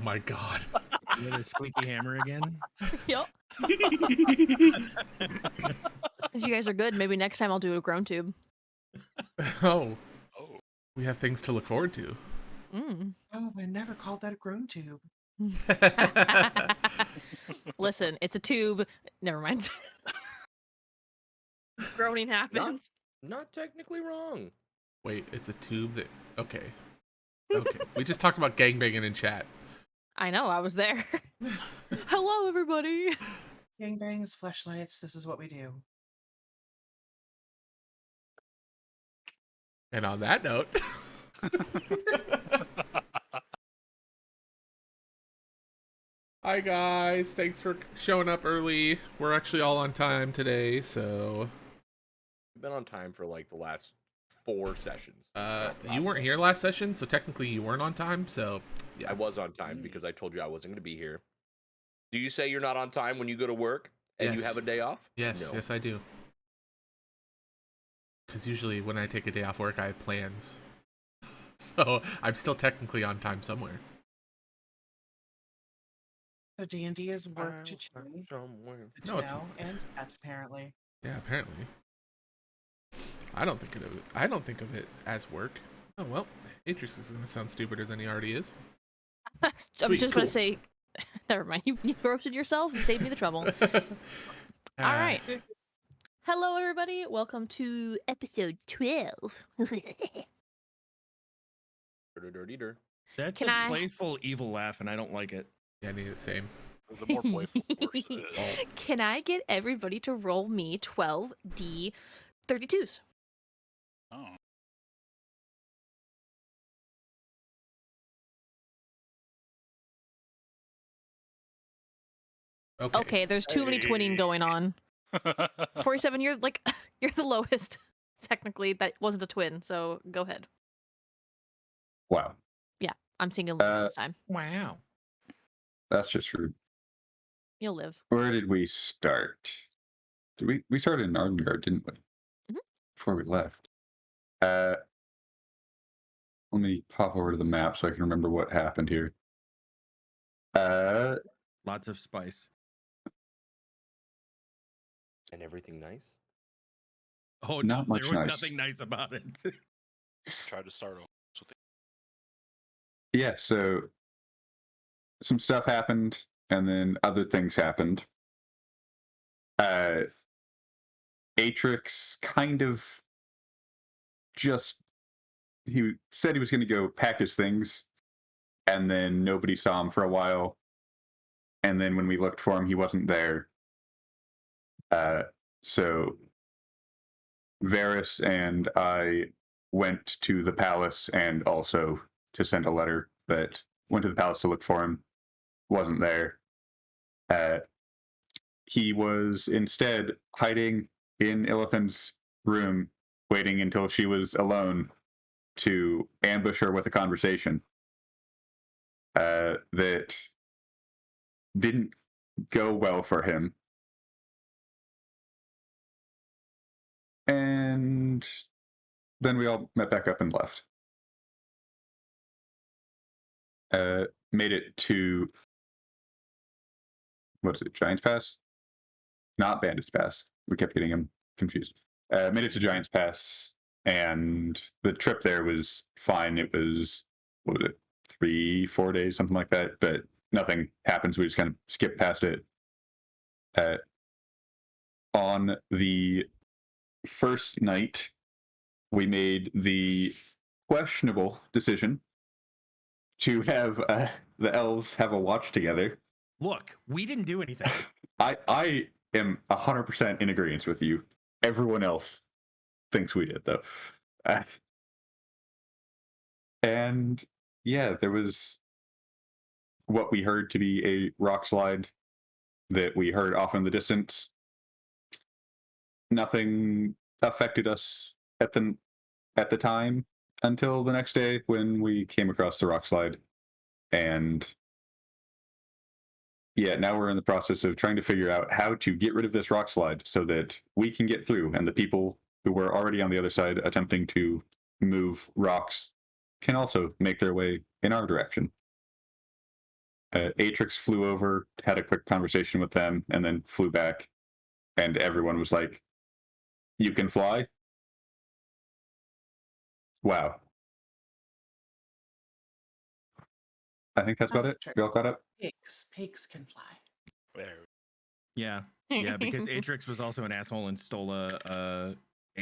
my god. With a squeaky hammer again. Yep. If you guys are good, maybe next time I'll do a grown tube. Oh, Oh, we have things to look forward to. Mm. Oh, I never called that a grown tube. Listen, it's a tube. Never mind. Groaning happens. Not technically wrong. Wait, it's a tube that... Okay. Okay. We just talked about gangbanging in chat. I know, I was there. Hello, everybody. Gangbangs, fleshlights, this is what we do. And on that note... Hi guys, thanks for showing up early. We're actually all on time today, so... We've been on time for like the last 4 sessions. You weren't here last session, so technically you weren't on time, so... Yeah. I was on time because I told you I wasn't going to be here. Do you say you're not on time when you go to work and you Yes. have a day off? Yes, No. yes I do. Because usually when I take a day off work, I have plans. So I'm still technically on time somewhere. So D&D is work to change. Somewhere. No, it's- Now and set, apparently. Yeah, apparently. I don't think of it as work. Oh well, Atrix is gonna sound stupider than he already is. I was Sweet, just cool. going to say, never mind. You roasted yourself and saved me the trouble. All right. Hello, everybody. Welcome to episode 12. Dirty dir. That's Can a I- playful evil laugh, and I don't like it. Yeah, I need the same. the more playful, worse it is. Can I get everybody to roll me 12d32s? Oh. Okay. Okay, there's too many twinning Hey. going on. 47, you're like, you're the lowest. Technically, that wasn't a twin, so go ahead. Wow, I'm singing this time. Wow. that's just rude. You'll live. Where did we start? Did we started in Ardengarde, didn't we? Mhm. Before we left. Let me pop over to the map so I can remember what happened here. Lots of spice. And everything nice? Oh, Not no, much there was nice. nothing nice about it. Tried to start off with Yeah, so some stuff happened, and then other things happened. Atrix kind of just he said he was going to go pack his things, and then nobody saw him for a while. And then when we looked for him, he wasn't there. So Varys and I went to the palace and also to send a letter, but went to the palace to look for him. Wasn't there. He was instead hiding in Illithan's room, waiting until she was alone to ambush her with a conversation that didn't go well for him. And then we all met back up and left. Made it to, what is it, Giants Pass? Not Bandits Pass. We kept getting them confused. Made it to Giants Pass, and the trip there was fine. It was, what was it, 3-4 days, something like that, but nothing happens. We just kind of skip past it. On the first night, we made the questionable decision to have the elves have a watch together. Look, we didn't do anything. I am 100% in agreement with you. Everyone else thinks we did, though. And yeah, there was what we heard to be a rock slide that we heard off in the distance. Nothing affected us at the time until the next day when we came across the rock slide. And yeah, now we're in the process of trying to figure out how to get rid of this rock slide so that we can get through, and the people who were already on the other side attempting to move rocks can also make their way in our direction. Atrix flew over, had a quick conversation with them, and then flew back. And everyone was like, "You can fly?" Wow. I think that's about it. Sure. We all caught up? Pigs can fly. There. Yeah, yeah, because Atrix was also an asshole and stole a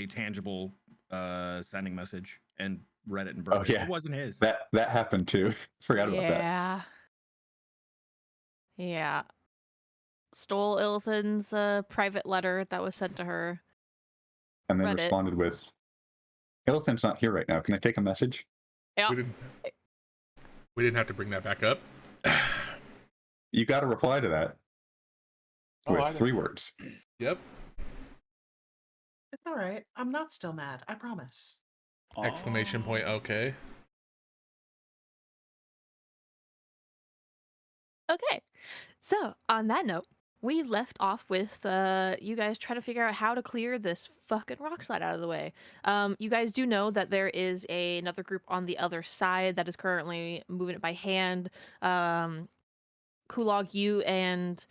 tangible sending message and read it and burned yeah. it. It wasn't his. That happened too. Forgot about that. Yeah. Yeah. Stole Ilithan's private letter that was sent to her. And then Read it. responded with, "Ilithan's not here right now. Can I take a message?" Yeah. We didn't have to bring that back up. You got to reply to that Oh, with I know. 3 words. Yep. It's all right. I'm not still mad. I promise. Exclamation point. Okay. Okay. So, on that note, we left off with you guys trying to figure out how to clear this fucking rock slide out of the way. You guys do know that there is another group on the other side that is currently moving it by hand. Kulog, you and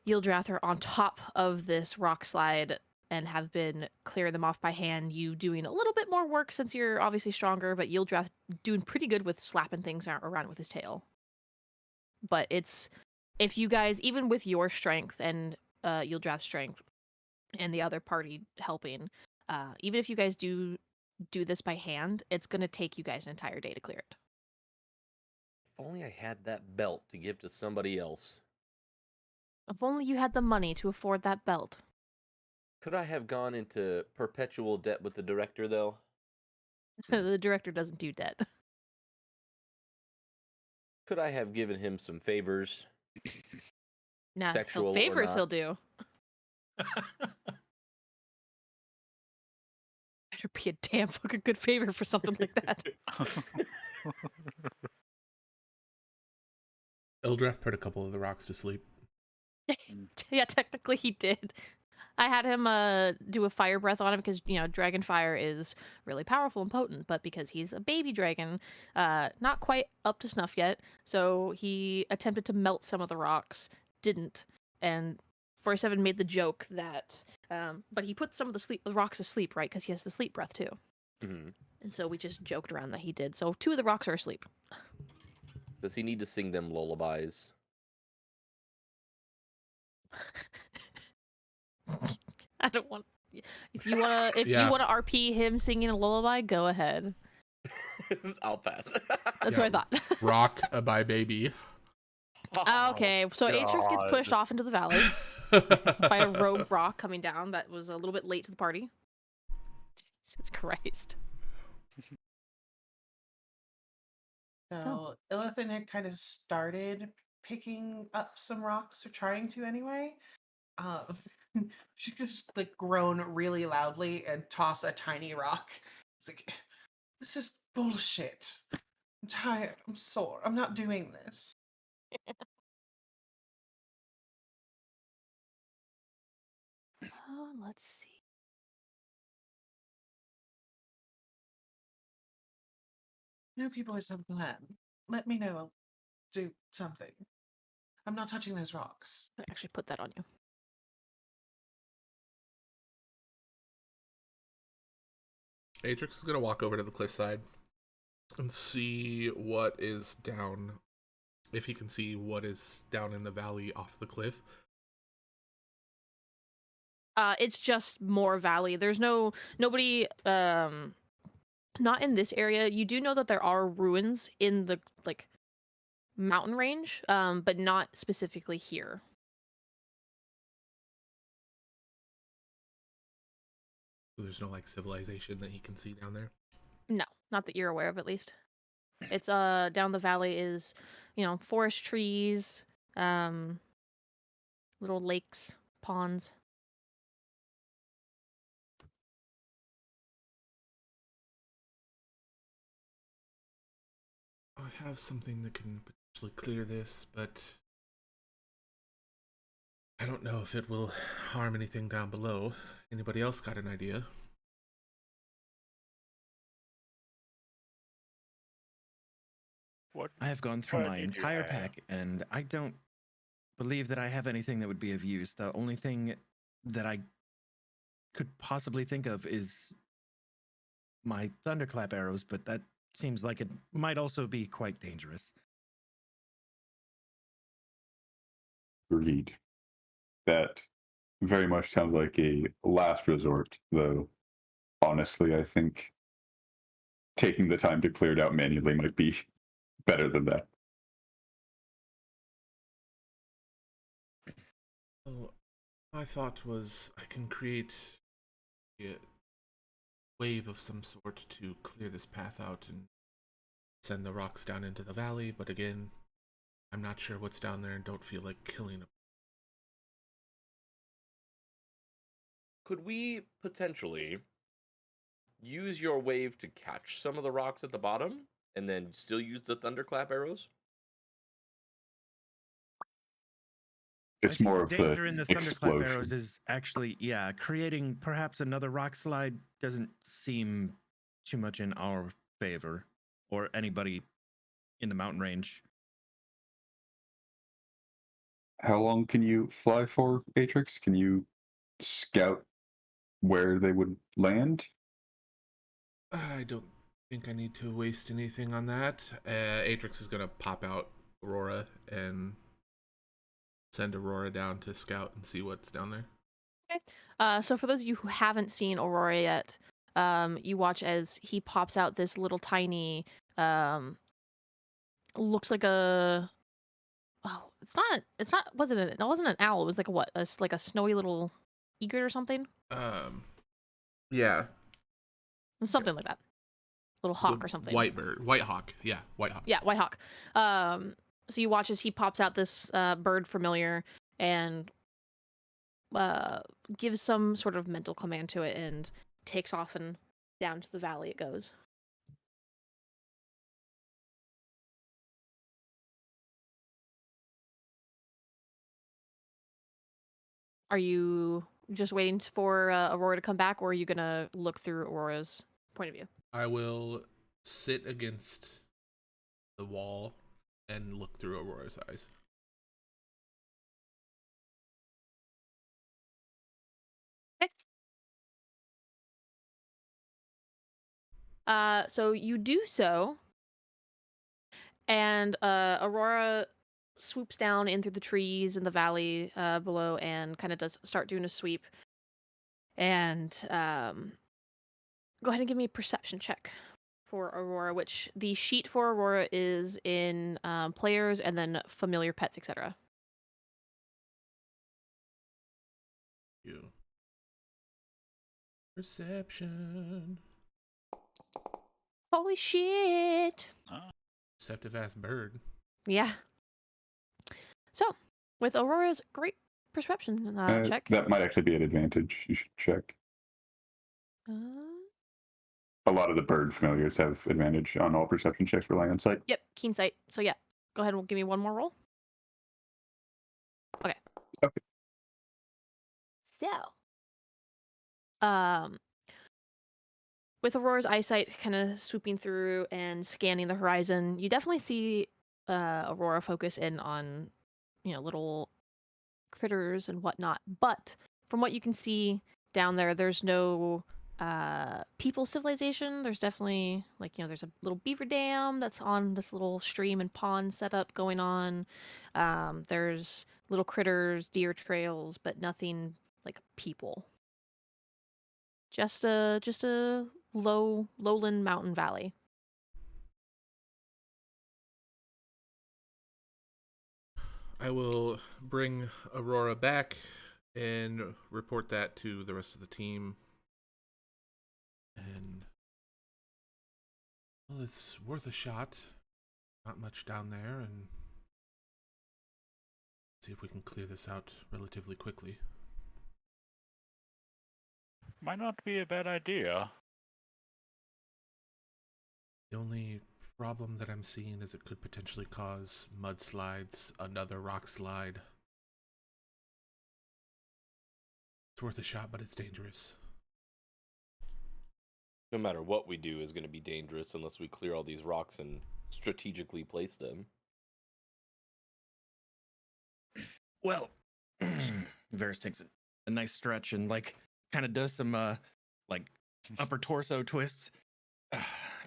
Yildrath are on top of this rock slide and have been clearing them off by hand. You doing a little bit more work since you're obviously stronger, but Yildrath doing pretty good with slapping things around with his tail. But it's, if you guys, even with your strength and Yildrath's strength and the other party helping, even if you guys do this by hand, it's going to take you guys an entire day to clear it. If only I had that belt to give to somebody else. If only you had the money to afford that belt. Could I have gone into perpetual debt with the director, though? The director doesn't do debt. Could I have given him some favors? Nah, Sexual or favors not? he'll do. Better be a damn fucking good favor for something like that. Ildrath put a couple of the rocks to sleep. Yeah, technically he did. I had him do a fire breath on him because, you know, dragon fire is really powerful and potent, but because he's a baby dragon, not quite up to snuff yet, so he attempted to melt some of the rocks, didn't, and 47 made the joke that, but he put some of the rocks to sleep, right, because he has the sleep breath too. Mhm. And so we just joked around that he did, so 2 of the rocks are asleep. Does he need to sing them lullabies? I don't want. If you wanna, Yeah. you wanna RP him singing a lullaby, go ahead. I'll pass. That's Yeah. what I thought. Rock by baby. Okay, so Atrix gets pushed off into the valley by a rogue rock coming down that was a little bit late to the party. Jesus Christ. So Illithin had kind of started picking up some rocks, or trying to anyway. She just like groan really loudly and toss a tiny rock. It's like, this is bullshit. I'm tired. I'm sore. I'm not doing this. Let's see. No, people always have a plan. Let me know. I'll do something. I'm not touching those rocks. I actually put that on you. Atrix is gonna walk over to the cliffside and see what is down. If he can see what is down in the valley off the cliff. It's just more valley. There's nobody. Not in this area. You do know that there are ruins in the like mountain range, but not specifically here. So there's no like civilization that he can see down there. No, not that you're aware of, at least. It's down the valley is, you know, forest trees, little lakes, ponds. I have something that can potentially clear this, but I don't know if it will harm anything down below. Anybody else got an idea? What? I have gone through What my did you entire have? pack, and I don't believe that I have anything that would be of use. The only thing that I could possibly think of is my thunderclap arrows, but that seems like it might also be quite dangerous. Agreed. That very much sounds like a last resort, though. Honestly, I think taking the time to clear it out manually might be better than that. So, my thought was I can create a wave of some sort to clear this path out and send the rocks down into the valley, but again, I'm not sure what's down there and don't feel like killing them. Could we potentially use your wave to catch some of the rocks at the bottom and then still use the thunderclap arrows? I It's think more the of danger the in the thunderclap arrows explosion. is actually, yeah, creating perhaps another rock slide doesn't seem too much in our favor or anybody in the mountain range. How long can you fly for, Atrix? Can you scout where they would land? I don't think I need to waste anything on that. Atrix is gonna pop out Aurora and send Aurora down to scout and see what's down there. Okay. So for those of you who haven't seen Aurora yet, you watch as he pops out this little tiny, looks like a. Oh, it's not. It's not. It wasn't an owl. It was like a what? Like a snowy little egret or something. Yeah, Something like that. Little it's a hawk or something. white bird, white hawk. Yeah, white hawk. Yeah, white hawk. So you watch as he pops out this bird familiar and gives some sort of mental command to it and takes off and down to the valley it goes. Are you just waiting for Aurora to come back, or are you gonna look through Aurora's point of view? I will sit against the wall and look through Aurora's eyes. Okay. So you do so, and Aurora swoops down in through the trees in the valley below and kind of does start doing a sweep. And go ahead and give me a perception check for Aurora, which the sheet for Aurora is in players and then familiar pets, etc. You. Perception. Holy shit! Deceptive ass bird. Yeah. So, with Aurora's great perception check. That might actually be an advantage. You should check. A lot of the bird familiars have advantage on all perception checks relying on sight. Yep, keen sight. So yeah, go ahead and give me one more roll. Okay. Okay. So, with Aurora's eyesight kind of swooping through and scanning the horizon, you definitely see Aurora focus in on, little critters and whatnot. But from what you can see down there, there's no people civilization. There's definitely there's a little beaver dam that's on this little stream and pond setup going on. There's little critters, deer trails, but nothing like people. Just a lowland mountain valley. I will bring Aurora back and report that to the rest of the team. And well, it's worth a shot. Not much down there, and see if we can clear this out relatively quickly. Might not be a bad idea. The only problem that I'm seeing is it could potentially cause mudslides, another rock slide. It's worth a shot, but it's dangerous. No matter what we do is going to be dangerous unless we clear all these rocks and strategically place them. Well, Varys takes a nice stretch and like kind of does some like upper torso twists.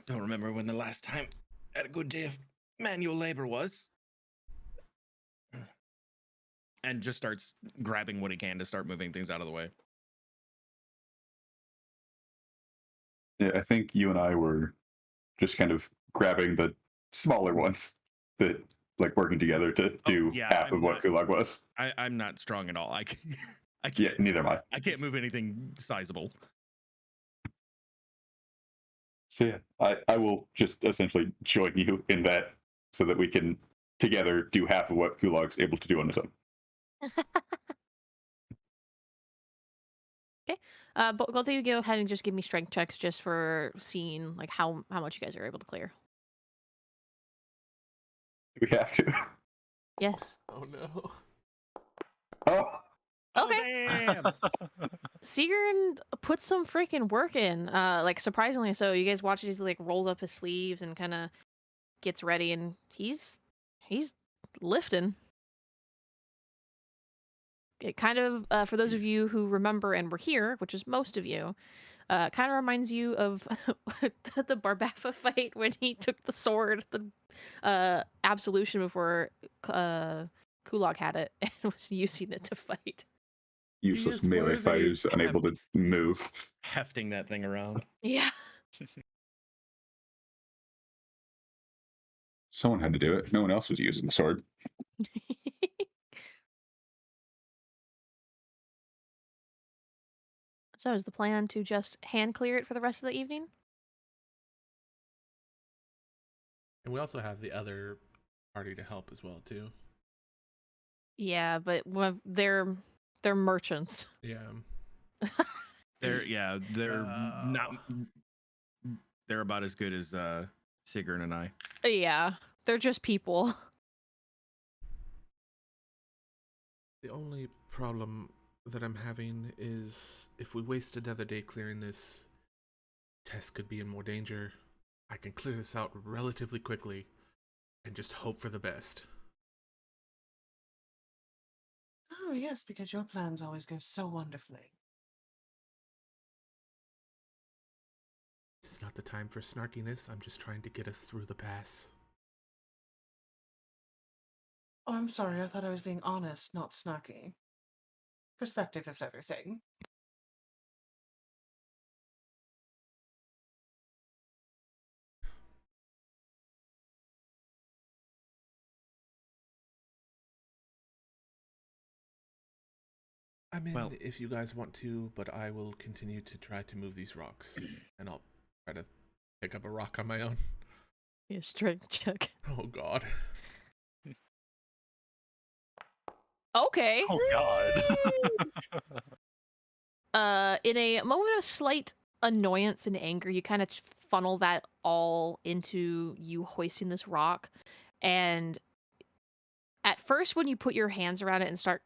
Don't remember when the last time I had a good day of manual labor was. And just starts grabbing what he can to start moving things out of the way. Yeah, I think you and I were just kind of grabbing the smaller ones that like working together to do half of what Kulak was. I'm not strong at all. I can't, Yeah, neither am I. I can't move anything sizable. So yeah, I will just essentially join you in that so that we can together do half of what Kulak's able to do on his own. Okay. But both of you go ahead and just give me strength checks just for seeing like how much you guys are able to clear. We have to. Yes. Oh no. Oh, Okay. Damn. Sigrun put some freaking work in. Like surprisingly so. You guys watch as he like rolls up his sleeves and kind of gets ready, and he's lifting. It kind of, for those of you who remember and were here, which is most of you, kind of reminds you of the Barbafa fight when he took the sword, the absolution before Kulak had it and was using it to fight. useless is melee worthy. fighters unable to move. Hefting that thing around. Yeah. Someone had to do it. No one else was using the sword. So is the plan to just hand clear it for the rest of the evening? And we also have the other party to help as well too. Yeah, but they're merchants. Yeah. They're not. They're about as good as Sigrun and I. Yeah, they're just people. The only problem that I'm having is if we waste another day clearing this, Tess could be in more danger. I can clear this out relatively quickly and just hope for the best. Oh, yes, because your plans always go so wonderfully. This is not the time for snarkiness. I'm just trying to get us through the pass. Oh, I'm sorry. I thought I was being honest, not snarky. Perspective is everything. I'm in Well- if you guys want to, but I will continue to try to move these rocks. And I'll try to pick up a rock on my own. Yeah, strength check. Oh god. Okay. Oh god. In a moment of slight annoyance and anger, you kind of funnel that all into you hoisting this rock. And at first, when you put your hands around it and start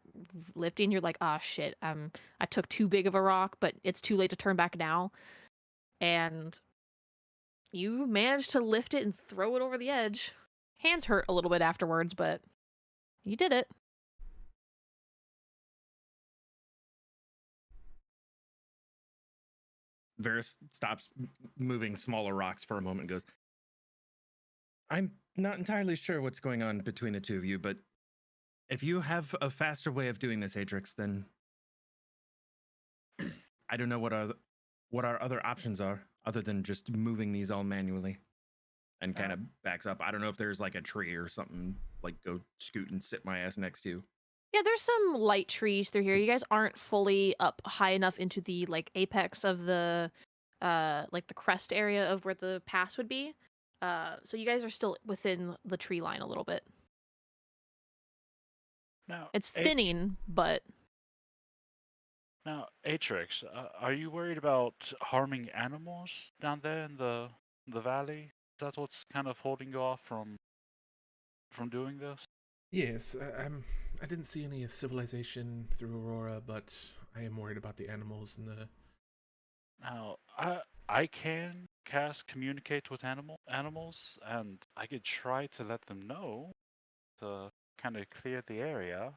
lifting, you're like, "Ah, shit! I took too big of a rock, but it's too late to turn back now." And you managed to lift it and throw it over the edge. Hands hurt a little bit afterwards, but you did it. Varys stops moving smaller rocks for a moment and goes, I'm not entirely sure what's going on between the two of you, but if you have a faster way of doing this, Atrix, then I don't know what our other options are other than just moving these all manually. And kind of backs up. I don't know if there's like a tree or something, like go scoot and sit my ass next to you. Yeah, there's some light trees through here. You guys aren't fully up high enough into the like apex of the like the crest area of where the pass would be. So you guys are still within the tree line a little bit. Now, It's thinning, but Now, Atrix, are you worried about harming animals down there in the valley? Is that what's kind of holding you off from doing this? Yes, I didn't see any civilization through Aurora, but I am worried about the animals and the Now, I can cast communicate with animals, and I could try to let them know to kind of clear the area.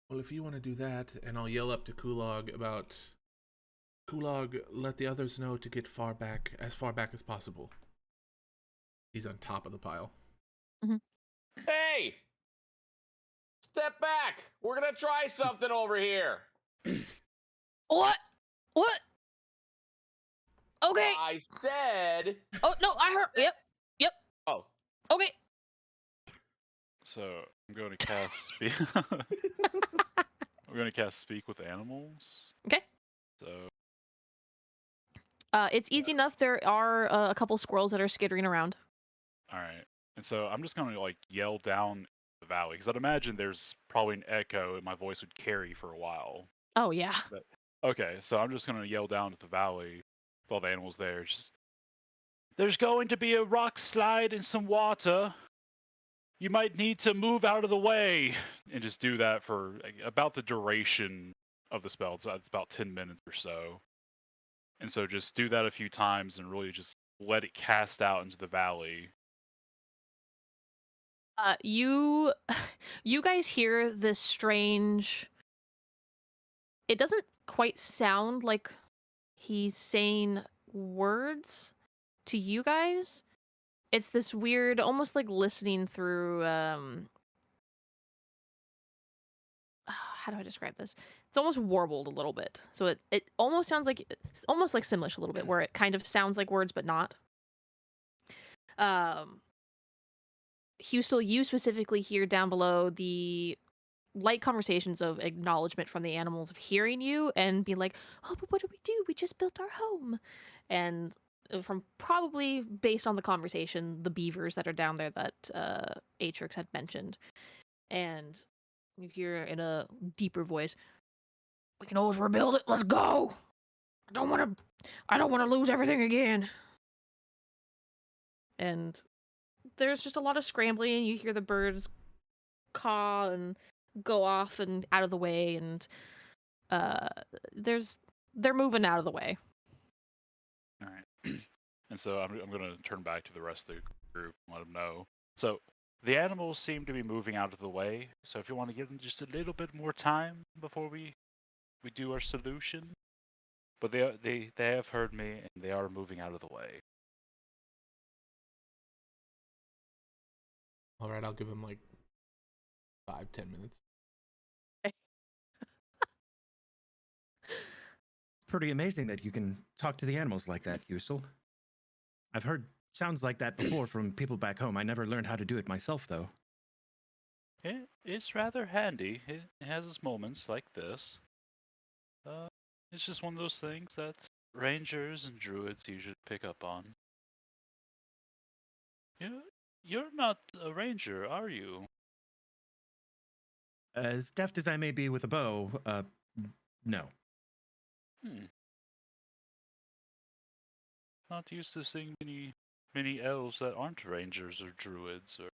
Well, if you want to do that, and I'll yell up to Kulog about Kulog, let the others know to get far back as possible. He's on top of the pile. Hey! Step back! We're gonna try something over here! What? What? Okay. I said... Oh, no, I heard. Yep. Oh. Okay. So I'm going to cast speak. We're going to cast speak with animals. Okay. So It's easy enough. There are a couple squirrels that are skittering around. all right, and so I'm just going to like yell down the valley because I'd imagine there's probably an echo and my voice would carry for a while. Oh, yeah. But, okay, so I'm just going to yell down at the valley with all the animals there. Just, there's going to be a rock slide and some water. You might need to move out of the way, and just do that for about the duration of the spell. So it's about 10 minutes or so. And so just do that a few times and really just let it cast out into the valley. You guys hear this strange. It doesn't quite sound like he's saying words to you guys. It's this weird, almost like listening through. How do I describe this? It's almost warbled a little bit, so it almost sounds like it's almost like Simlish a little bit, where it kind of sounds like words but not. Hustel, you specifically hear down below the light conversations of acknowledgement from the animals of hearing you and being like, "Oh, but what do we do? We just built our home," and from probably based on the conversation, the beavers that are down there that Atrix had mentioned, and you hear in a deeper voice, "We can always rebuild it. Let's go. I don't want to lose everything again." And there's just a lot of scrambling. You hear the birds caw and go off and out of the way, and they're moving out of the way. All right. And so I'm going to turn back to the rest of the group and let them know. So the animals seem to be moving out of the way. So if you want to give them just a little bit more time before we do our solution. But they have heard me and they are moving out of the way. All right, I'll give him like 5-10 minutes. Pretty amazing that you can talk to the animals like that, Yusel. I've heard sounds like that before from people back home. I never learned how to do it myself, though. It's rather handy. It has its moments like this. It's just one of those things that rangers and druids usually pick up on. You're not a ranger, are you? As deft as I may be with a bow, no. Not used to seeing many elves that aren't rangers or druids or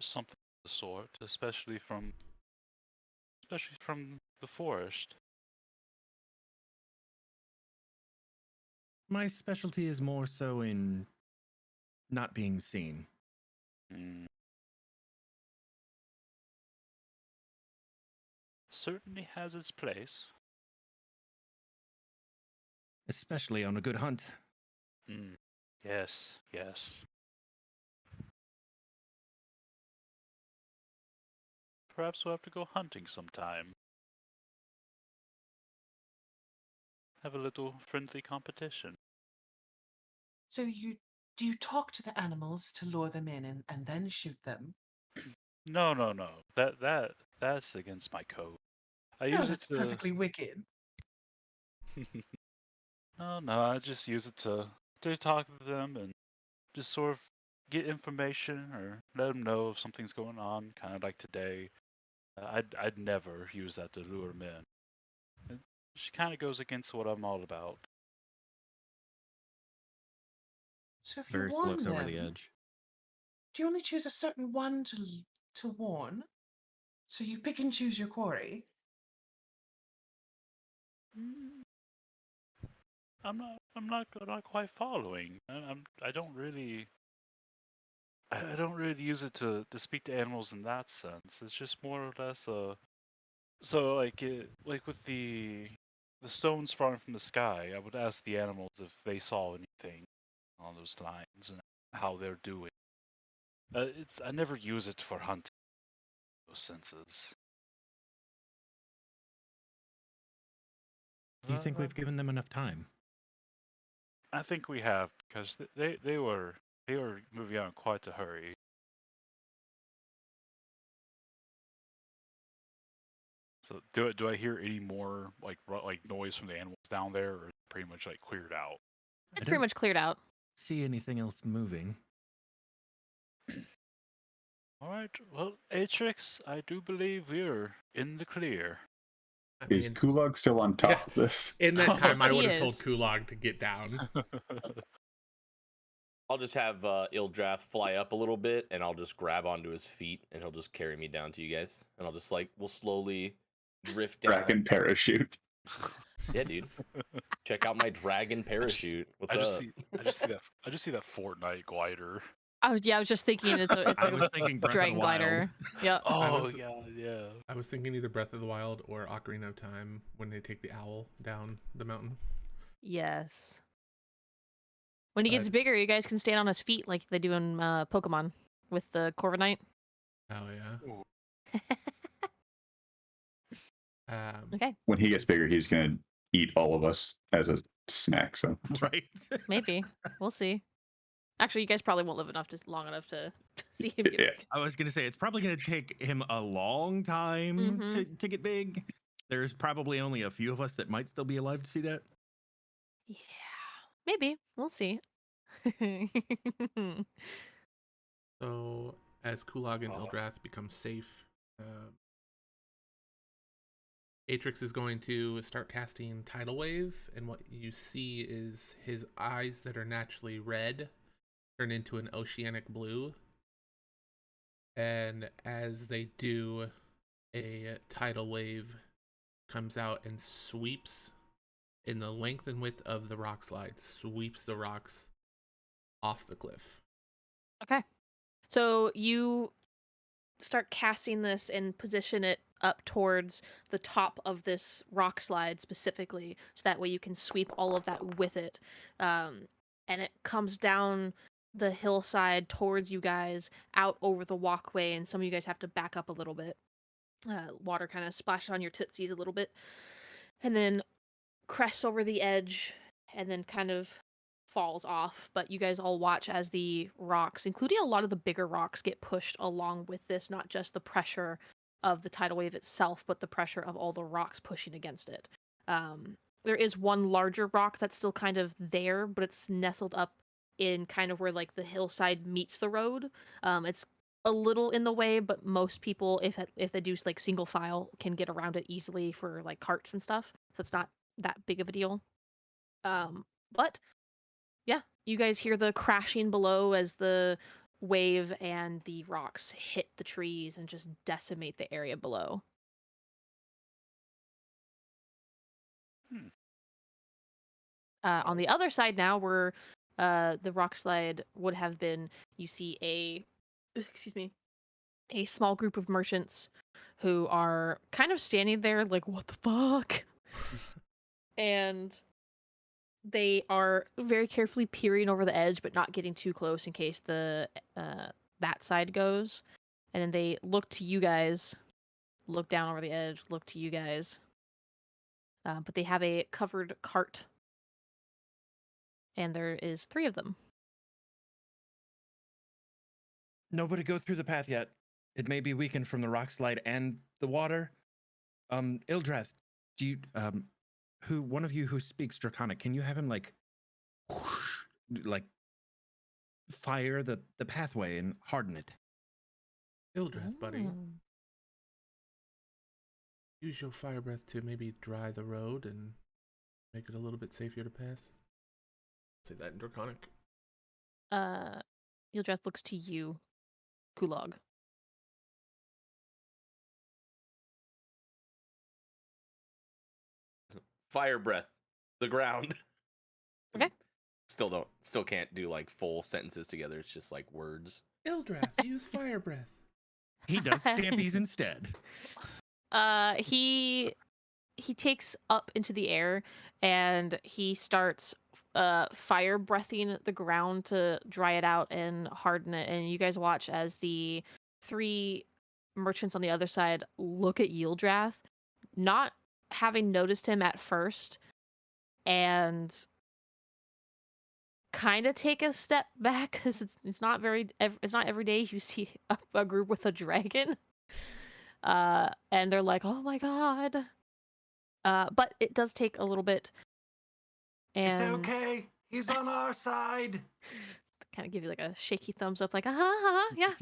something of the sort, especially from the forest. My specialty is more so in not being seen. Certainly has its place. Especially on a good hunt. Yes. Perhaps we'll have to go hunting sometime. Have a little friendly competition. So do you talk to the animals to lure them in and then shoot them? No. That's against my code. That's perfectly wicked. No, I just use it to talk to them and just sort of get information or let them know if something's going on. Kind of like today, I'd never use that to lure them in. It just kind of goes against what I'm all about. So if you Verse warn looks them, over the edge. do you only choose a certain one to warn? So you pick and choose your quarry? not quite following. I don't really. I don't really use it to speak to animals in that sense. It's just more or less so like with the stones falling from the sky. I would ask the animals if they saw anything on those lines and how they're doing. I never use it for hunting those senses. Do you think we've given them enough time? I think we have because they were moving out in quite a hurry. So do I hear any more like noise from the animals down there, or is it pretty much like cleared out? It's don't- pretty much cleared out. See anything else moving? All right. Well, Atrix, I do believe we're in the clear. I Is mean, Kulog still on top yeah. of this? in that time, I He would have told is. Kulog to get down. I'll just have Ildrath fly up a little bit, and I'll just grab onto his feet, and he'll just carry me down to you guys, and I'll just we'll slowly drift down. Dragon parachute. Yeah, dude. Check out my dragon parachute. What's I up? just see that Fortnite glider. I was just thinking it's I like was a thinking Breath dragon of the Wild. glider. Yep. Oh yeah. I was thinking either Breath of the Wild or Ocarina of Time when they take the owl down the mountain. Yes. When he gets But- bigger, you guys can stand on his feet like they do in Pokemon with the Corviknight. Oh yeah. Okay, When he gets bigger, he's gonna eat all of us as a snack. So Right. maybe we'll see. Actually, you guys probably won't live long enough to see him get Yeah. big. I was gonna say it's probably gonna take him a long time to get big. There's probably only a few of us that might still be alive to see that. Yeah, maybe we'll see. So as Kulog and Oh. Ildrath become safe, Atrix is going to start casting Tidal Wave, and what you see is his eyes that are naturally red turn into an oceanic blue. And as they do, a tidal wave comes out and sweeps in the length and width of the rock slide, sweeps the rocks off the cliff. Okay, so you start casting this and position it up towards the top of this rock slide specifically, so that way you can sweep all of that with it. And it comes down the hillside towards you guys, out over the walkway, and some of you guys have to back up a little bit. Water kind of splashes on your tootsies a little bit, and then crests over the edge, and then kind of falls off. But you guys all watch as the rocks, including a lot of the bigger rocks, get pushed along with this, not just the pressure of the tidal wave itself, but the pressure of all the rocks pushing against it. There is one larger rock that's still kind of there, but it's nestled up in kind of where like the hillside meets the road. It's a little in the way, but most people, if they do like single file, can get around it easily for like carts and stuff. So it's not that big of a deal. But yeah, you guys hear the crashing below as the wave and the rocks hit the trees and just decimate the area below. On the other side now, where the rock slide would have been, you see a small group of merchants who are kind of standing there like, what the fuck? And they are very carefully peering over the edge, but not getting too close in case the that side goes. And then they look to you guys, look down over the edge, look to you guys. But they have a covered cart, and there is 3 of them. Nobody go through the path yet. It may be weakened from the rock slide and the water. Ildrath, do you one of you who speaks Draconic, can you have him like fire the pathway and harden it? Ildrath, buddy, Oh. use your fire breath to maybe dry the road and make it a little bit safer to pass. Say that in Draconic. Yildreth looks to you, Kulog. Fire breath. The ground. Okay. Still can't do like full sentences together. It's just like words. Ildrath, use fire breath. He does stampies instead. He takes up into the air and he starts fire breathing the ground to dry it out and harden it. And you guys watch as the 3 merchants on the other side look at Yildrath, not having noticed him at first, and kind of take a step back because it's not every day you see a group with a dragon. And they're like, "Oh my god!" But it does take a little bit. And It's okay. He's on our side. kind of give you like a shaky thumbs up, like, yeah.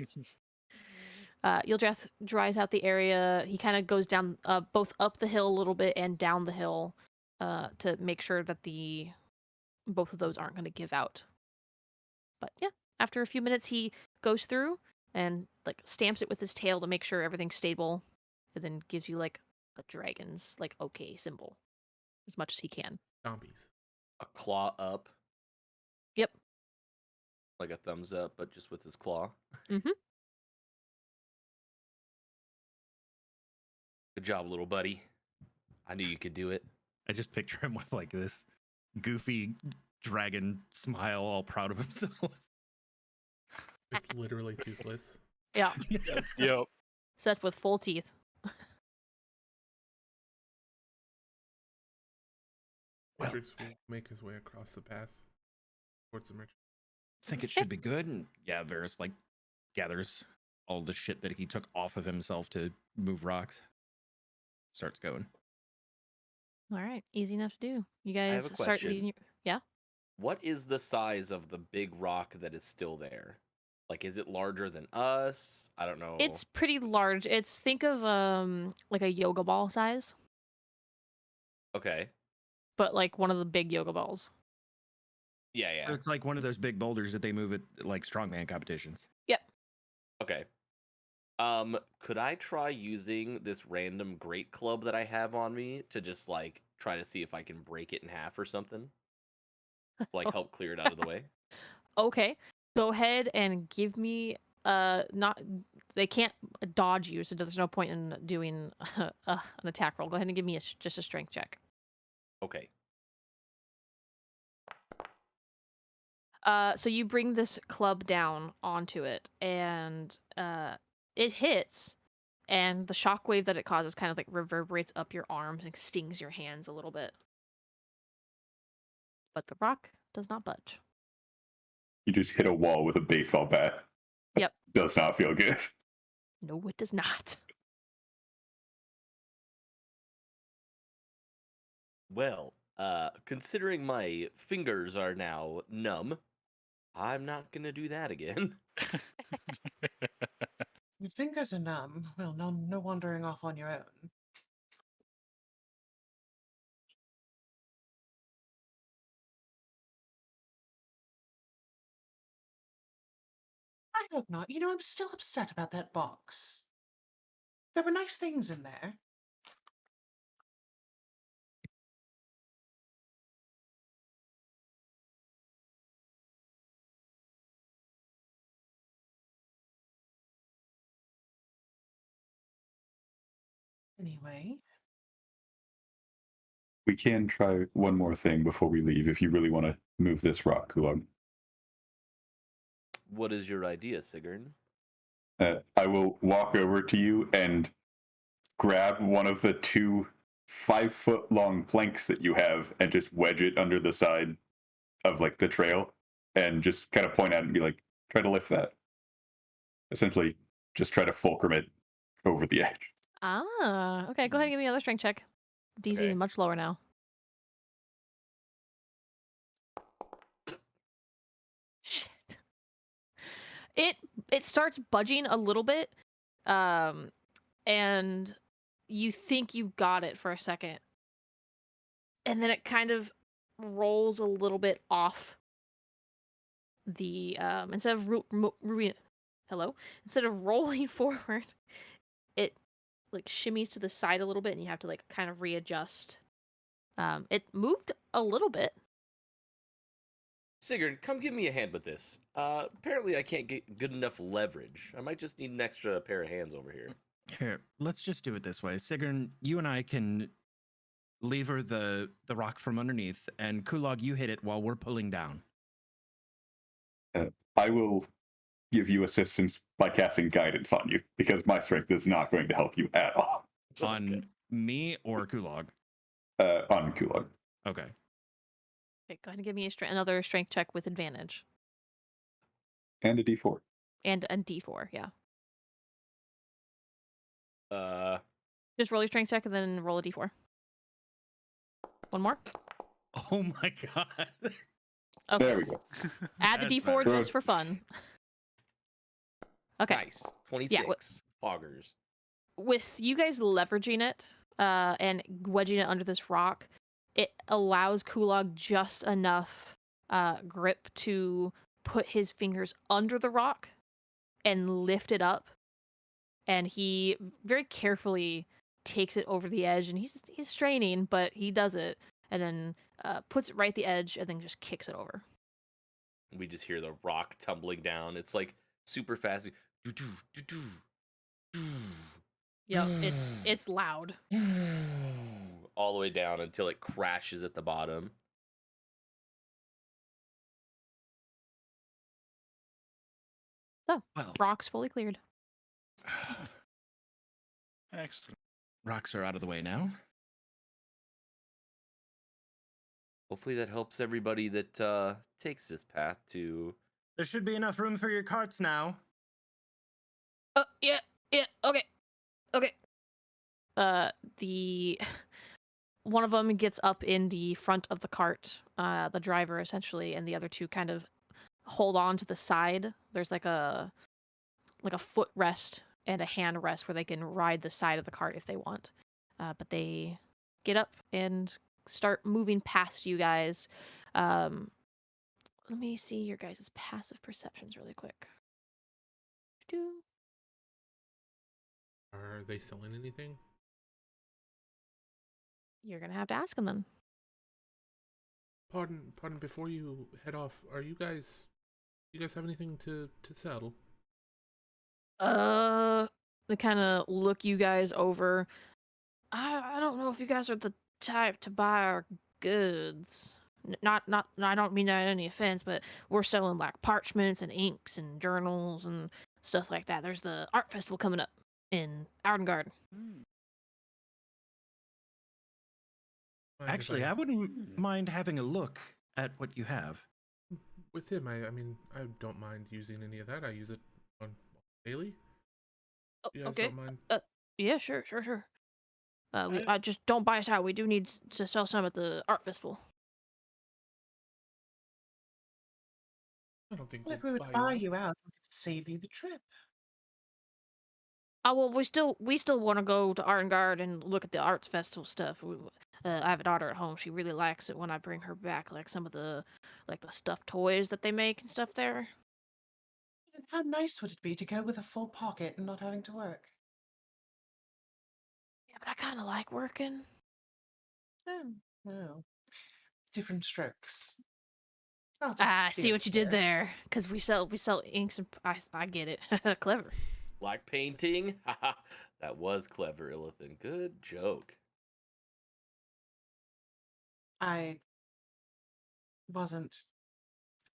Yildrath dries out the area. He kind of goes down, both up the hill a little bit and down the hill, to make sure that both of those aren't going to give out. But yeah, after a few minutes, he goes through and like stamps it with his tail to make sure everything's stable, and then gives you like a dragon's like okay symbol, as much as he can. Zombies. A claw up. Yep. Like a thumbs up, but just with his claw. Mm-hmm. Good job, little buddy. I knew you could do it. I just picture him with like this goofy dragon smile, all proud of himself. It's literally toothless. Yeah. Yep. Set with full teeth. Well- Hendrix will make his way across the path towards the merchant. Think it should be good. And yeah, Varys like gathers all the shit that he took off of himself to move rocks. Starts going. All right, easy enough to do. You have guys a start question. leading. Yeah. What is the size of the big rock that is still there? Like, is it larger than us? I don't know. It's pretty large. Think of like a yoga ball size, Okay. but like one of the big yoga balls. Yeah, yeah. It's like one of those big boulders that they move at like strongman competitions. Yep. Okay. Could I try using this random great club that I have on me to just like try to see if I can break it in half or something? Like help clear it out of the way? Okay. Go ahead and give me not they can't dodge you, so there's no point in doing an attack roll. Go ahead and give me just a strength check. Okay. So you bring this club down onto it, and it hits, and the shockwave that it causes kind of like reverberates up your arms and stings your hands a little bit. But the rock does not budge. You just hit a wall with a baseball bat. Yep. Does not feel good. No, it does not. Well, considering my fingers are now numb, I'm not gonna do that again. Your fingers are numb. Well, no wandering off on your own. I hope not. You know, I'm still upset about that box. There were nice things in there. Anyway, We can try one more thing before we leave if you really want to move this rock, Kulog. What is your idea, Sigrun? I will walk over to you and grab one of the 2 5-foot-long planks that you have and just wedge it under the side of like the trail and just kind of point at it and be like, try to lift that. Essentially, just try to fulcrum it over the edge. Ah, okay. Go ahead and give me another strength check. DC Okay. is much lower now. Shit. It starts budging a little bit, and you think you got it for a second, and then it kind of rolls a little bit off the instead of instead of rolling forward, it like shimmies to the side a little bit, and you have to like kind of readjust. It moved a little bit, Sigrun, come give me a hand with this. Apparently I can't get good enough leverage. I might just need an extra pair of hands over here. Here, let's just do it this way. Sigrun, you and I can lever the rock from underneath, and Kulog, you hit it while we're pulling down. I will give you assistance by casting guidance on you, because my strength is not going to help you at all. On me or Kulog? On Kulog. Okay. Okay, go ahead and give me another strength check with advantage. And a d4. And a d4, yeah. Just roll your strength check and then roll a d4. One more. Oh my god. Okay. There we go. Add the That's d4 better. just for fun. Okay. Nice. 26. Poggers. With you guys leveraging it and wedging it under this rock, it allows Kulog just enough grip to put his fingers under the rock and lift it up. And he very carefully takes it over the edge, and he's straining, but he does it, and then puts it right at the edge, and then just kicks it over. We just hear the rock tumbling down. It's like super fast. Yep, it's loud. All the way down until it crashes at the bottom. So, Well, rock's fully cleared. Excellent. rocks are out of the way now. Hopefully that helps everybody that takes this path to... There should be enough room for your carts now. Yeah, okay. The one of them gets up in the front of the cart, the driver essentially, and the other two kind of hold on to the side. There's like a foot rest and a hand rest where they can ride the side of the cart if they want. But they get up and start moving past you guys. Let me see your guys' passive perceptions really quick. Are they selling anything? You're gonna have to ask them then. Pardon, before you head off, you guys have anything to sell? They kind of look you guys over. I don't know if you guys are the type to buy our goods. Not, I don't mean that in any offense, but we're selling like parchments and inks and journals and stuff like that. There's the art festival coming up in Ardengarden. Actually, I wouldn't mind having a look at what you have. With him, I mean, I don't mind using any of that. I use it on daily. You guys Okay. don't mind? Yeah, sure. I just don't buy us out. We do need to sell some at the art festival. I don't think Well, if we'll we would buy buy you you out, we could save you the trip. Well, we still want to go to Arngard and look at the arts festival stuff. I have a daughter at home. She really likes it when I bring her back, like some of the stuffed toys that they make and stuff there. Then how nice would it be to go with a full pocket and not having to work? Yeah, but I kind of like working. Oh, no. Different strokes. I'll just I be see over what you did here. there, because we sell inks and I get it. Clever. Like painting? Haha, that was clever, Illithin. Good joke. I wasn't.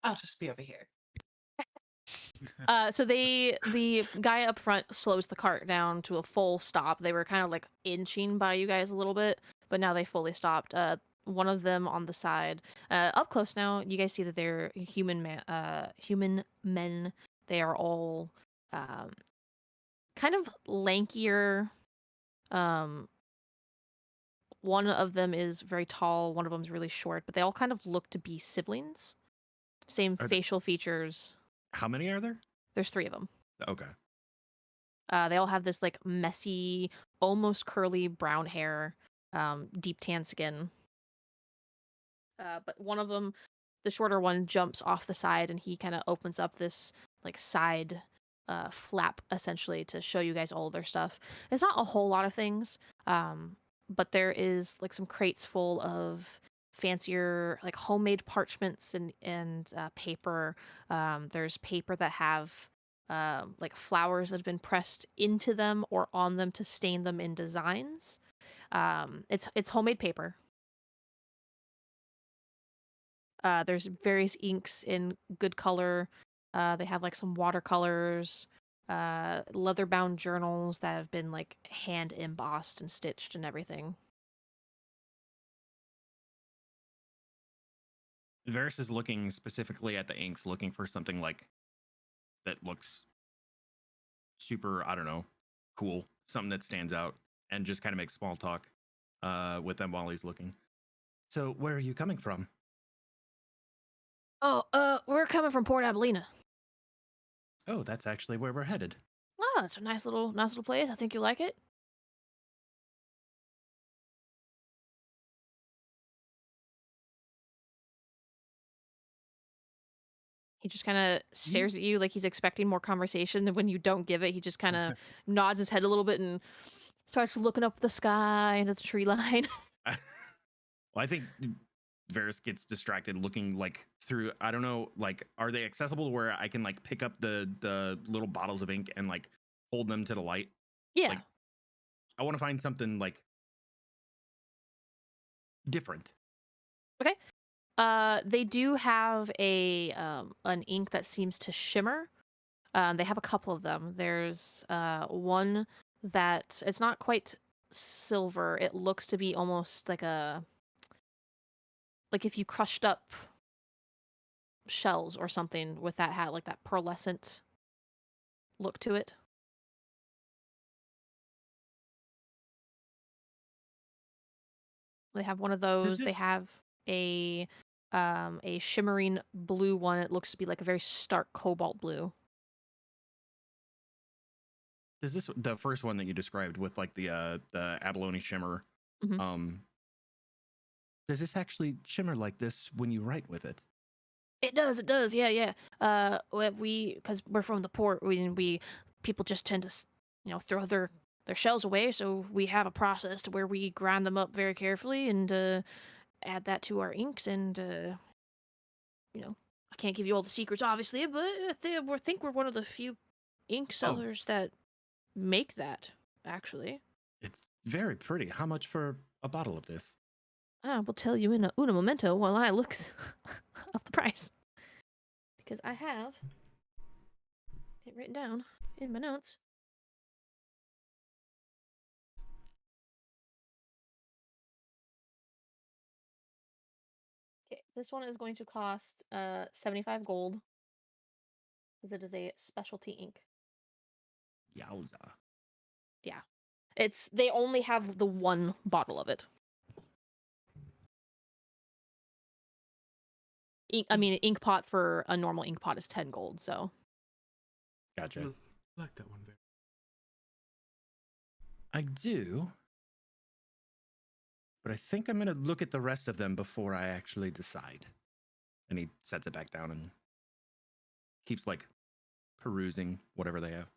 I'll just be over here. So the guy up front slows the cart down to a full stop. They were kind of like inching by you guys a little bit, but now they fully stopped. One of them on the side, up close now. You guys see that they're human men. They are all kind of lankier. One of them is very tall. One of them is really short, but they all kind of look to be siblings. Same Are facial features. How many are there? There's 3 of them. Okay. They all have this like messy, almost curly brown hair, deep tan skin. But one of them, the shorter one, jumps off the side and he kind of opens up this like side flap essentially to show you guys all of their stuff. It's not a whole lot of things, but there is like some crates full of fancier like homemade parchments and paper. There's paper that have like flowers that have been pressed into them or on them to stain them in designs. It's homemade paper. There's various inks in good color. They have like some watercolors, leather-bound journals that have been like hand embossed and stitched and everything. Varys is looking specifically at the inks, looking for something like that looks super, I don't know, cool, something that stands out, and just kind of makes small talk with them while he's looking. So, where are you coming from? Oh, we're coming from Port Abilene. Oh, that's actually where we're headed. Oh, it's a nice little place. I think you like it. He just kind of stares at you like he's expecting more conversation. And when you don't give it, he just kind of nods his head a little bit and starts looking up the sky and the tree line. Well, I think Varys gets distracted looking like through, I don't know, like, are they accessible to where I can like pick up the little bottles of ink and like hold them to the light? Yeah. Like, I want to find something like different. Okay. They do have a an ink that seems to shimmer. They have a couple of them. There's one that it's not quite silver. It looks to be almost like if you crushed up shells or something with that hat, like that pearlescent look to it. They have one of those. They have a shimmering blue one. It looks to be like a very stark cobalt blue. Does this, the first one that you described with like the abalone shimmer, Mhm. Does this actually shimmer like this when you write with it? It does. Yeah. Because we're from the port, we people just tend to, throw their shells away. So we have a process to where we grind them up very carefully and add that to our inks. And I can't give you all the secrets, obviously, but I think we're one of the few ink sellers that make that. Actually, It's very pretty. How much for a bottle of this? I will tell you in a una momento while I look up the price. Because I have it written down in my notes. Okay, this one is going to cost 75 gold. Because it is a specialty ink. Yowza. Yeah. They only have the one bottle of it. Ink pot for a normal ink pot is 10 gold, so. Gotcha. I like that one very. I do. But I think I'm going to look at the rest of them before I actually decide. And he sets it back down and keeps like perusing whatever they have.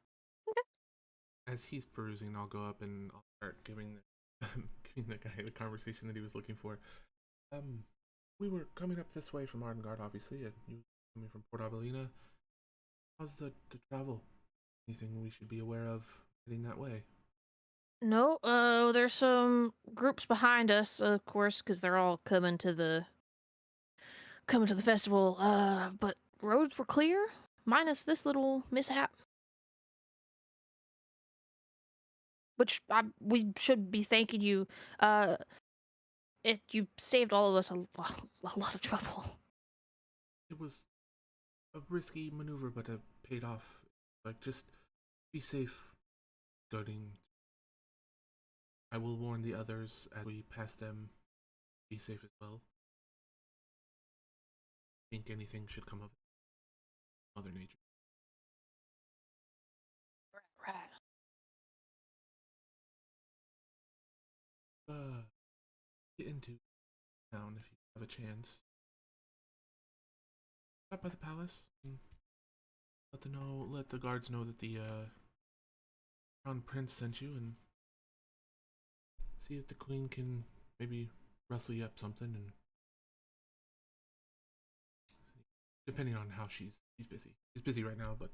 As he's perusing, I'll go up and I'll start giving giving the guy the conversation that he was looking for. We were coming up this way from Arngard, obviously, and you coming from Port Abilene. How's the travel? Anything we should be aware of heading that way? No, there's some groups behind us, of course, because they're all coming to the festival. But roads were clear, minus this little mishap. Which we should be thanking you. You saved all of us a lot of trouble. It was a risky maneuver, but it paid off. Like, just be safe going. I will warn the others as we pass them. Be safe as well. Think anything should come of it. Mother Nature. Right. Get into town if you have a chance. Stop by the palace and let the guards know that the crown prince sent you, and see if the queen can maybe rustle you up something and depending on how she's busy. She's busy right now, but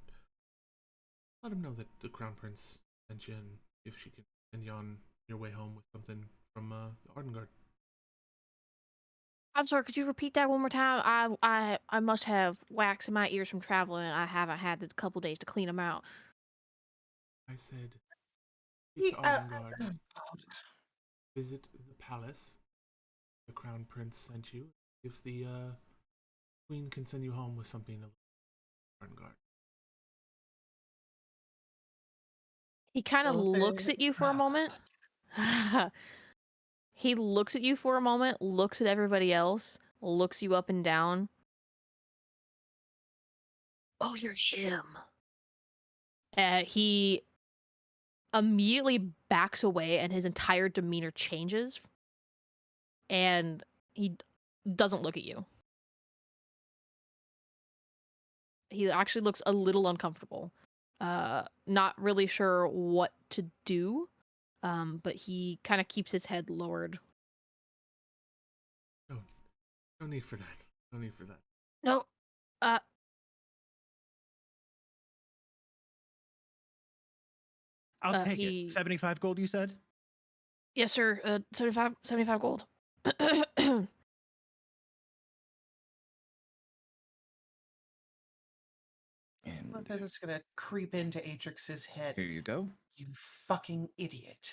let him know that the Crown Prince sent you, and if she can send you on your way home with something from the Ardengard. I'm sorry, could you repeat that one more time? I must have wax in my ears from traveling, and I haven't had a couple days to clean them out. I said, it's Ardengard. Visit the palace. The Crown Prince sent you. If the Queen can send you home with something of Ardengard. He kind of looks at you for a moment. He looks at you for a moment, looks at everybody else, looks you up and down. Oh, you're him. He immediately backs away, and his entire demeanor changes. And he doesn't look at you. He actually looks a little uncomfortable. Not really sure what to do. But he kind of keeps his head lowered. No need for that. No need for that. No. I'll take it. 75 gold, you said? Yes, sir. 75 gold. And I'm just gonna creep into Atrix's head. here you go. You fucking idiot.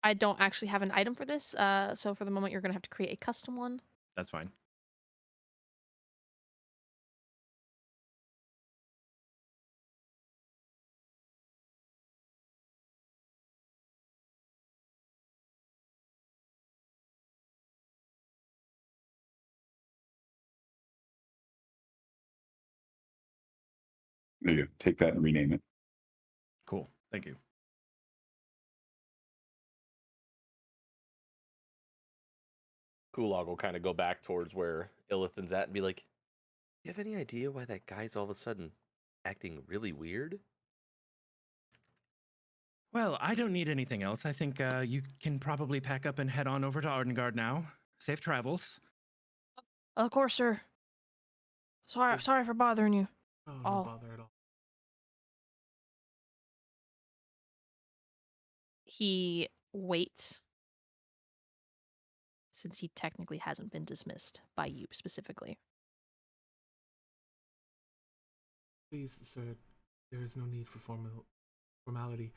I don't actually have an item for this, so for the moment you're gonna have to create a custom one. That's fine. There you go. Take that and rename it. Cool. Thank you. Kulog will kind of go back towards where Illithan's at and be like, you have any idea why that guy's all of a sudden acting really weird? Well, I don't need anything else. I think you can probably pack up and head on over to Ardengard now. Safe travels. Of course, sir. Sorry for bothering you. Oh, no Oh. bother at all. He waits, since he technically hasn't been dismissed by you specifically. Please, sir, there is no need for formality.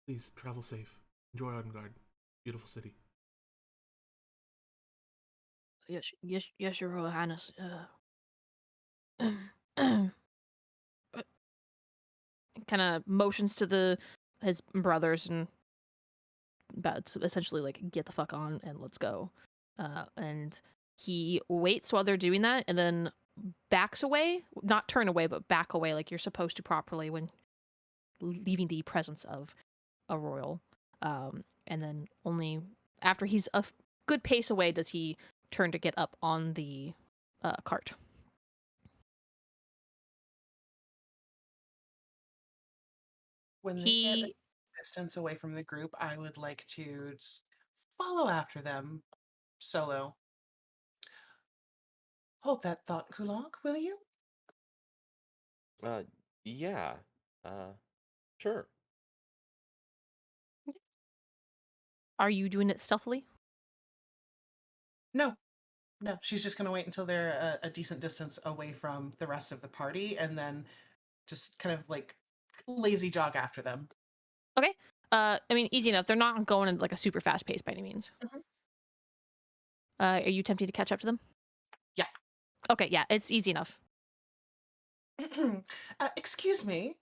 Please travel safe. Enjoy Ardengard. Beautiful city. Yes, Your Royal Highness. Kind of motions to his brothers and about essentially like get the fuck on and let's go. And he waits while they're doing that, and then backs away, not turn away, but back away like you're supposed to properly when leaving the presence of a royal. And then only after he's a good pace away does he turn to get up on the cart. When they get a distance away from the group, I would like to just follow after them solo. Hold that thought, Kulog, will you? Yeah. Sure. Are you doing it stealthily? No. She's just going to wait until they're a decent distance away from the rest of the party and then just kind of like lazy jog after them. Okay. I mean, easy enough. They're not going at like a super fast pace by any means. Mhm. Are you attempting to catch up to them? Yeah. Okay, yeah, it's easy enough. Excuse me.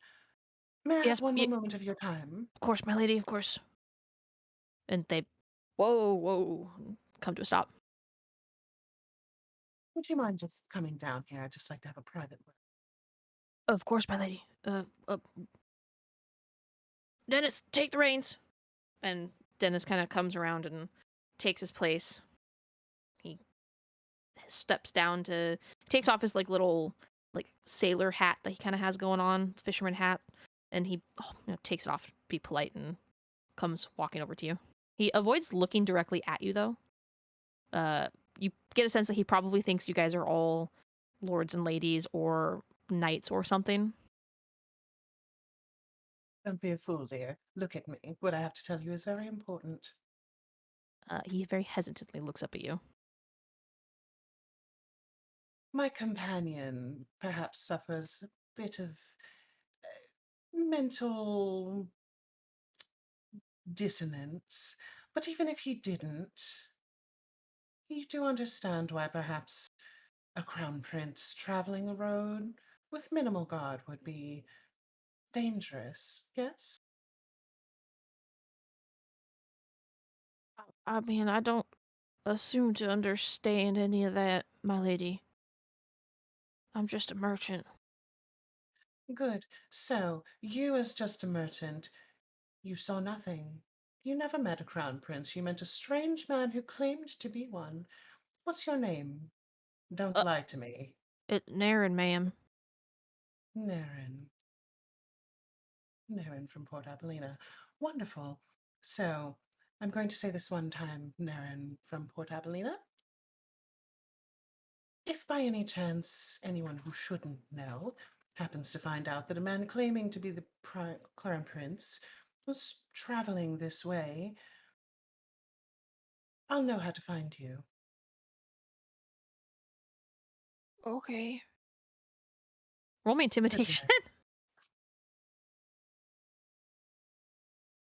May I Yes, have one more moment of your time? Of course, my lady, of course. And they, whoa, come to a stop. Would you mind just coming down here? I'd just like to have a private word. Of course, my lady. Dennis, take the reins. And Dennis kind of comes around and takes his place. He steps down to, takes off his like little like sailor hat that he kind of has going on, fisherman hat, and he takes it off to be polite and comes walking over to you. He avoids looking directly at you, though. You get a sense that he probably thinks you guys are all lords and ladies or knights or something. Don't be a fool, dear. Look at me. What I have to tell you is very important. He very hesitantly looks up at you. My companion perhaps suffers a bit of mental dissonance, but even if he didn't, you do understand why perhaps a crown prince traveling a road with minimal guard would be dangerous, yes? I mean, I don't assume to understand any of that, my lady. I'm just a merchant. Good. So, you as just a merchant, you saw nothing. You never met a crown prince. You met a strange man who claimed to be one. What's your name? Don't Uh, lie to me. Naren, ma'am. Naren. Naren from Port Abilene. Wonderful. So, I'm going to say this one time, Naren from Port Abilene. If by any chance anyone who shouldn't know happens to find out that a man claiming to be the Crown Prince was traveling this way, I'll know how to find you. Okay. Roll me Good intimidation. day.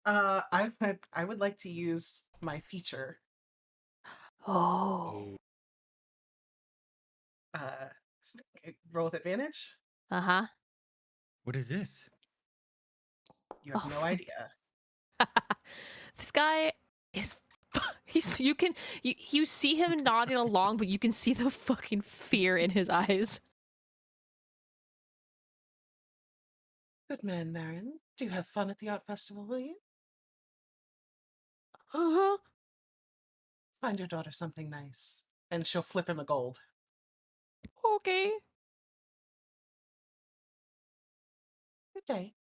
I would like to use my feature. Oh. Uh, roll with advantage. Uh-huh. What is this? You have Oh, no idea. This guy is you see him nodding along, but you can see the fucking fear in his eyes. Good man, Naren. Do have fun at the art festival, will you? Uh-huh. Find your daughter something nice, and she'll flip him a gold. Okay. Good day.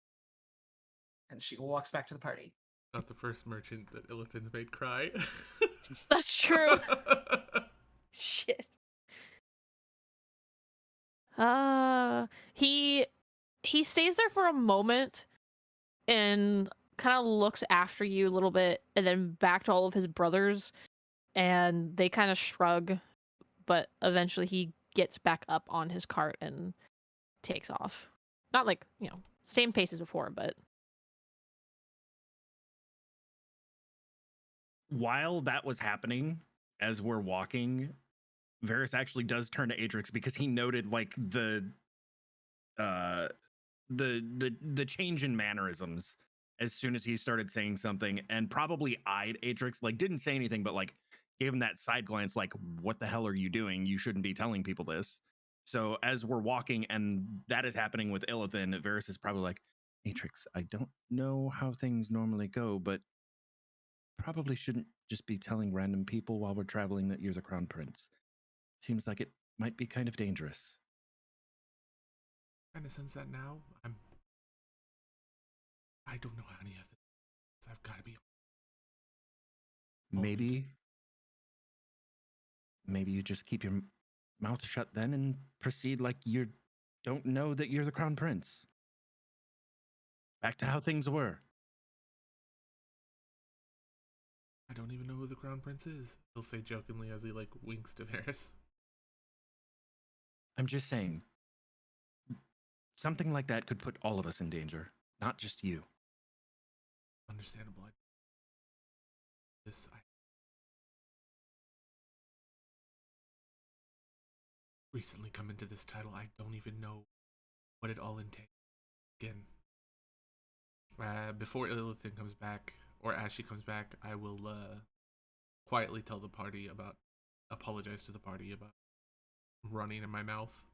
And she walks back to the party. Not the first merchant that Illithin's made cry. That's true. Shit. He stays there for a moment and kind of looks after you a little bit and then back to all of his brothers, and they kind of shrug, but eventually he gets back up on his cart and takes off. Not like, same pace as before, but While that was happening, as we're walking, Varys actually does turn to Adrix because he noted like uh the change in mannerisms as soon as he started saying something, and probably eyed Adrix, like didn't say anything, but like gave him that side glance, like, what the hell are you doing? You shouldn't be telling people this. So as we're walking and that is happening with Illithin, Varys is probably like, Atrix, I don't know how things normally go, but probably shouldn't just be telling random people while we're traveling that you're the crown prince. Seems like it might be kind of dangerous. Kind of sense that now. I don't know any of this. I've got to be. Maybe you just keep your mouth shut then and proceed like you don't know that you're the crown prince. Back to how things were. I don't even know who the crown prince is. He'll say jokingly as he like winks to Varys. I'm just saying, something like that could put all of us in danger, not just you. Understandable. I recently come into this title. I don't even know what it all entails. Again, before Illithin comes back, or as she comes back, I will quietly tell the party about, apologize to the party about running in my mouth.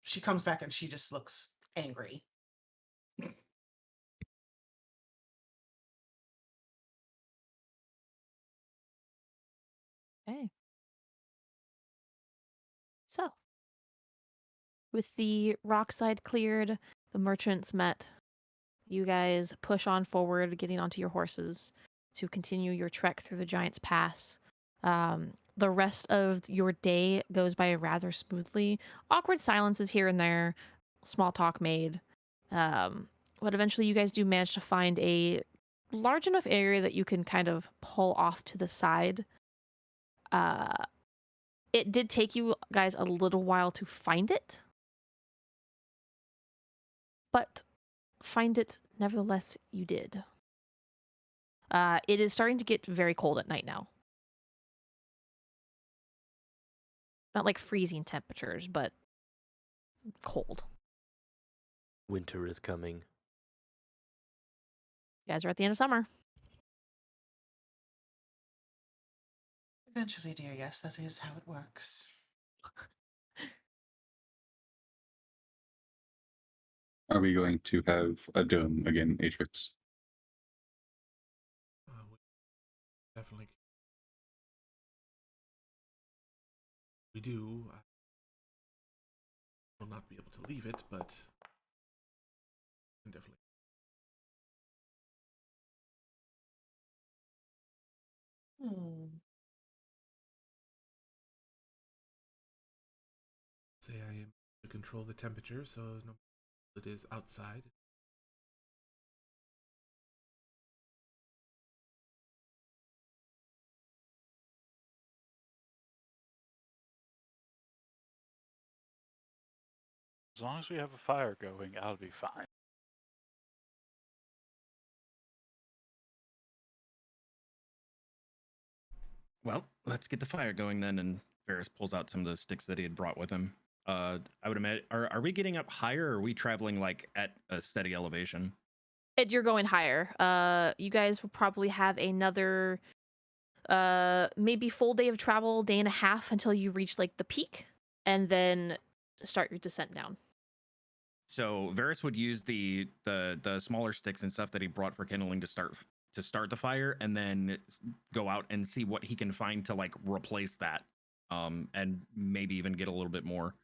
She comes back and she just looks angry. okay. So, with the rock side cleared, the merchants met You guys push on forward, getting onto your horses to continue your trek through the Giant's Pass. The rest of your day goes by rather smoothly. Awkward silences here and there, small talk made. But eventually, you guys do manage to find a large enough area that you can kind of pull off to the side. It did take you guys a little while to find it, but find it nevertheless you did. It is starting to get very cold at night now. Not like freezing temperatures, but cold. Winter is coming. You guys are at the end of summer. Eventually, dear, yes, that is how it works. Are we going to have a dome again, Atrix? We definitely. We do. I will not be able to leave it, but definitely. Say I am to control the temperature, so no it is outside. As long as we have a fire going, I'll be fine. Well, let's get the fire going then. And Ferris pulls out some of the sticks that he had brought with him. I would imagine. Are we getting up higher, or are we traveling like at a steady elevation? You're going higher. You guys will probably have another, maybe full day of travel, day and a half until you reach like the peak, and then start your descent down. So Varys would use the smaller sticks and stuff that he brought for kindling to start the fire, and then go out and see what he can find to like replace that, and maybe even get a little bit more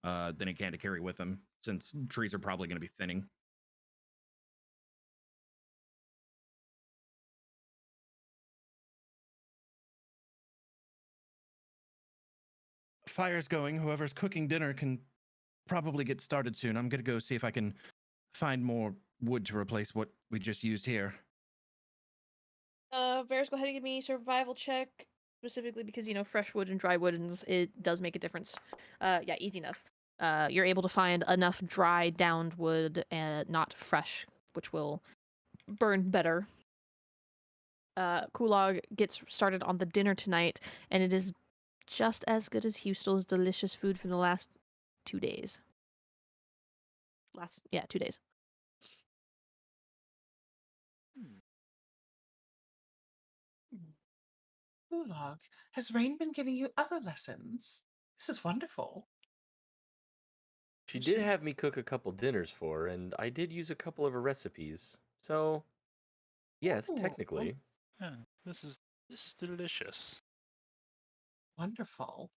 than he can to carry with him, since trees are probably going to be thinning. Fire's going. Whoever's cooking dinner can probably get started soon. I'm gonna go see if I can find more wood to replace what we just used here. Varys, go ahead and give me a survival check, specifically because, you know, fresh wood and dry wood, and it does make a difference. Yeah, easy enough. You're able to find enough dry, downed wood and not fresh, which will burn better. Kulog gets started on the dinner tonight, and it is just as good as Hustel's delicious food from the last 2 days. 2 days. Ulog, has Rain been giving you other lessons? This is wonderful. She did have me cook a couple dinners for her, and I did use a couple of her recipes. So, yes, Ooh, technically. Yeah, this is delicious. Wonderful.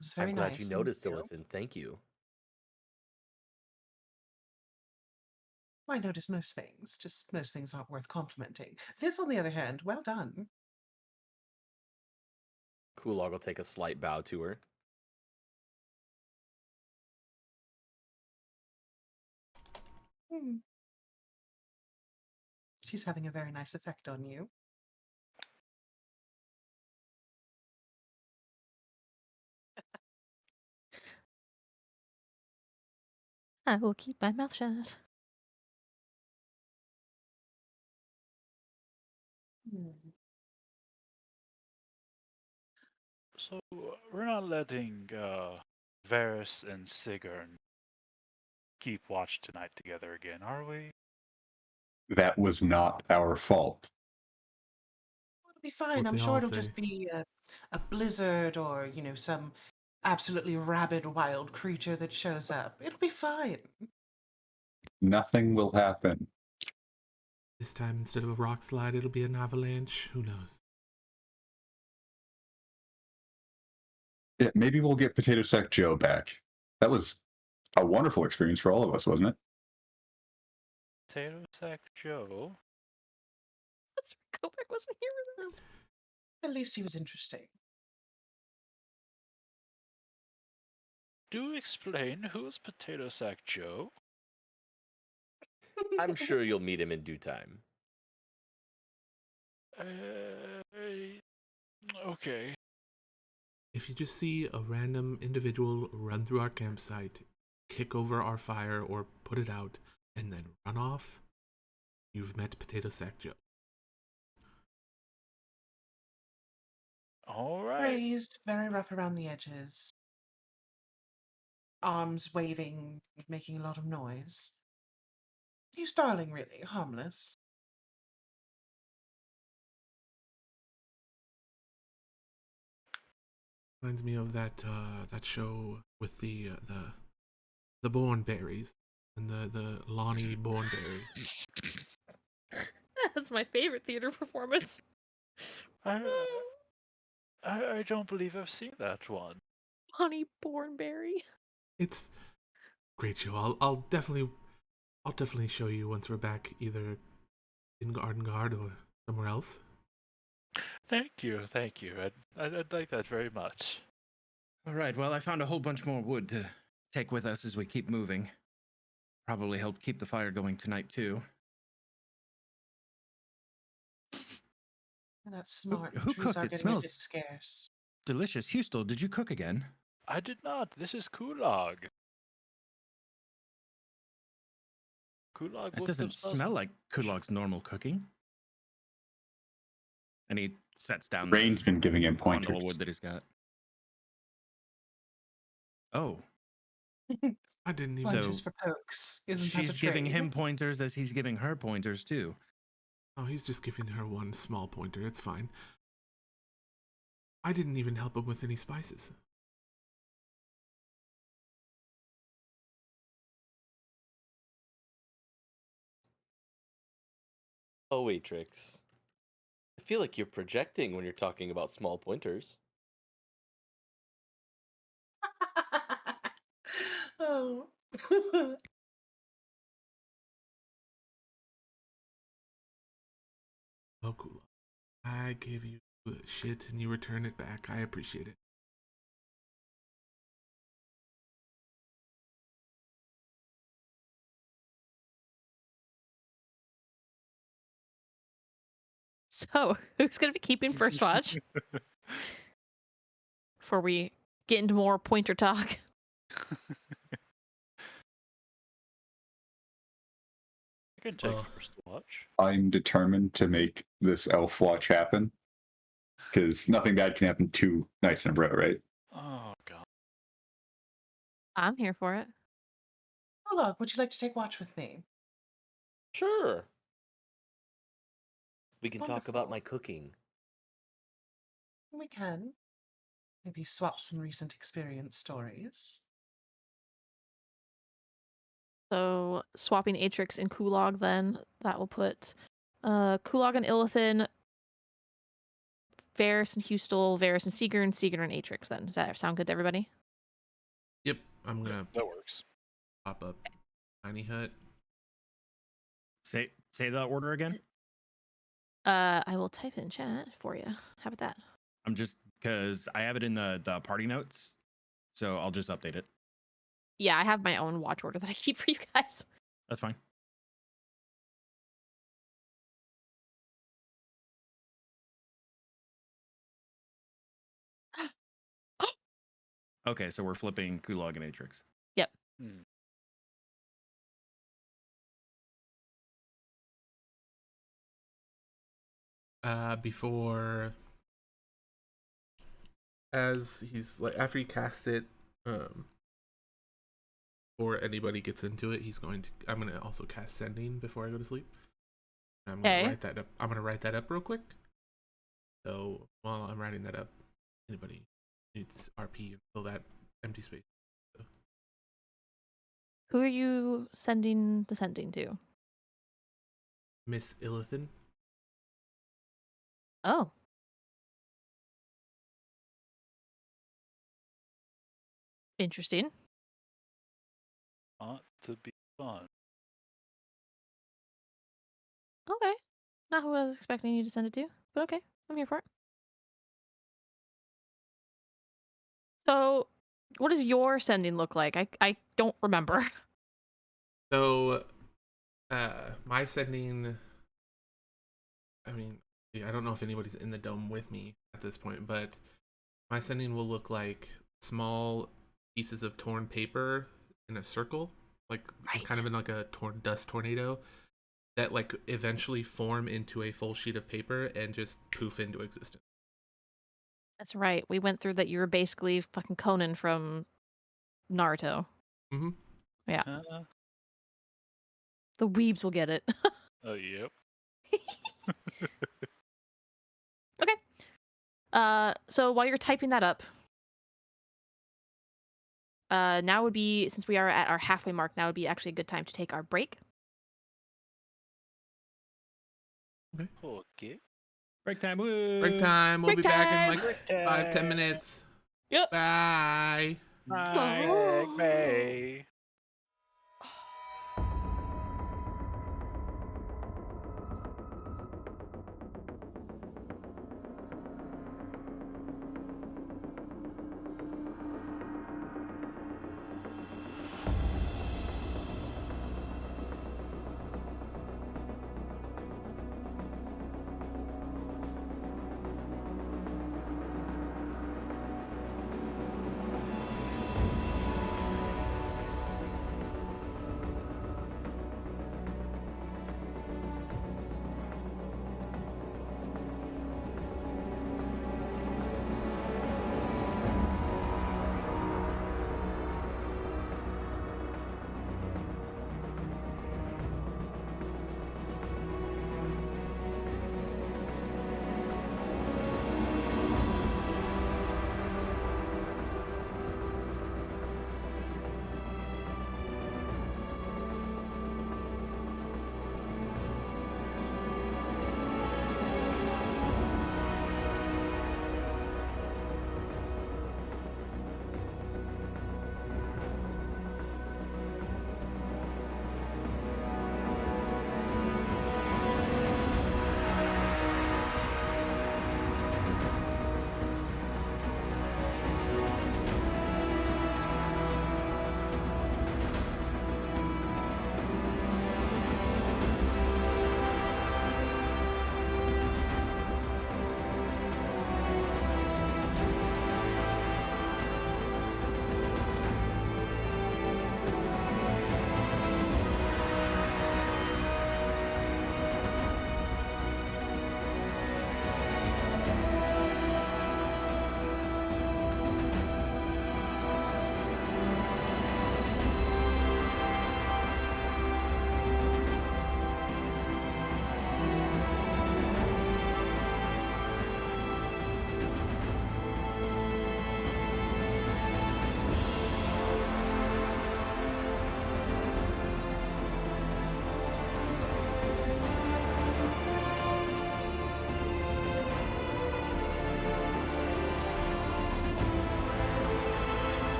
It's very I'm glad nice. you Thank noticed, you. Illithin. Thank you. I notice most things, just most things aren't worth complimenting. This, on the other hand, well done. Kulog will take a slight bow to her. Hmm. She's having a very nice effect on you. I will keep my mouth shut. So we're not letting Varys and Sigarn keep watch tonight together again, are we? That was not our fault. It'll be fine. What I'm they sure all it'll say. just be a blizzard or, some absolutely rabid wild creature that shows up. It'll be fine. Nothing will happen. This time, instead of a rock slide, it'll be an avalanche. Who knows? Yeah, maybe we'll get Potato Sack Joe back. That was a wonderful experience for all of us, wasn't it? Potato Sack Joe. That's Kovac wasn't here with us. At least he was interesting. Do explain who's Potato Sack Joe? I'm sure you'll meet him in due time. Okay. If you just see a random individual run through our campsite, kick over our fire or put it out, and then run off, you've met Potato Sack Joe. All right. Raised, very rough around the edges. Arms waving, making a lot of noise. He's darling, really, harmless. Reminds me of that show with the Bornberries and the Lonnie Bornberry. That's my favorite theater performance. I don't believe I've seen that one. Honey Bornberry. It's great show. I'll definitely show you once we're back, either in Garden Guard or somewhere else. Thank you. I'd like that very much. All right, well, I found a whole bunch more wood to take with us as we keep moving. Probably help keep the fire going tonight, too. That's smart. Who Trees cooked are it? getting a bit Smells scarce. delicious. Hustel, did you cook again? I did not. This is Kulog. Kulog That would doesn't have us- smell like Kulog's normal cooking. And he sets down Rain's been giving him bundle pointers. of wood that he's got. Oh, I didn't even. Pointers So, for pokes. Isn't that she's a giving trade? him pointers as he's giving her pointers, too. Oh, he's just giving her one small pointer. It's fine. I didn't even help him with any spices. Oh, Atrix. I feel like you're projecting when you're talking about small pointers. Oh. Oh, cool. I gave you shit and you return it back. I appreciate it. So, who's going to be keeping first watch? Before we get into more pointer talk. I can take Well, first watch. I'm determined to make this elf watch happen because nothing bad can happen 2 nights in a row, right? Oh god. I'm here for it. Oh, look, would you like to take watch with me? Sure. We can talk about Wonderful. my cooking. We can. Maybe swap some recent experience stories. So, swapping Atrix and Kulog then, that will put Kulog and Illithin, Varys and Hustel, Varys and Seeger, and Atrix then. Does that sound good to everybody? yep, I'm gonna That works. pop up Tiny Hut. Say that order again. I will type it in chat for you. How about that? I'm just because I have it in the party notes, so I'll just update it. Yeah, I have my own watch order that I keep for you guys. That's fine. Okay, so we're flipping Kulog and Atrix. Yep. Before, as he's like, after he casts it, before anybody gets into it, I'm gonna also cast Sending before I go to sleep. I'm gonna Okay. write that up. I'm gonna write that up real quick. So while I'm writing that up, anybody needs RP and fill that empty space. Who are you sending the sending to? Miss Illithin. Oh. Interesting. Ought to be fun. Okay. Not who I was expecting you to send it to, but okay. I'm here for it. So, what does your sending look like? I don't remember. So, my sending. I mean, I don't know if anybody's in the dome with me at this point, but my sending will look like small pieces of torn paper in a circle, like kind of in like a dust tornado, that like eventually form into a full sheet of paper and just poof into existence. That's right. We went through that. You were basically fucking Conan from Naruto. Mm-hmm. Yeah. The weebs will get it. Oh, yep. Okay. So while you're typing that up, now would be, since we are at our halfway mark, now would be actually a good time to take our break. Okay. Break time. Woo. Break time. We'll Break be back in time! like 5-10 minutes. Yep. Bye. Bye. Bay.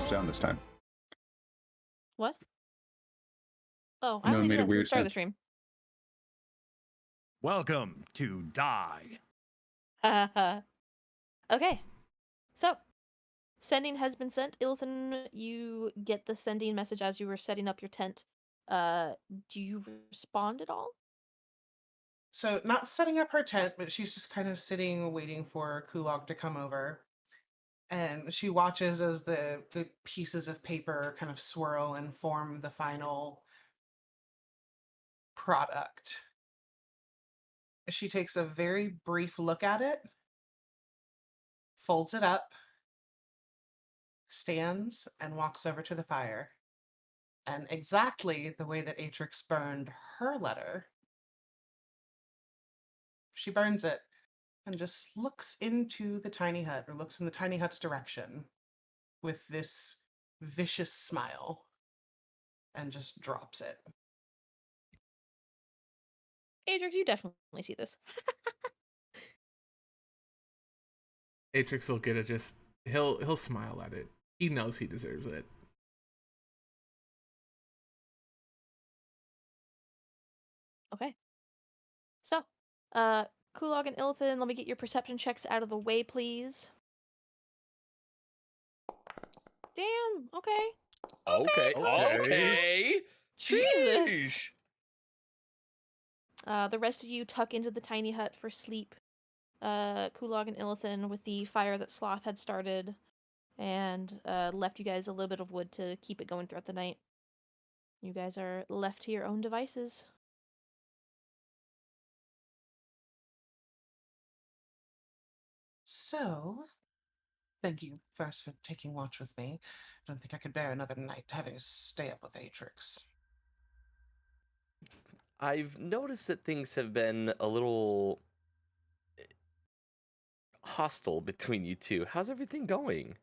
thumbs down this time. What? Oh, No, I it only made did a that to the weird start of the sound. stream. Welcome to Die. Okay. So, sending has been sent. Ilithan, you get the sending message as you were setting up your tent. Do you respond at all? So, not setting up her tent, but she's just kind of sitting, waiting for Kulog to come over. And she watches as the pieces of paper kind of swirl and form the final product. She takes a very brief look at it, folds it up, stands, and walks over to the fire. And exactly the way that Atrix burned her letter, she burns it and just looks into the tiny hut, or looks in the tiny hut's direction with this vicious smile and just drops it. Adrix, you definitely see this. Atrix will get it. Just he'll smile at it. He knows he deserves it. Okay. So, Kulog and Ilithan, let me get your perception checks out of the way, please. Damn, okay. Okay. Jesus. Sheesh. The rest of you tuck into the tiny hut for sleep. Kulog and Ilithan with the fire that Sloth had started and left you guys a little bit of wood to keep it going throughout the night. You guys are left to your own devices. So, thank you first for taking watch with me. I don't think I could bear another night having to stay up with Atrix. I've noticed that things have been a little hostile between you two. How's everything going?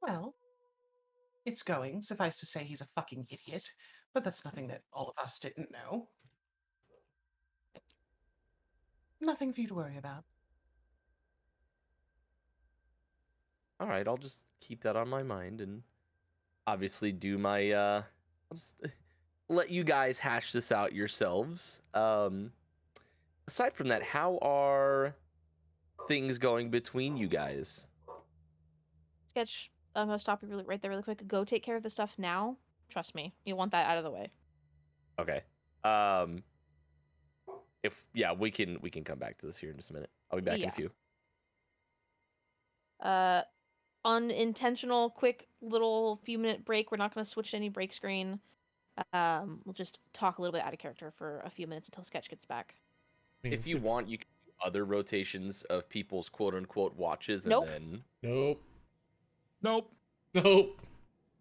Well, it's going. Suffice to say, he's a fucking idiot. But that's nothing that all of us didn't know. Nothing for you to worry about. All right, I'll just keep that on my mind and obviously do my I'll just let you guys hash this out yourselves. Aside from that, how are things going between you guys? Sketch, I'm gonna stop you right there really quick. Go take care of the stuff now. Trust me, you want that out of the way. Okay. If yeah, we can come back to this here in just a minute. I'll be back in a few. Unintentional, quick little few minute break. We're not gonna switch to any break screen. We'll just talk a little bit out of character for a few minutes until Sketch gets back. If you want, you can do other rotations of people's quote unquote watches and Nope. then Nope. Nope. Nope.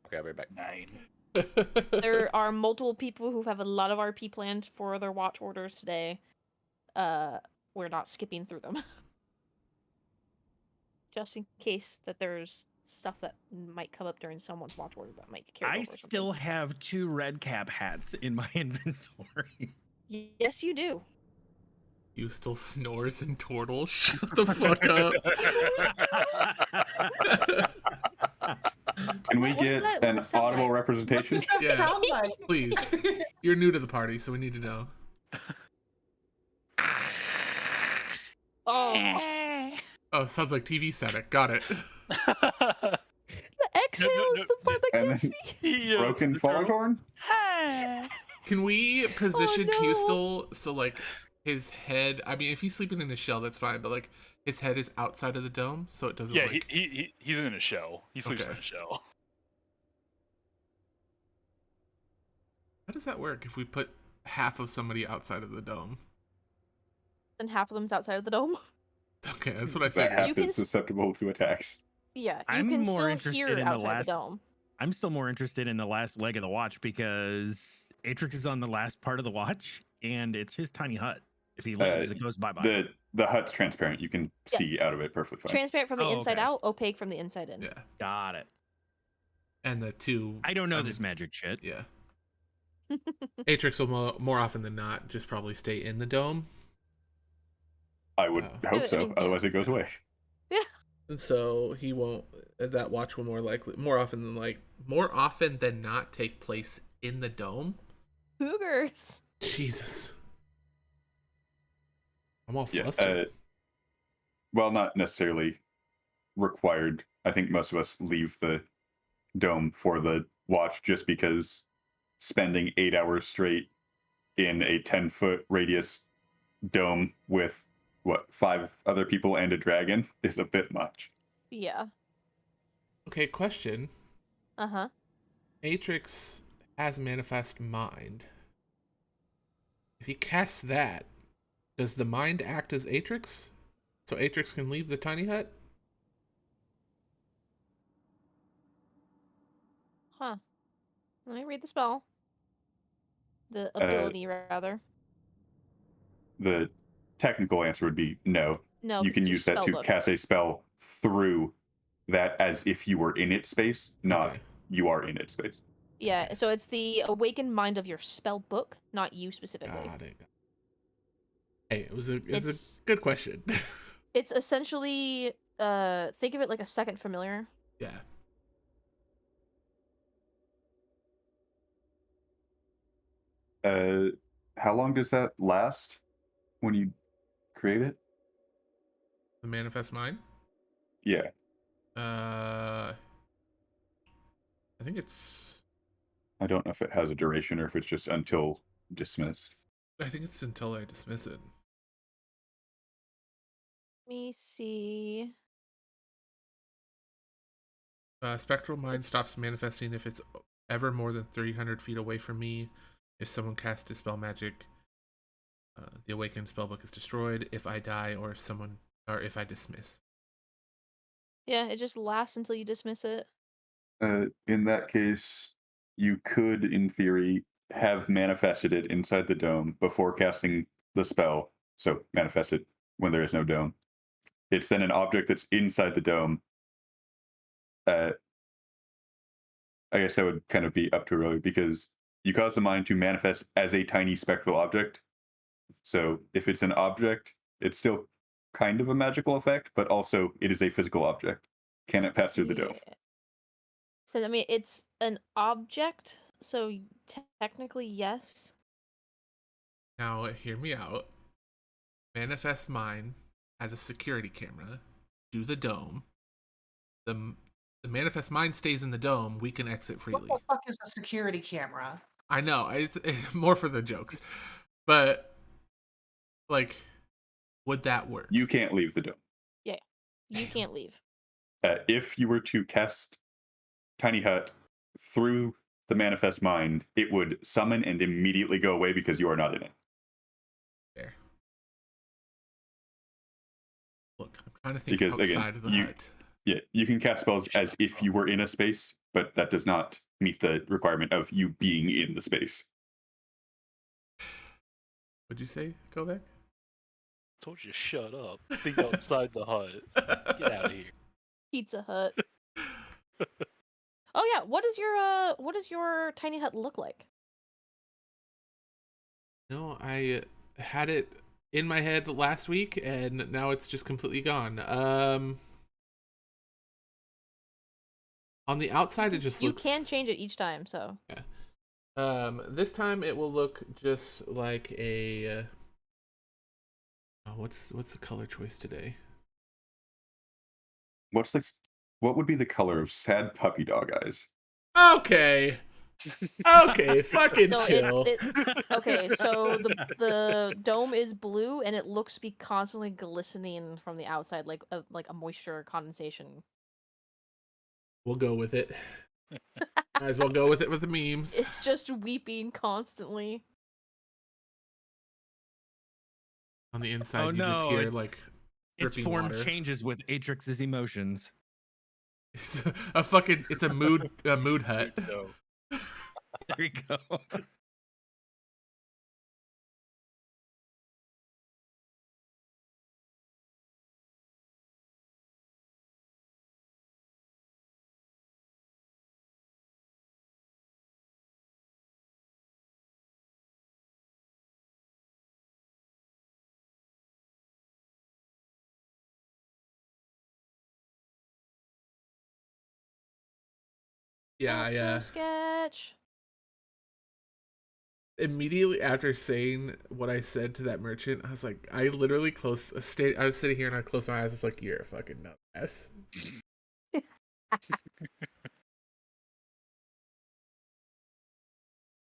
okay, I'll be right back. 9. There are multiple people who have a lot of RP planned for their watch orders today. We're not skipping through them. Just in case that there's stuff that might come up during someone's watch order that might get carried I over. or something. still have 2 red cap hats in my inventory. Yes, you do. You still snores and turtles? Shut the fuck up. Can we What does get that an sound audible like? representation? What does that Yeah. sound like? Please. You're new to the party, so we need to know. Oh, Oh, sounds like TV static. Got it. the exhale is the part that And gets then me. broken foghorn? Can we position Oh, no. Pustel so like his head? I mean, if he's sleeping in his shell, that's fine. But like his head is outside of the dome, so it doesn't. Yeah, like... he's in a shell. He sleeps in Okay. a shell. How does that work if we put half of somebody outside of the dome? And half of them's outside of the dome. Okay, that's what I That figured. You half can is susceptible to attacks. Yeah, you I'm can more still interested hear in the outside last- the dome. I'm still more interested in the last leg of the watch because Atrix is on the last part of the watch and it's his tiny hut. If he leaves, it goes bye-bye. The hut's transparent. You can Yeah. see out of it perfectly fine. Transparent from the Oh, inside okay. out, opaque from the inside in. Yeah, Got it. and the two. I don't know this magic shit. Yeah, Atrix will more often than not just probably stay in the dome. I would Wow. hope I so. mean, yeah. Otherwise, it goes away. Yeah. And so he won't. That watch will more often than not take place in the dome. Cougars. Jesus, I'm all Yeah. flustered. Well, not necessarily required. I think most of us leave the dome for the watch just because spending 8 hours straight in a 10-foot radius dome with what 5 other people and a dragon is a bit much. Yeah. Okay, question. Uh-huh. Atrix has manifest mind. If he casts that, does the mind act as Atrix? So Atrix can leave the tiny hut? Huh. Let me read the spell. The Uh, ability, rather. the technical answer would be no. No, You because can it's your use that spell to book. cast a spell through that as if you were in its space, not Okay. you are in its space. Yeah, Okay. so it's the awakened mind of your spell book, not you specifically. Got it. Hey, it was a It's good question. it's essentially think of it like a second familiar. Yeah. How long does that last when you create it? The manifest mind. Yeah. I think it's. I don't know if it has a duration or if it's just until dismiss. I think it's until I dismiss it. Let me see. Spectral mind stops It's manifesting if it's ever more than 300 feet away from me. If someone casts Dispel Magic, the awakened spellbook is destroyed. If I die, or if I dismiss. yeah, it just lasts until you dismiss it. In that case, you could, in theory, have manifested it inside the dome before casting the spell. So manifest it when there is no dome. It's then an object that's inside the dome. I guess that would kind of be up to really because you cause the mind to manifest as a tiny spectral object. So if it's an object, it's still kind of a magical effect, but also it is a physical object. Can it pass through the dome? Yeah. So I mean, it's an object, so technically yes. Now, hear me out. Manifest Mind has a security camera. Do the dome. The Manifest Mind stays in the dome. We can exit What freely. the fuck is a security camera? I know. It's more for the jokes. But, like, would that work? You can't leave the dome. Yeah. You Damn. can't leave. If you were to cast Tiny Hut through the manifest mind, it would summon and immediately go away because you are not in it. There. Look, I'm trying to think Because outside again, of the hut. yeah, you can cast spells as if you were in a space, but that does not meet the requirement of you being in the space. What'd you say, Kovac? Told you to shut up. Think outside the hut. Get out of here. Pizza Hut. Oh yeah, what does your tiny hut look like? No, I had it in my head last week, and now it's just completely gone. On the outside, it just You looks. can change it each time, so. This time it will look just like a. What's the color choice today? What would be the color of sad puppy dog eyes? Okay. Okay, fucking So chill. okay, so the dome is blue and it looks to be constantly glistening from the outside, like a moisture condensation. We'll go with it. Might as well go with it with the memes. It's just weeping constantly. On the inside, Oh you just no, hear it's like its dripping form water. changes with Atrix's emotions. It's it's a mood hut. No. There you go. Yeah, Let's yeah. go sketch. Immediately after saying what I said to that merchant, I was like, I literally I was sitting here and I closed my eyes. I was like, you're a fucking nutmess.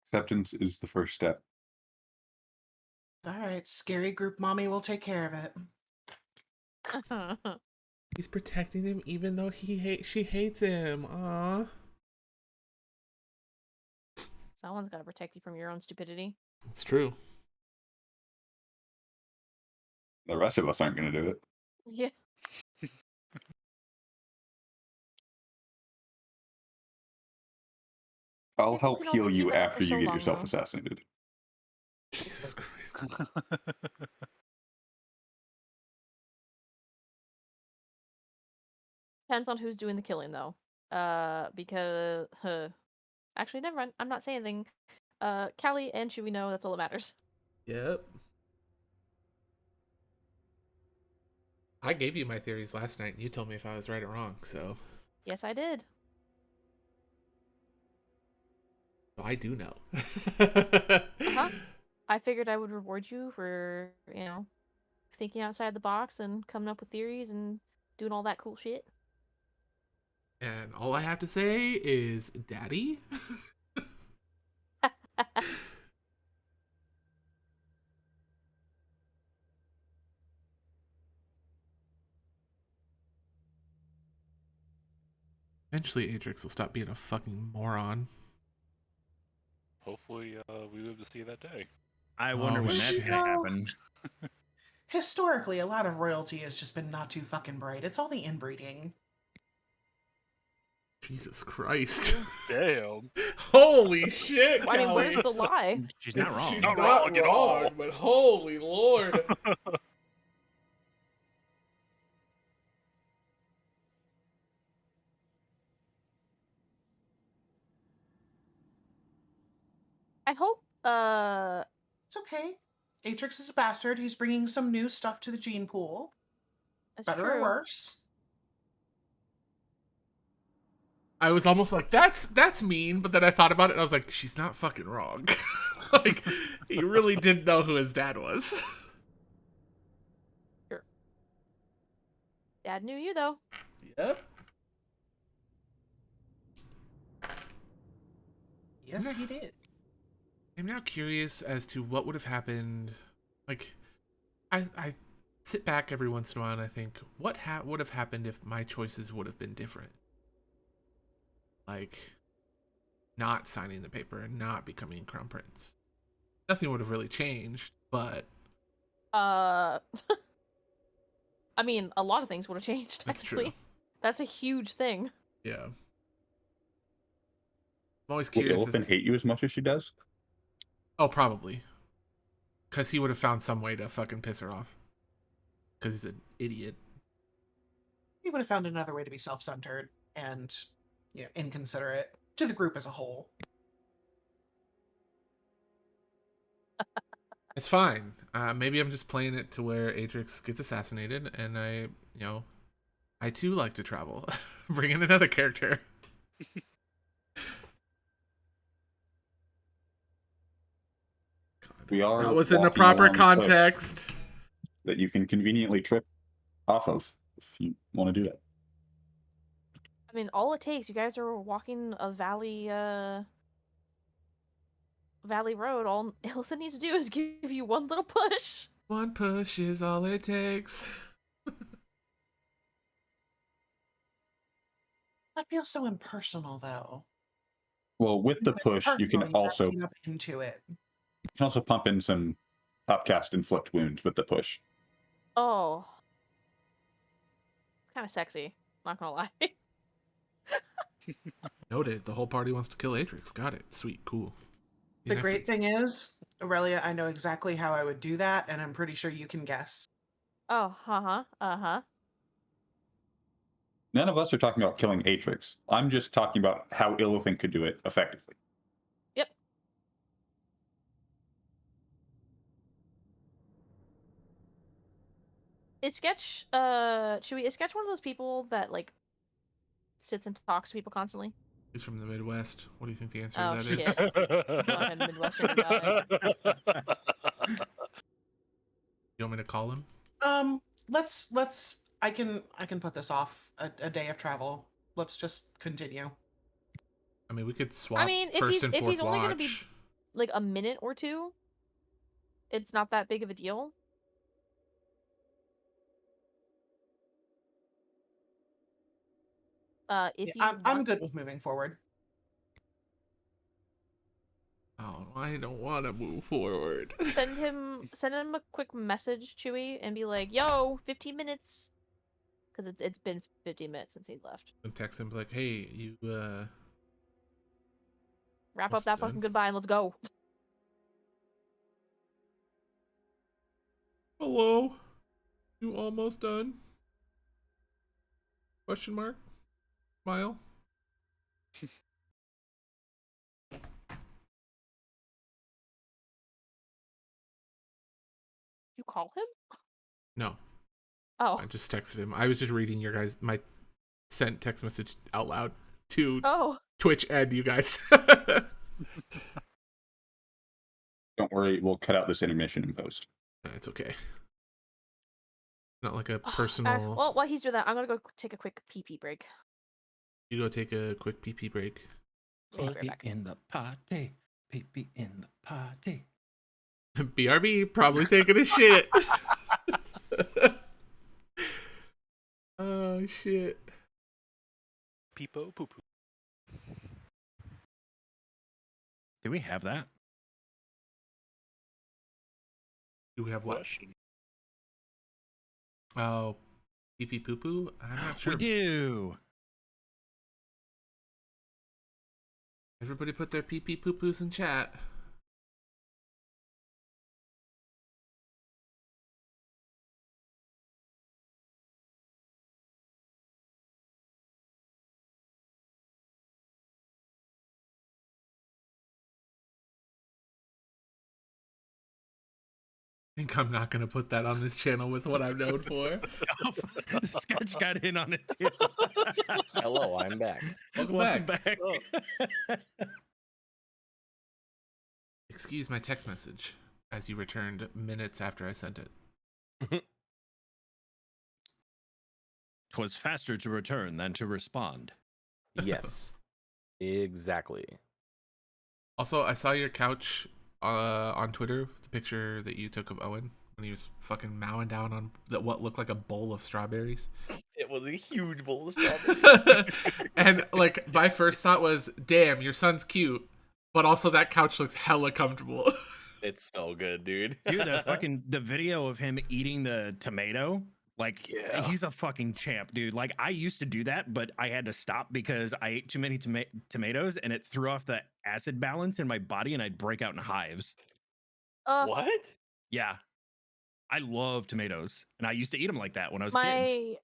Acceptance is the first step. All right, scary group mommy will take care of it. He's protecting him even though she hates him. Aww. Someone's got to protect you from your own stupidity. It's true. The rest of us aren't going to do it. Yeah. I'll People help can only heal do you that after for so you get long, yourself though. assassinated. Jesus Christ. Depends on who's doing the killing, though. Because actually, never mind. I'm not saying anything. Callie and Chewie know. That's all that matters. Yep. I gave you my theories last night and you told me if I was right or wrong, so Yes, I did. I do know. I figured I would reward you for, thinking outside the box and coming up with theories and doing all that cool shit. And all I have to say is, Daddy? Eventually, Atrix will stop being a fucking moron. Hopefully, we live to see that day. I wonder when that's shit. gonna happen. Historically, a lot of royalty has just been not too fucking bright. It's all the inbreeding. Jesus Christ. Damn. Holy shit, I mean, Callie. where's the lie? She's not wrong. She's Not not wrong at all. but holy lord. I hope, It's okay. Atrix is a bastard. He's bringing some new stuff to the gene pool. it's Better or true. worse. I was almost like, that's mean, but then I thought about it and I was like, she's not fucking wrong. Like, he really didn't know who his dad was. Sure. Dad knew you, though. Yep. Yes, he did. I'm now curious as to what would have happened. Like, I sit back every once in a while and I think, what would have happened if my choices would have been different? Like, not signing the paper and not becoming crown prince. Nothing would have really changed, but I mean, a lot of things would have changed, that's actually. true. That's a huge thing. Yeah. I'm always Will curious. Elephant hate you as much as she does? Oh, probably. Because he would have found some way to fucking piss her off. Because he's an idiot. He would have found another way to be self-centered and, inconsiderate to the group as a whole. It's fine. Maybe I'm just playing it to where Atrix gets assassinated, and I too like to travel. Bring in another character. We are. That was in the walking proper along cliffs context. that you can conveniently trip off of if you want to do that. I mean, all it takes, you guys are walking a valley road. All Ilitha needs to do is give you one little push. One push is all it takes. That feels so impersonal, though. Well, with the When it's push, you can personal, gotta also lean up into it. pump in some upcast inflict wounds with the push. Oh. It's kind of sexy. Not gonna lie. Noted. The whole party wants to kill Atrix. Got it. Sweet. Cool. See you The next great week. thing is, Aurelia, I know exactly how I would do that, and I'm pretty sure you can guess. Oh, uh-huh. None of us are talking about killing Atrix. I'm just talking about how Illithint could do it effectively. Yep. Is Sketch one of those people that, like, sits and talks to people constantly? He's from the Midwest. What do you think the answer Oh, to that is? shit. Fucking Midwesterner guy. You want me to call him? Let's I can put this off a day of travel. Let's just continue. I mean, we could swap I mean, if first and he's fourth only gonna be watch. like a minute or two, it's not that big of a deal. If you I'm want, good with moving forward. Oh, I don't want to move forward. send him a quick message, Chewy, and be like, "Yo, 15 minutes," because it's been 15 minutes since he's left. And text him like, "Hey, you Wrap up almost that done? fucking goodbye and let's go. Hello, you almost done?" Question mark? Smile. You call him? No, Oh. I just texted him. I was just reading my sent text message out loud to Oh. Twitch and you guys. Don't worry, we'll cut out this intermission in post. It's okay. Not like a personal. Well, while he's doing that, I'm gonna go take a quick pee break. You go take a quick pee break. Be right Pee back. in the party. Pee in the party. BRB probably taking a shit. Oh shit. Peepo poo poo. Do we have that? Do we have what? Oh, pee pee poo poo? I'm not sure. We do. Everybody put their pee pee poo poos in chat. I think I'm not gonna put that on this channel with what I'm known for. Sketch got in on it too. Hello, I'm back. Welcome back. Excuse my text message as you returned minutes after I sent it. 'Twas faster to return than to respond. Yes, exactly. Also, I saw your couch on Twitter, the picture that you took of Owen when he was fucking mowing down on what looked like a bowl of strawberries. It was a huge bowl of strawberries. And like my first thought was, damn, your son's cute, but also that couch looks hella comfortable. It's so good, dude. Dude, the video of him eating the tomato, like Yeah. he's a fucking champ, dude. Like I used to do that, but I had to stop because I ate too many tomatoes and it threw off the acid balance in my body and I'd break out in hives. What? Yeah. I love tomatoes and I used to eat them like that when I was a kid.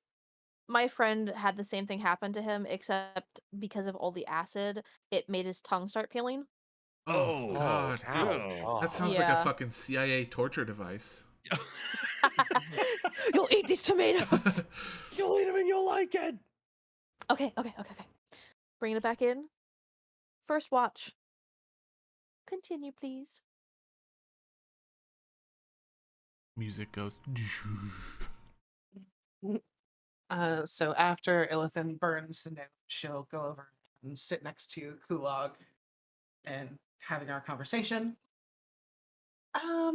My friend had the same thing happen to him, except because of all the acid, it made his tongue start peeling. Oh god. Ouch. That sounds like a Yeah. fucking CIA torture device. You'll eat these tomatoes. You'll eat them and you'll like it. Okay. Bringing it back in. First watch. Continue, please. Music goes. So after Illithin burns the note, she'll go over and sit next to Kulog and having our conversation. How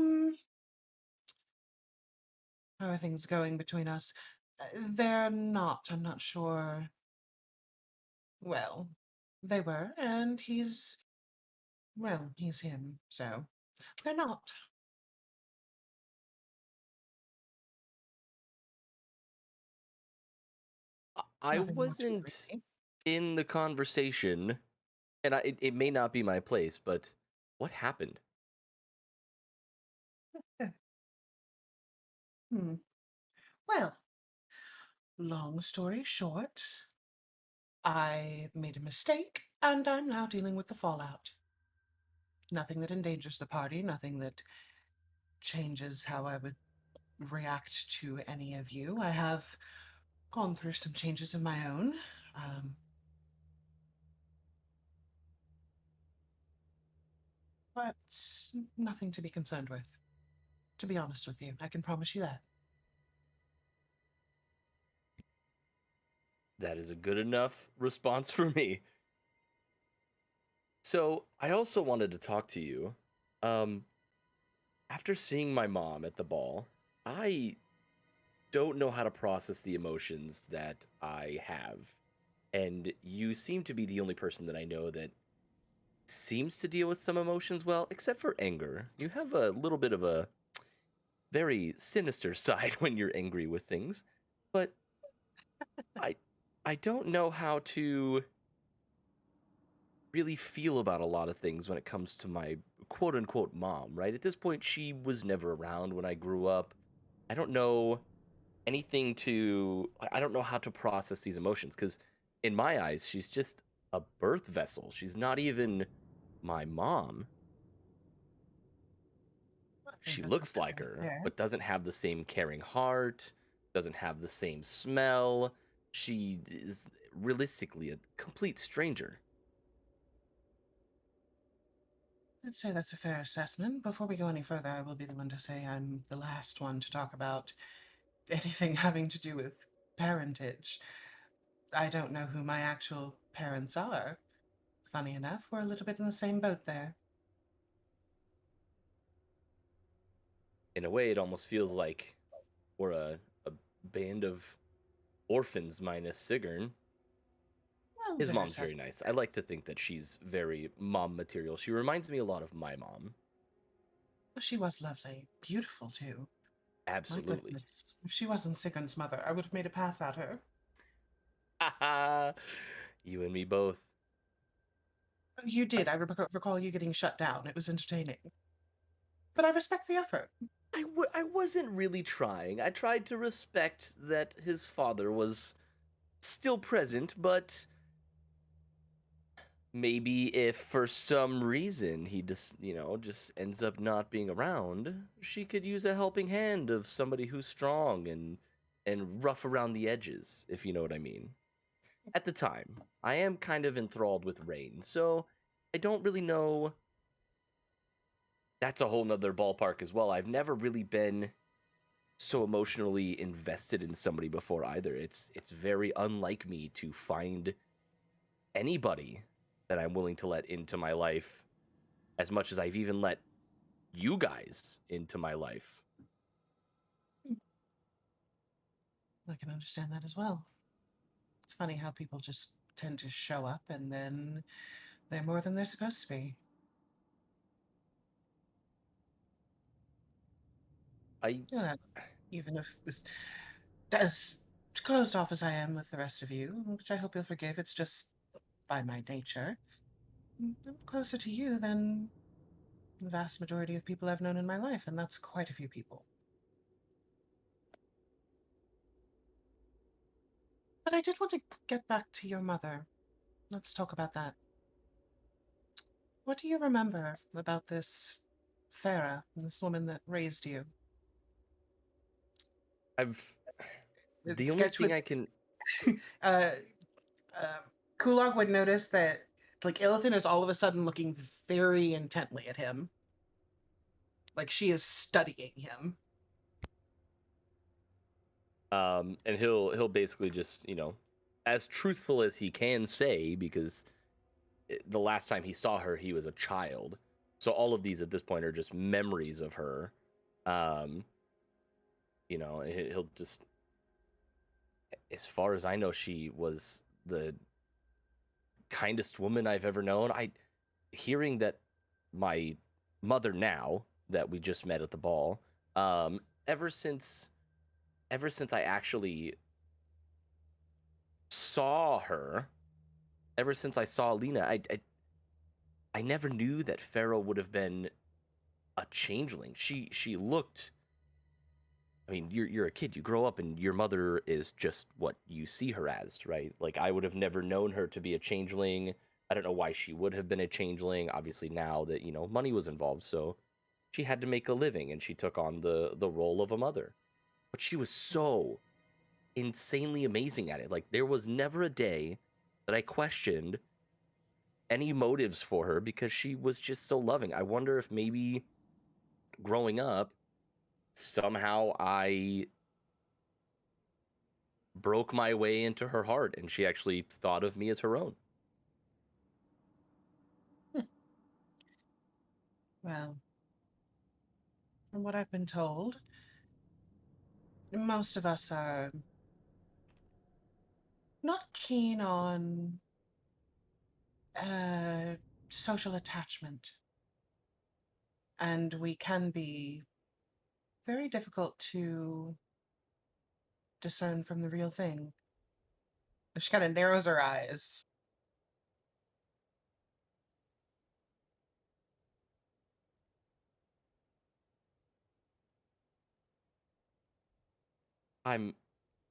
are things going between us? They're not. I'm not sure. Well, they were, and he's him, so they're not. I Nothing more to it, wasn't really. in the conversation, and it may not be my place, but what happened? Well, long story short, I made a mistake, and I'm now dealing with the fallout. Nothing that endangers the party, nothing that changes how I would react to any of you. I have gone through some changes of my own. but nothing to be concerned with. To be honest with you, I can promise you that. That is a good enough response for me. So, I also wanted to talk to you. Um, After seeing my mom at the ball, I don't know how to process the emotions that I have. And you seem to be the only person that I know that seems to deal with some emotions well, except for anger. You have a little bit of a very sinister side when you're angry with things, but I I don't know how to really feel about a lot of things when it comes to my quote unquote mom, right? At this point, she was never around when I grew up. I don't know anything to, I don't know how to process these emotions because in my eyes, she's just a birth vessel. She's not even my mom. I think She that's looks like entirely her, fair. but doesn't have the same caring heart, doesn't have the same smell. She is realistically a complete stranger. I'd say that's a fair assessment. Before we go any further, I will be the one to say I'm the last one to talk about anything having to do with parentage. I don't know who my actual parents are. Funny enough, we're a little bit in the same boat there. In a way, it almost feels like we're a band of orphans minus Siggern. Well, His there are mom's very such nice. I like to think that she's very mom material. She reminds me a lot of my mom. She was lovely. Beautiful, too. My Absolutely. goodness. If she wasn't Sigurd's mother, I would have made a pass at her. Haha. You and me both. You did. I recall you getting shut down. It was entertaining. But I respect the effort. I wasn't really trying. I tried to respect that his father was still present, but maybe if for some reason he just ends up not being around, she could use a helping hand of somebody who's strong and rough around the edges, if you know what I mean. At the time, I am kind of enthralled with Rain, so I don't really know. That's a whole nother ballpark as well. I've never really been so emotionally invested in somebody before either. It's very unlike me to find anybody that I'm willing to let into my life as much as I've even let you guys into my life. I can understand that as well. It's funny how people just tend to show up and then they're more than they're supposed to be. I You know, even if as closed off as I am with the rest of you, which I hope you'll forgive, it's just by my nature. I'm closer to you than the vast majority of people I've known in my life, and that's quite a few people. But I did want to get back to your mother. Let's talk about that. What do you remember about this Farah, this woman that raised you? I've the only Sketch thing would I can uh, uh, Kulog would notice that like Illithin is all of a sudden looking very intently at him, like she is studying him. and he'll basically just, as truthful as he can say, because the last time he saw her he was a child. So all of these at this point are just memories of her. Um, he'll just, as far as I know, she was the kindest woman I've ever known. Hearing that my mother now that we just met at the ball, um, ever since I actually saw her, ever since I saw Lena, I never knew that Pharaoh would have been a changeling. She looked. I mean, you're a kid. You grow up, and your mother is just what you see her as, right? Like I would have never known her to be a changeling. I don't know why she would have been a changeling. Obviously, now that money was involved, so she had to make a living, and she took on the role of a mother. But she was so insanely amazing at it. Like there was never a day that I questioned any motives for her because she was just so loving. I wonder if maybe growing up, somehow I broke my way into her heart and she actually thought of me as her own. Well, from what I've been told, most of us are not keen on uh, social attachment, and we can be very difficult to discern from the real thing. She kind of narrows her eyes. I'm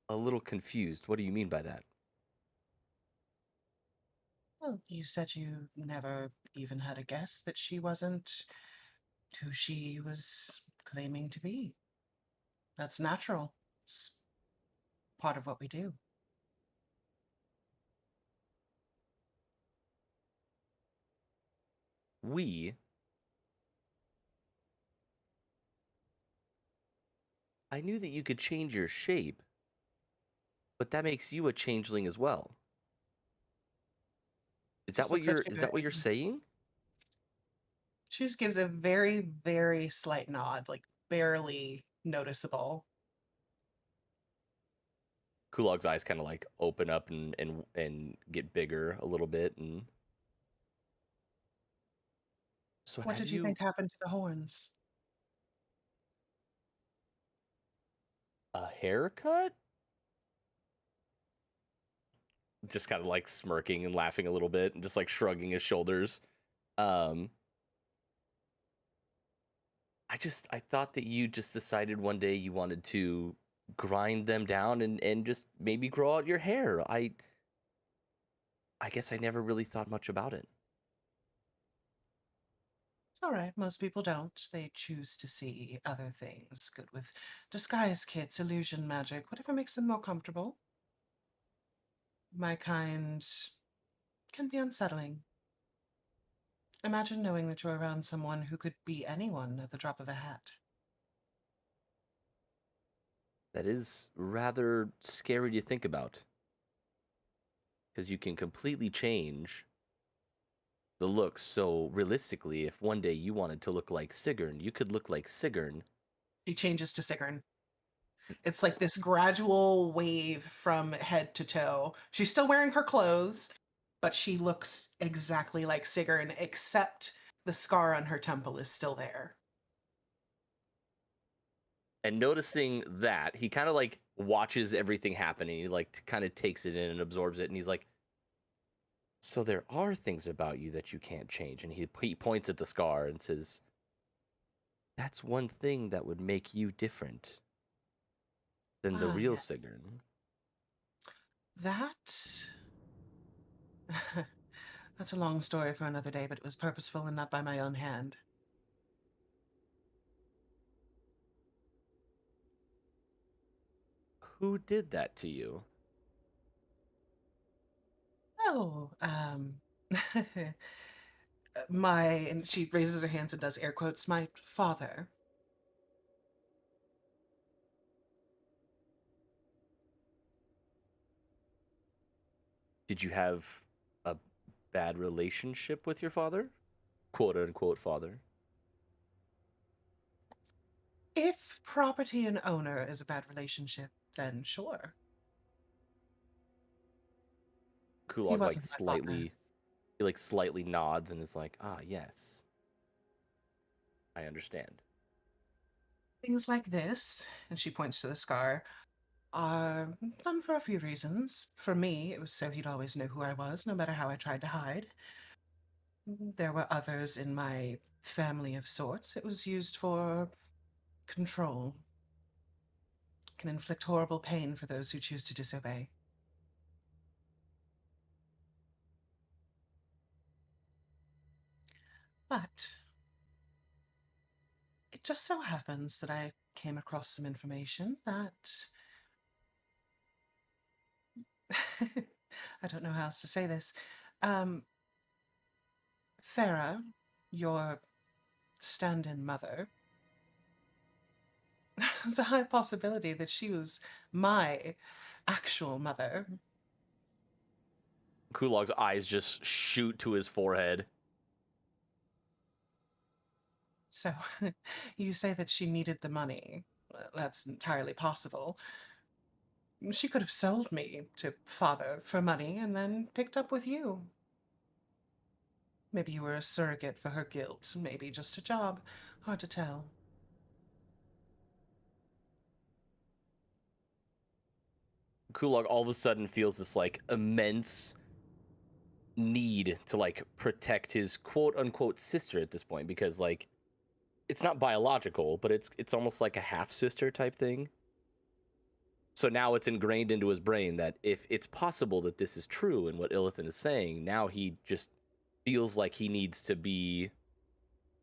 a little confused. What do you mean by that? Well, you said you never even had a guess that she wasn't who she was claiming to be. That's natural. It's part of what we do. I knew that you could change your shape, but that makes you a changeling as well. Just looks at you. Is that what you're saying? She just gives a very, very slight nod, like barely noticeable. Kulog's eyes kind of like open up and get bigger a little bit. And so, What have did you you think happened to the horns? a haircut? Just kind of like smirking and laughing a little bit, and just like shrugging his shoulders. Um, I thought that you just decided one day you wanted to grind them down and just maybe grow out your hair. I guess I never really thought much about it. It's all right. Most people don't. They choose to see other things. Good with disguise kits, illusion magic, whatever makes them more comfortable. My kind can be unsettling. Imagine knowing that you're around someone who could be anyone at the drop of a hat. That is rather scary to think about. Because you can completely change the looks. So realistically, if one day you wanted to look like Sigrun, you could look like Sigrun. She changes to Sigrun. It's like this gradual wave from head to toe. She's still wearing her clothes, but she looks exactly like Sigrun, except the scar on her temple is still there. And noticing that, he kind of like watches everything happening. He like kind of takes it in and absorbs it. And he's like, so there are things about you that you can't change. And he points at the scar and says, that's one thing that would make you different than the Ah, real yes. Sigrun. That. That's a long story for another day, but it was purposeful and not by my own hand. Who did that to you? Oh, and she raises her hands and does air quotes, my father. Did you have a bad relationship with your father? Quote unquote father. If property and owner is a bad relationship, then sure. He Kulog like wasn't my father. slightly nods and is like, ah, yes, I understand. Things like this, and she points to the scar, are done for a few reasons. For me, it was so he'd always know who I was, no matter how I tried to hide. There were others in my family of sorts. It was used for control. Can inflict horrible pain for those who choose to disobey. But it just so happens that I came across some information that I don't know how else to say this. Um, Farah, your stand-in mother, there's a high possibility that she was my actual mother. Kulog's eyes just shoot to his forehead. So, you say that she needed the money. Well, that's entirely possible. She could have sold me to father for money and then picked up with you. Maybe you were a surrogate for her guilt, maybe just a job. Hard to tell. Kulog all of a sudden feels this like immense need to like protect his quote unquote sister at this point, because like it's not biological, but it's almost like a half sister type thing. So now it's ingrained into his brain that if it's possible that this is true and what Illithin is saying, now he just feels like he needs to be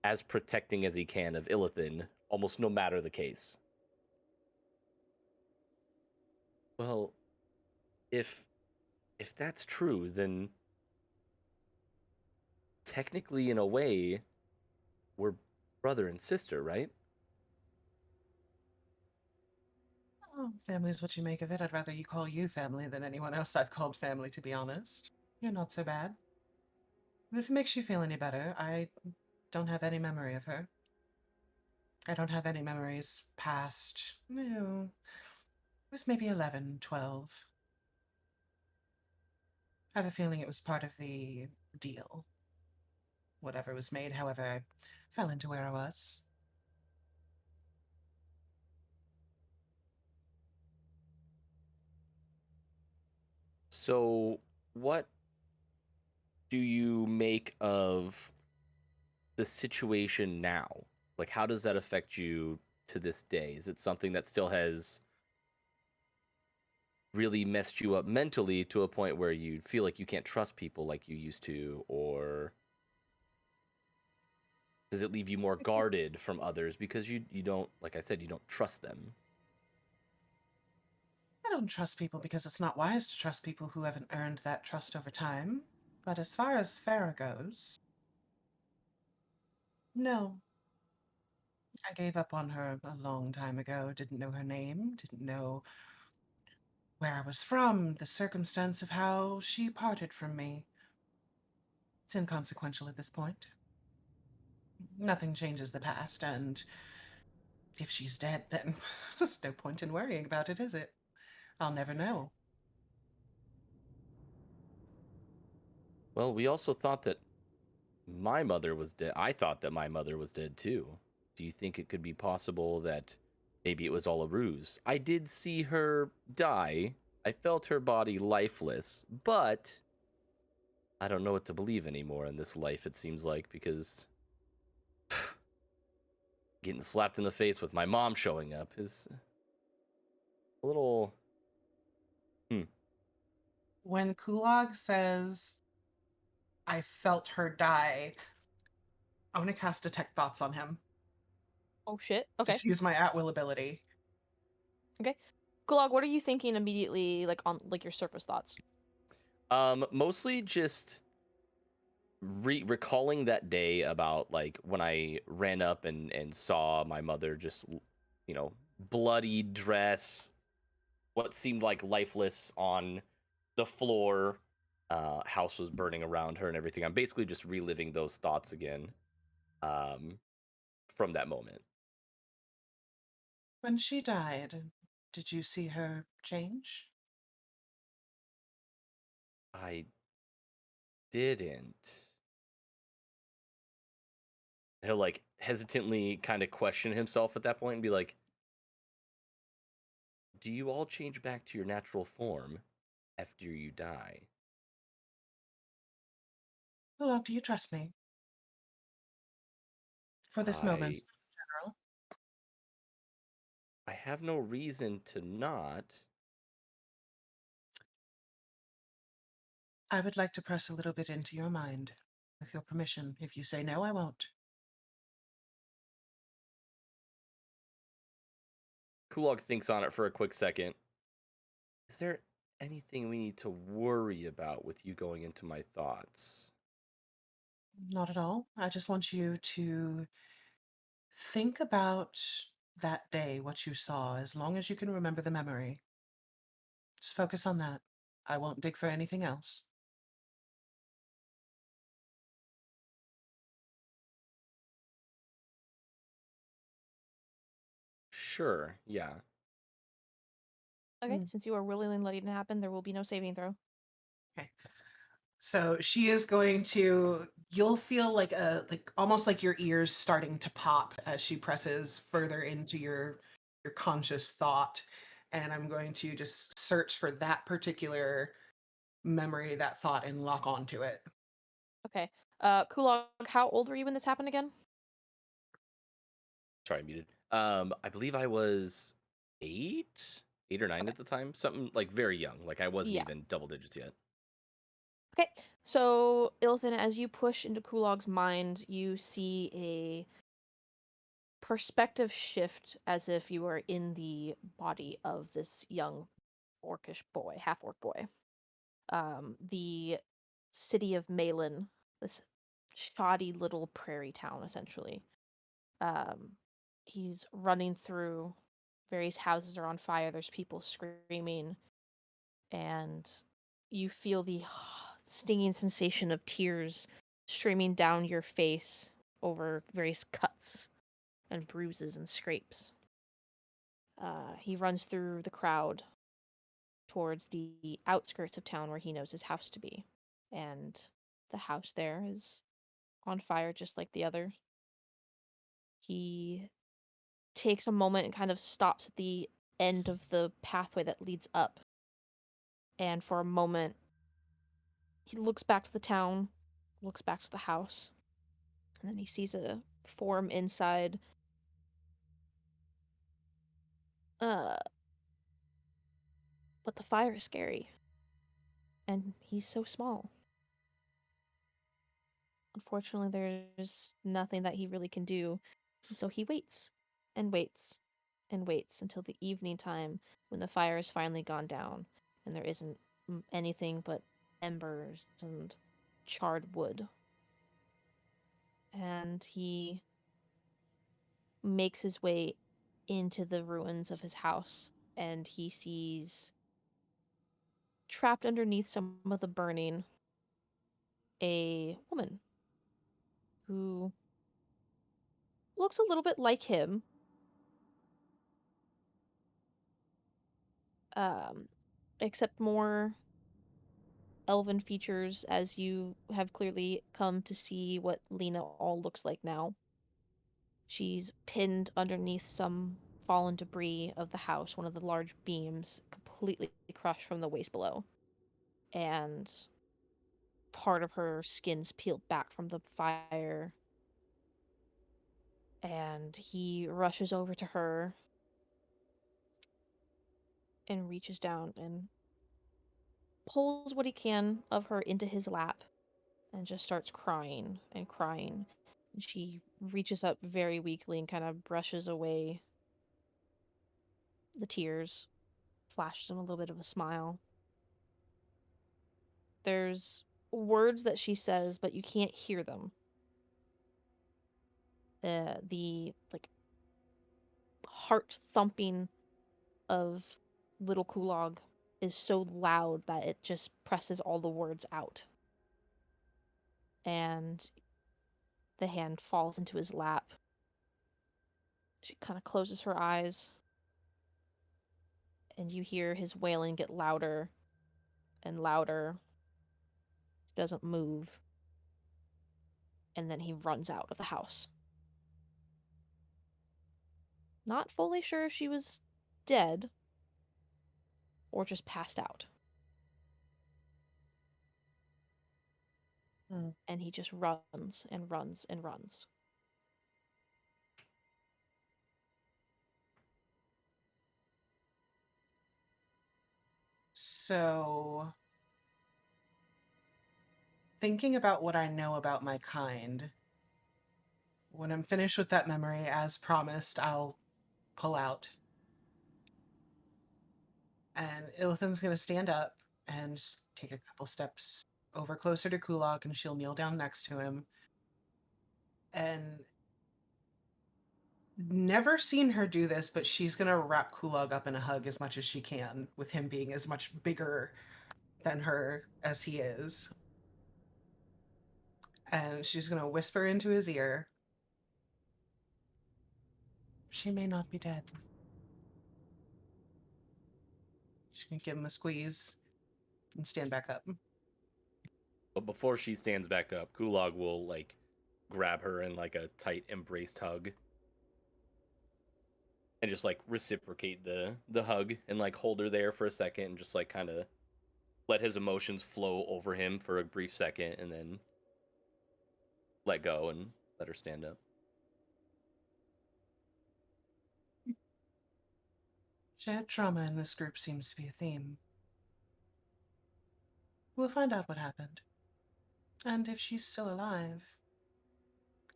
as protecting as he can of Illithin, almost no matter the case. Well, if that's true, then technically in a way we're brother and sister, right? Oh, family is what you make of it. I'd rather you call you family than anyone else I've called family, to be honest. You're not so bad. But if it makes you feel any better, I don't have any memory of her. I don't have any memories past, no, it was maybe 11, 12. I have a feeling it was part of the deal. Whatever was made, however, I fell into where I was. So, what do you make of the situation now? Like, how does that affect you to this day? Is it something that still has really messed you up mentally to a point where you feel like you can't trust people like you used to? Or does it leave you more guarded from others because you don't, like I said, you don't trust them? I don't trust people because it's not wise to trust people who haven't earned that trust over time. But as far as Farah goes, no. I gave up on her a long time ago. Didn't know her name, didn't know where I was from, the circumstance of how she parted from me. It's inconsequential at this point. Nothing changes the past, and if she's dead, then there's no point in worrying about it, is it? I'll never know. Well, we also thought that my mother was dead. I thought that my mother was dead too. Do you think it could be possible that maybe it was all a ruse? I did see her die. I felt her body lifeless, but I don't know what to believe anymore in this life, it seems like, because getting slapped in the face with my mom showing up is a little. When Kulog says, I felt her die, I want to cast Detect Thoughts on him. Oh shit. Okay. Just use my at-will ability. Okay. Gulag, what are you thinking immediately, like on like your surface thoughts? Mostly just recalling that day about like when I ran up and saw my mother just, bloody dress, what seemed like lifeless on the floor. House was burning around her and everything. I'm basically just reliving those thoughts again, um, from that moment. When she died, did you see her change? I didn't. He'll like hesitantly kind of question himself at that point and be like, "Do you all change back to your natural form after you die?" Kulog, do you trust me? For this moment, I in general. I have no reason to not. I would like to press a little bit into your mind. With your permission. If you say no, I won't. Kulog thinks on it for a quick second. Is there anything we need to worry about with you going into my thoughts? Not at all. I just want you to think about that day, what you saw, as long as you can remember the memory. Just focus on that. I won't dig for anything else. Sure. Yeah. Okay, Mm. since you are willingly letting it happen, there will be no saving throw. Okay. So she is going to, you'll feel like almost like your ears starting to pop as she presses further into your conscious thought. And I'm going to just search for that particular memory, that thought, and lock onto it. Okay. Kulog, how old were you when this happened again? Sorry, I'm muted. I believe I was 8 or 9 Okay. at the time. Something like very young. Like I wasn't Yeah. even double digits yet. Okay. So, Ilthin, as you push into Kulog's mind, you see a perspective shift as if you are in the body of this young orcish boy, half orc boy. The city of Malin, this shoddy little prairie town, essentially. Um, he's running through, various houses are on fire, there's people screaming, and you feel the stinging sensation of tears streaming down your face over various cuts and bruises and scrapes. He runs through the crowd towards the outskirts of town where he knows his house to be. And the house there is on fire just like the other. He takes a moment and kind of stops at the end of the pathway that leads up. And for a moment, he looks back to the town, looks back to the house, and then he sees a form inside. Uh, but the fire is scary. And he's so small. Unfortunately, there's nothing that he really can do. And so he waits and waits and waits until the evening time when the fire has finally gone down and there isn't anything but embers and charred wood. And he makes his way into the ruins of his house and he sees trapped underneath some of the burning a woman who looks a little bit like him, um, except more elven features as you have clearly come to see what Lena all looks like now. She's pinned underneath some fallen debris of the house, one of the large beams, completely crushed from the waist below. And part of her skin's peeled back from the fire. And he rushes over to her and reaches down and pulls what he can of her into his lap and just starts crying and crying. And she reaches up very weakly and kind of brushes away the tears, flashes him a little bit of a smile. There's words that she says, but you can't hear them. The like heart thumping of little Kulog is so loud that it just presses all the words out. And the hand falls into his lap. She kind of closes her eyes, and you hear his wailing get louder and louder. He doesn't move. And then he runs out of the house. Not fully sure if she was dead or just passed out. Hmm. And he just runs and runs and runs. So, thinking about what I know about my kind, when I'm finished with that memory, as promised, I'll pull out. And Ilithin's going to stand up and just take a couple steps over closer to Kulak, and she'll kneel down next to him. and never seen her do this, but she's gonna wrap Kulog up in a hug as much as she can, with him being as much bigger than her as he is. And she's gonna whisper into his ear, "She may not be dead." She's gonna give him a squeeze and stand back up. But before she stands back up, Kulog will like grab her in like a tight embraced hug. And just like reciprocate the hug and like hold her there for a second and just like kind of let his emotions flow over him for a brief second and then let go and let her stand up. Shared trauma in this group seems to be a theme. We'll find out what happened. And if she's still alive,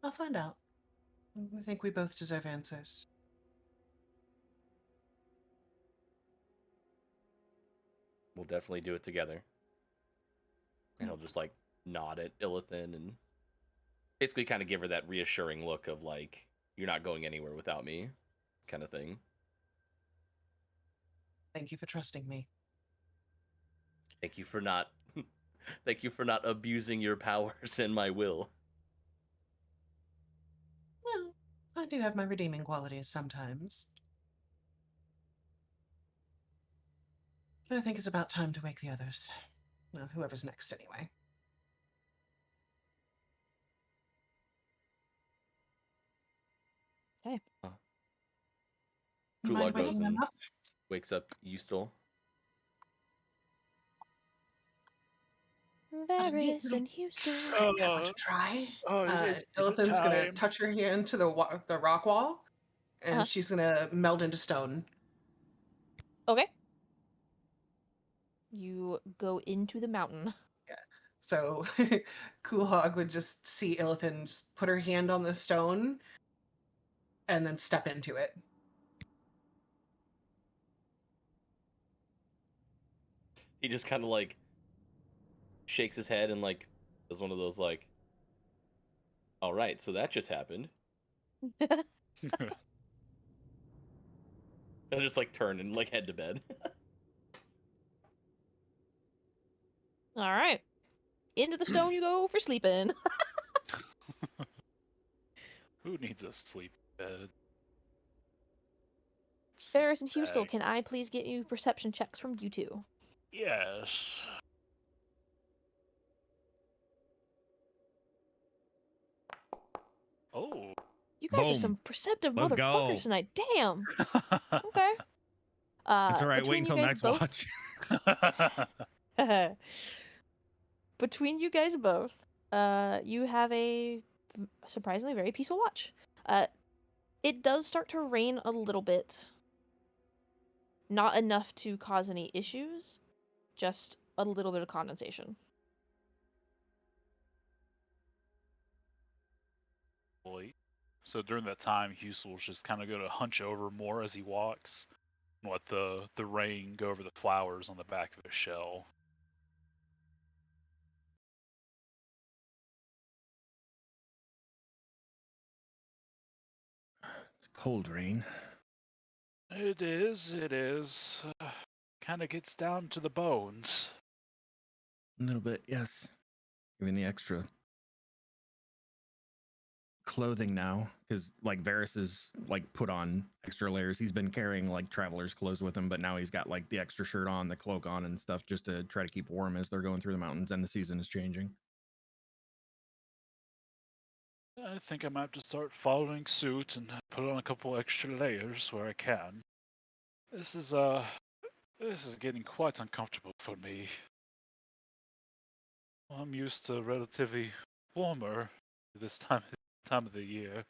I'll find out. I think we both deserve answers. We'll definitely do it together. And he'll just like nod at Illithin and basically kind of give her that reassuring look of like, you're not going anywhere without me kind of thing. Thank you for trusting me. Thank you for not thank you for not abusing your powers and my will. Well, I do have my redeeming qualities sometimes. But I think it's about time to wake the others. Well, whoever's next, anyway. Okay. Kulog Mind goes waking them and up? wakes up Eustal. Varys and Houston. I want to try. Is it Illithin's gonna time? touch her hand to the rock wall, and Uh-huh. she's gonna meld into stone. Okay. You go into the mountain. So Kulog would just see Illithin just put her hand on the stone and then step into it. He just kind of like shakes his head and like does one of those like, all right, so that just happened. And just like turn and like head to bed. All right. Into the stone you go for sleeping. Who needs a sleep bed? Ferris and Houston, Bag. can I please get you perception checks from you two? Yes. Oh. You guys are Boom. some perceptive Let's motherfuckers go. tonight. Damn. Okay. It's all right. Wait Between you until guys next both, watch. between you guys both, you have a surprisingly very peaceful watch. It does start to rain a little bit. Not enough to cause any issues, just a little bit of condensation. So during that time, Houston will just kind of go to hunch over more as he walks, and let the rain go over the flowers on the back of his shell. It's cold rain. It is. It is. Kind of gets down to the bones. A little bit, yes. Even the extra clothing now, because like Varys is like put on extra layers. He's been carrying like traveler's clothes with him, but now he's got like the extra shirt on, the cloak on, and stuff just to try to keep warm as they're going through the mountains and the season is changing. I think I might have to start following suit and put on a couple extra layers where I can. This is getting quite uncomfortable for me. I'm used to relatively warmer this time of the year.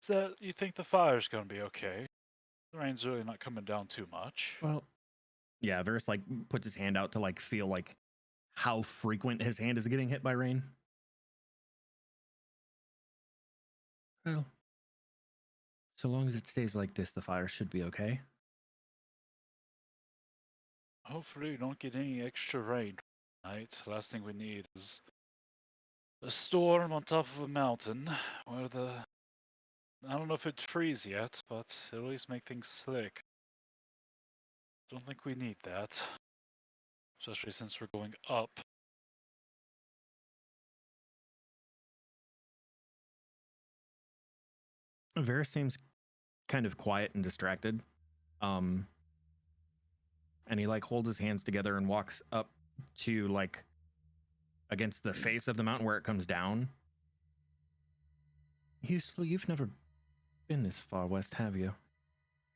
Is that you think the fire's gonna be okay? The rain's really not coming down too much. Well, yeah, Varys like puts his hand out to like feel like how frequent his hand is getting hit by rain. Well, so long as it stays like this, the fire should be okay. Hopefully, you don't get any extra rain Right? Last thing we need is a storm on top of a mountain where I don't know if it'd freeze yet, but it'll at least make things slick. Don't think we need that. Especially since we're going up. Varys seems kind of quiet and distracted. And he like holds his hands together and walks up to like against the face of the mountain where it comes down. You've never been this far west, have you?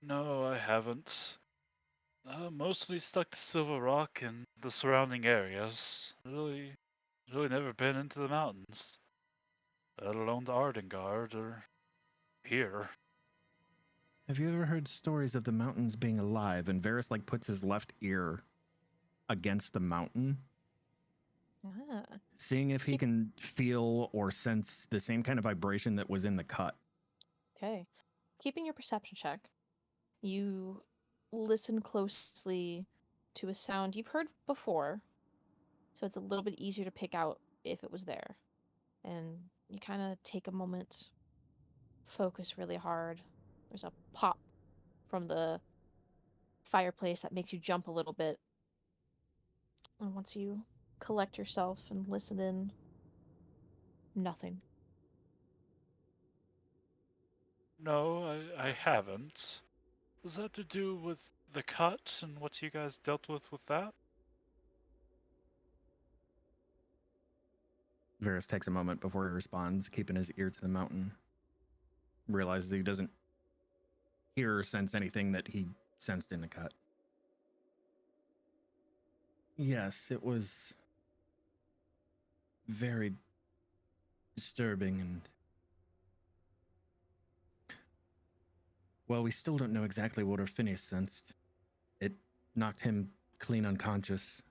No, I haven't. Mostly stuck to Silver Rock and the surrounding areas. Really never been into the mountains. Let alone the Ardengard or here. Have you ever heard stories of the mountains being alive? And Varys like puts his left ear against the mountain, Ah. seeing if he can feel or sense the same kind of vibration that was in the cut. Okay. Keeping your perception check, you listen closely to a sound you've heard before, so it's a little bit easier to pick out if it was there. And you kind of take a moment, focus really hard. There's a pop from the fireplace that makes you jump a little bit. And once you collect yourself and listen in, nothing. No, I haven't. Does that have to do with the cut and what you guys dealt with that? Varys takes a moment before he responds, keeping his ear to the mountain. Realizes he doesn't hear or sense anything that he sensed in the cut. Yes, it was very disturbing and... Well, we still don't know exactly what Orpheus sensed. It knocked him clean unconscious,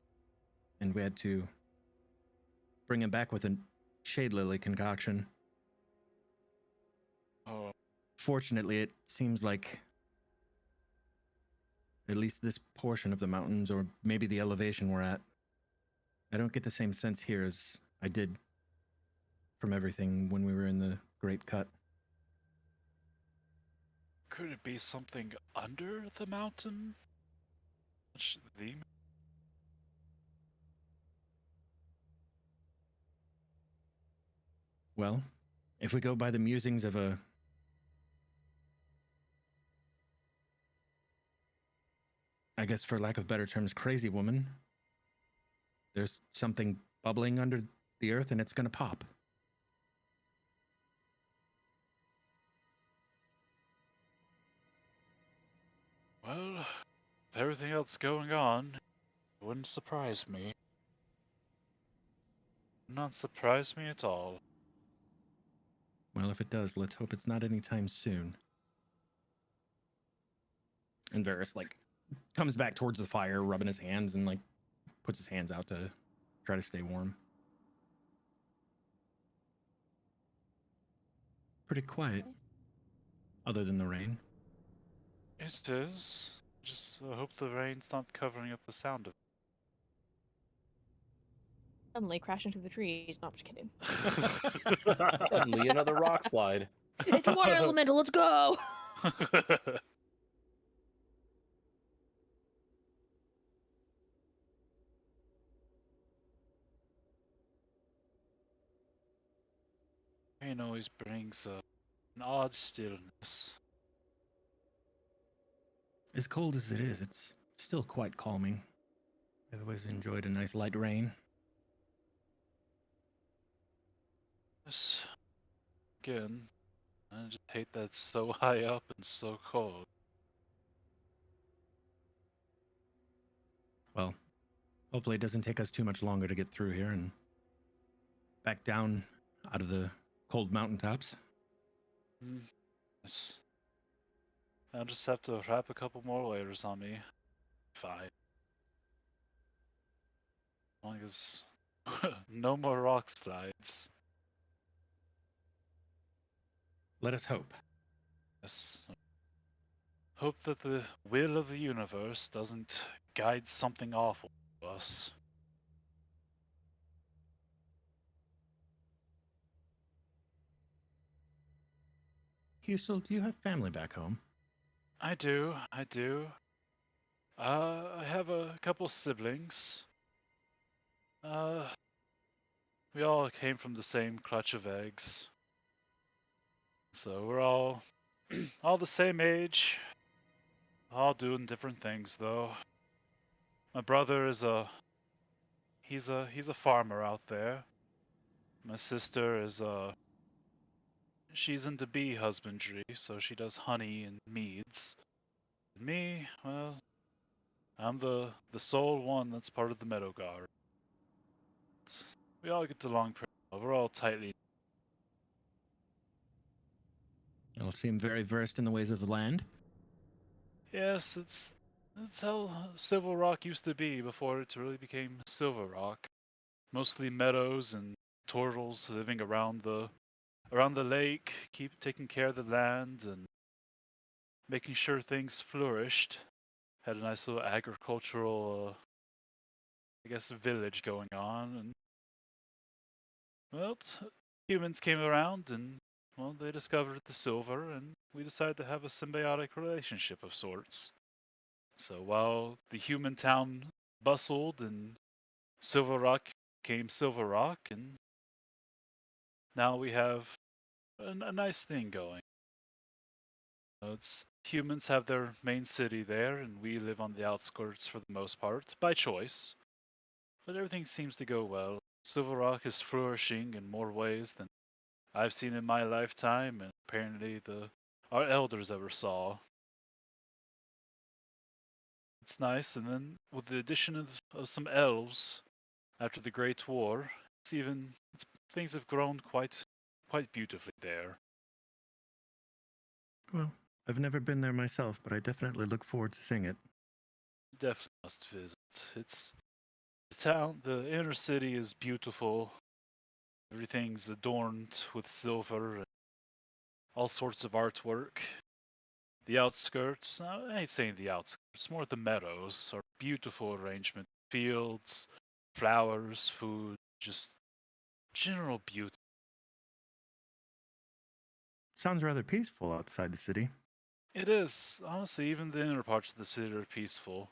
and we had to bring him back with a shade lily concoction. Oh, Fortunately, it seems like at least this portion of the mountains, or maybe the elevation we're at, I don't get the same sense here as I did from everything when we were in the Great Cut. could it be something under the mountain? The Well, if we go by the musings of a... I guess for lack of better terms, crazy woman, there's something bubbling under the earth and it's going to pop. Well, with everything else going on, it wouldn't surprise me. Not surprise me at all. Well, if it does, let's hope it's not anytime soon. And Varys, like, comes back towards the fire, rubbing his hands and, like, puts his hands out to try to stay warm. Pretty quiet, other than the rain. It is. Just hope the rain's not covering up the sound of Suddenly crash into the trees. No, I'm just kidding. it. Suddenly another rock slide. It's a water elemental. Let's go. Rain always brings an odd stillness. As cold as it is, it's still quite calming. I've always enjoyed a nice light rain. Yes. Again, I just hate that it's so high up and so cold. Well, hopefully it doesn't take us too much longer to get through here and back down out of the cold mountaintops. Yes. I'll just have to wrap a couple more layers on me. Fine. As long as no more rock slides. Let us hope. Yes. Hope that the will of the universe doesn't guide something awful to us. Husel, do you have family back home? I do. I do. I have a couple siblings. Uh, we all came from the same clutch of eggs. So we're all all the same age, all doing different things though. My brother is he's a farmer out there. My sister is she's into bee husbandry, so she does honey and meads. And me, well, I'm the sole one that's part of the meadow guard. We all get along pretty well. We're all tightly. You all seem very versed in the ways of the land. Yes, that's how Silver Rock used to be before it really became Silver Rock. Mostly meadows and turtles living around the lake, keep taking care of the land and making sure things flourished. Had a nice little agricultural, I guess, village going on, and well, humans came around and well, they discovered the silver, and we decided to have a symbiotic relationship of sorts. So while the human town bustled and Silver Rock became Silver Rock, and now we have a nice thing going. It's humans have their main city there, and we live on the outskirts for the most part, by choice. But everything seems to go well. Silver Rock is flourishing in more ways than I've seen in my lifetime, and apparently our elders ever saw. It's nice, and then with the addition of some elves after the Great War, things have grown quite beautifully there. Well, I've never been there myself, but I definitely look forward to seeing it. You definitely must visit. It's the town, the inner city is beautiful. Everything's adorned with silver and all sorts of artwork. The outskirts, I ain't saying the outskirts, more the meadows are beautiful arrangement. Fields, flowers, food, just general beauty. Sounds rather peaceful outside the city. It is, honestly, even the inner parts of the city are peaceful.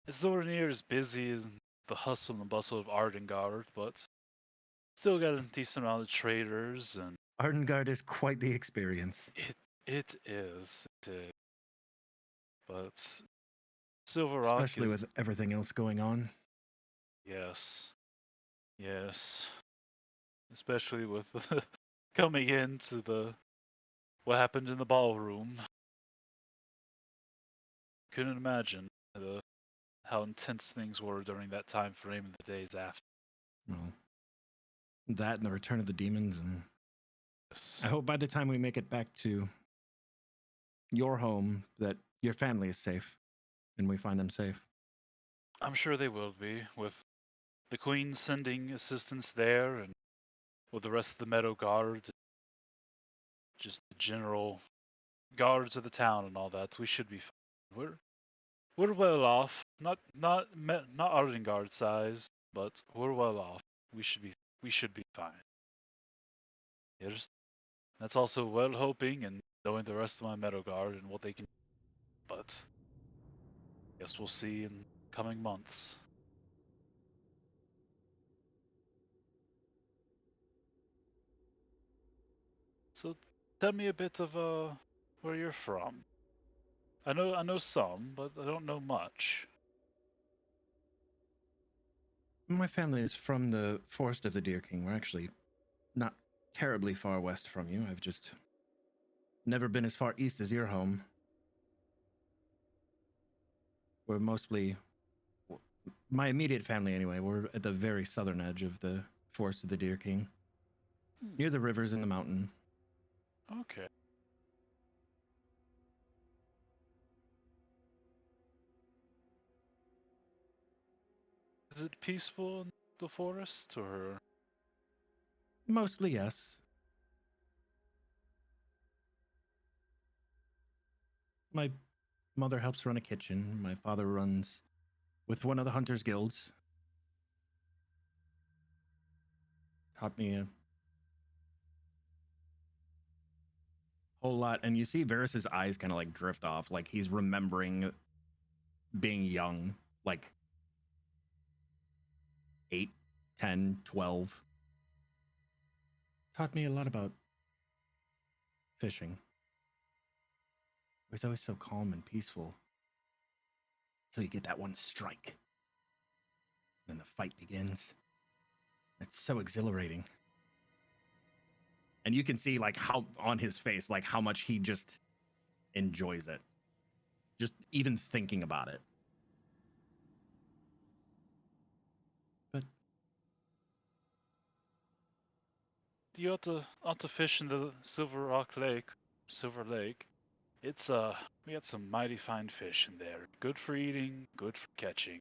It's nowhere near as busy as the hustle and bustle of Ardengard, but still got a decent amount of traders, and Ardengard is quite the experience. it is. It is. But Silver Rock Especially is with everything else going on. yes. Yes. Especially with coming into the what happened in the ballroom. Couldn't imagine how intense things were during that time frame and the days after. Well, that and the return of the demons, and Yes. I hope by the time we make it back to your home that your family is safe and we find them safe. I'm sure they will be, with the Queen sending assistance there and with the rest of the Meadow Guard, just the general guards of the town and all that. We should be fine. We're well off. Not Ardengard size, but we're well off. We should be fine. Yes. That's also well hoping and knowing the rest of my Meadow Guard and what they can. But guess we'll see in coming months. So tell me a bit of where you're from. I know some, but I don't know much. My family is from the Forest of the Deer King. We're actually not terribly far west from you. I've just never been as far east as your home. We're mostly, my immediate family anyway, we're at the very southern edge of the Forest of the Deer King, near the rivers and the mountain. Okay. Is it peaceful in the forest, or Mostly, yes. My mother helps run a kitchen. My father runs with one of the hunters' guilds. Taught me a whole lot. And you see Varys's eyes kind of like drift off, like he's remembering being young, like 8, 10, 12. Taught me a lot about fishing. It was always so calm and peaceful. So you get that one strike. Then the fight begins. It's so exhilarating. And you can see like how on his face, like how much he just enjoys it. Just even thinking about it. But You ought to fish in the Silver Lake. It's we had some mighty fine fish in there. Good for eating, good for catching.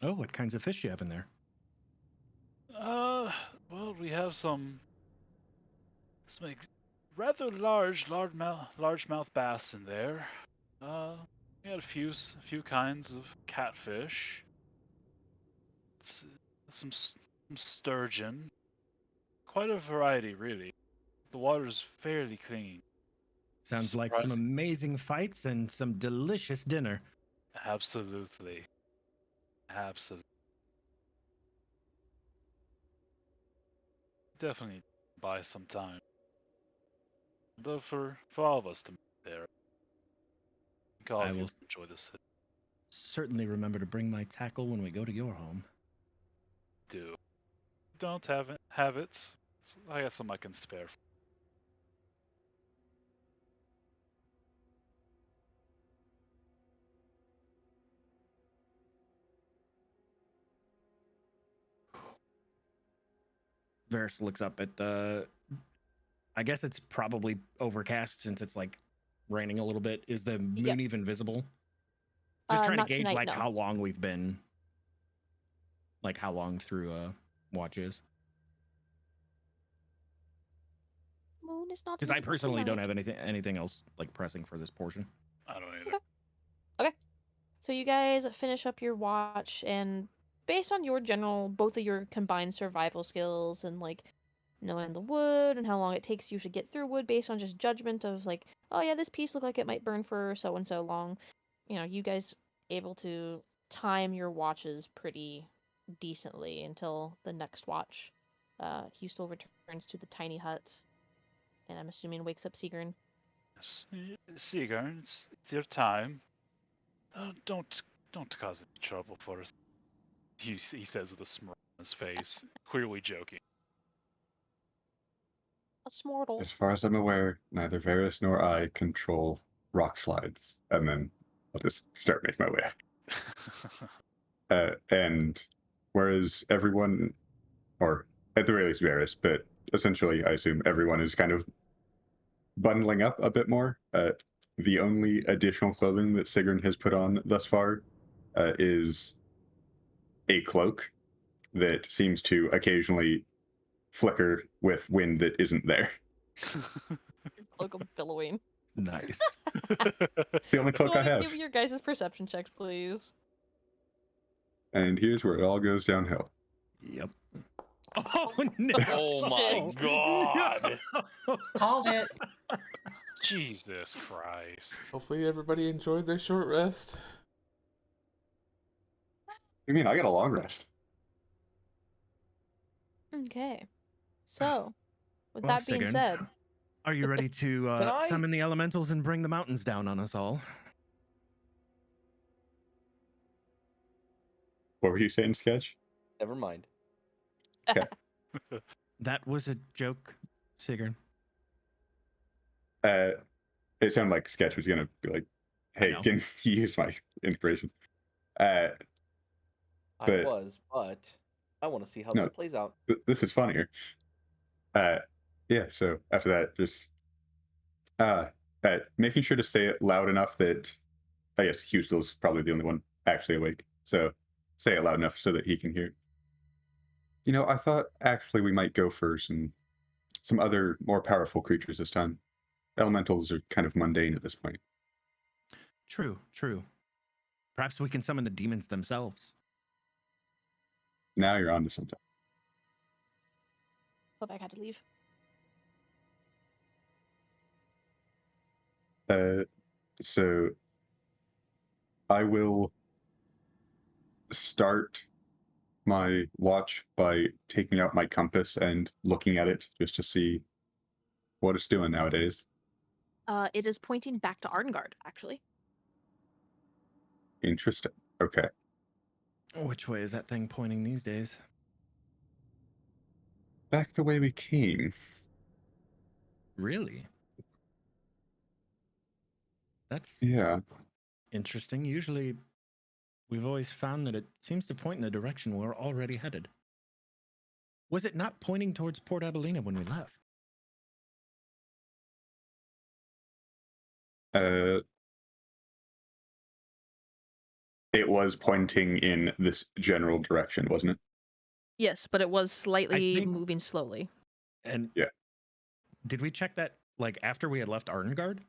oh, what kinds of fish do you have in there? Well, we have some rather largemouth bass in there. We had a few kinds of catfish. S- some sturgeon. Quite a variety, really. The water's fairly clean. Sounds like some Surprising. amazing fights and some delicious dinner. Absolutely. Absolutely. Definitely buy some time. I'd love for all of us to meet there. I think all I of you will enjoy this. certainly remember to bring my tackle when we go to your home. Do. Don't have it. So I got some I can spare. Varys looks up at I guess it's probably overcast since it's like raining a little bit. Is the moon Yep. even visible? Just trying to Not gauge tonight, like no. how long we've been, like how long through watch is. Moon is not Because I visible personally don't tonight. have anything else like pressing for this portion. I don't either. Okay. Okay. So you guys finish up your watch, and based on your general, both of your combined survival skills and like knowing the wood and how long it takes you to get through wood, based on just judgment of like, oh yeah, this piece looked like it might burn for so and so long. You know, you guys able to time your watches pretty decently until the next watch. Hustel returns to the tiny hut, and I'm assuming wakes up Sigrun. Seagarn, it's your time. Don't cause any trouble for us. He says with a smirk on his face, clearly joking. A smortal. As far as I'm aware, neither Varys nor I control rock slides. And then I'll just start making my way up. And whereas everyone, or at the very least Varys, but essentially I assume everyone is kind of bundling up a bit more. The only additional clothing that Sigrun has put on thus far is a cloak that seems to occasionally flicker with wind that isn't there. Cloak of billowing. Nice. The only cloak Go I ahead and have. give me your guys' perception checks, please. And here's where it all goes downhill. Yep. Oh no! Oh my Shit. god! Called it. Jesus Christ. Hopefully, everybody enjoyed their short rest. You mean I got a long rest? Okay. So, with Well, that being Sigrun, said, are you ready to Can I- summon the elementals and bring the mountains down on us all? What were you saying, Sketch? Never mind. That was a joke, Sigrun. It sounded like Sketch was gonna be like, "Hey, No. can you use my inspiration?" I But- was, but I want to see how No. this plays out. This is funnier. Yeah. So after that, just making sure to say it loud enough that I guess Houston's probably the only one actually awake. So say it loud enough so that he can hear. You know, I thought actually we might go for some other more powerful creatures this time. Elementals are kind of mundane at this point. True, true. Perhaps we can summon the demons themselves. Now you're onto something. Quebec had to leave. So I will start my watch by taking out my compass and looking at it just to see what it's doing nowadays. It is pointing back to Arngard, actually. Interesting. Okay. Which way is that thing pointing these days? Back the way we came. Really? That's Yeah. interesting. Usually, we've always found that it seems to point in the direction we're already headed. Was it not pointing towards Port Abilene when we left? It was pointing in this general direction, wasn't it? Yes, but it was slightly think- moving slowly. And Yeah. did we check that like after we had left Arngard?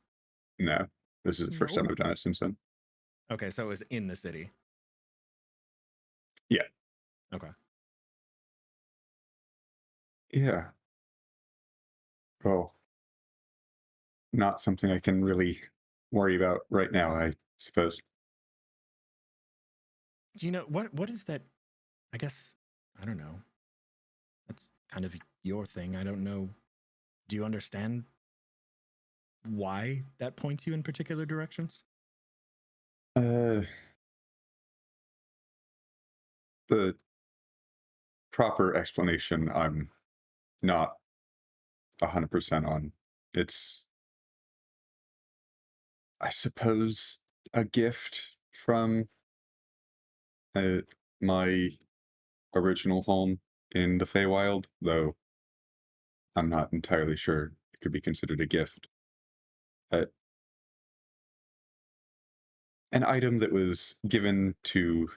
No. This is the first time No. I've done it since then. Okay, so it was in the city. Yeah. Okay. Yeah. Well, not something I can really worry about right now, I suppose. Do you know what is that? I guess I don't know. That's kind of your thing. I don't know. Do you understand why that points you in particular directions? The proper explanation I'm not 100% on. It's, I suppose, a gift from my original home in the Feywild, though I'm not entirely sure it could be considered a gift. Uh, an item that was given to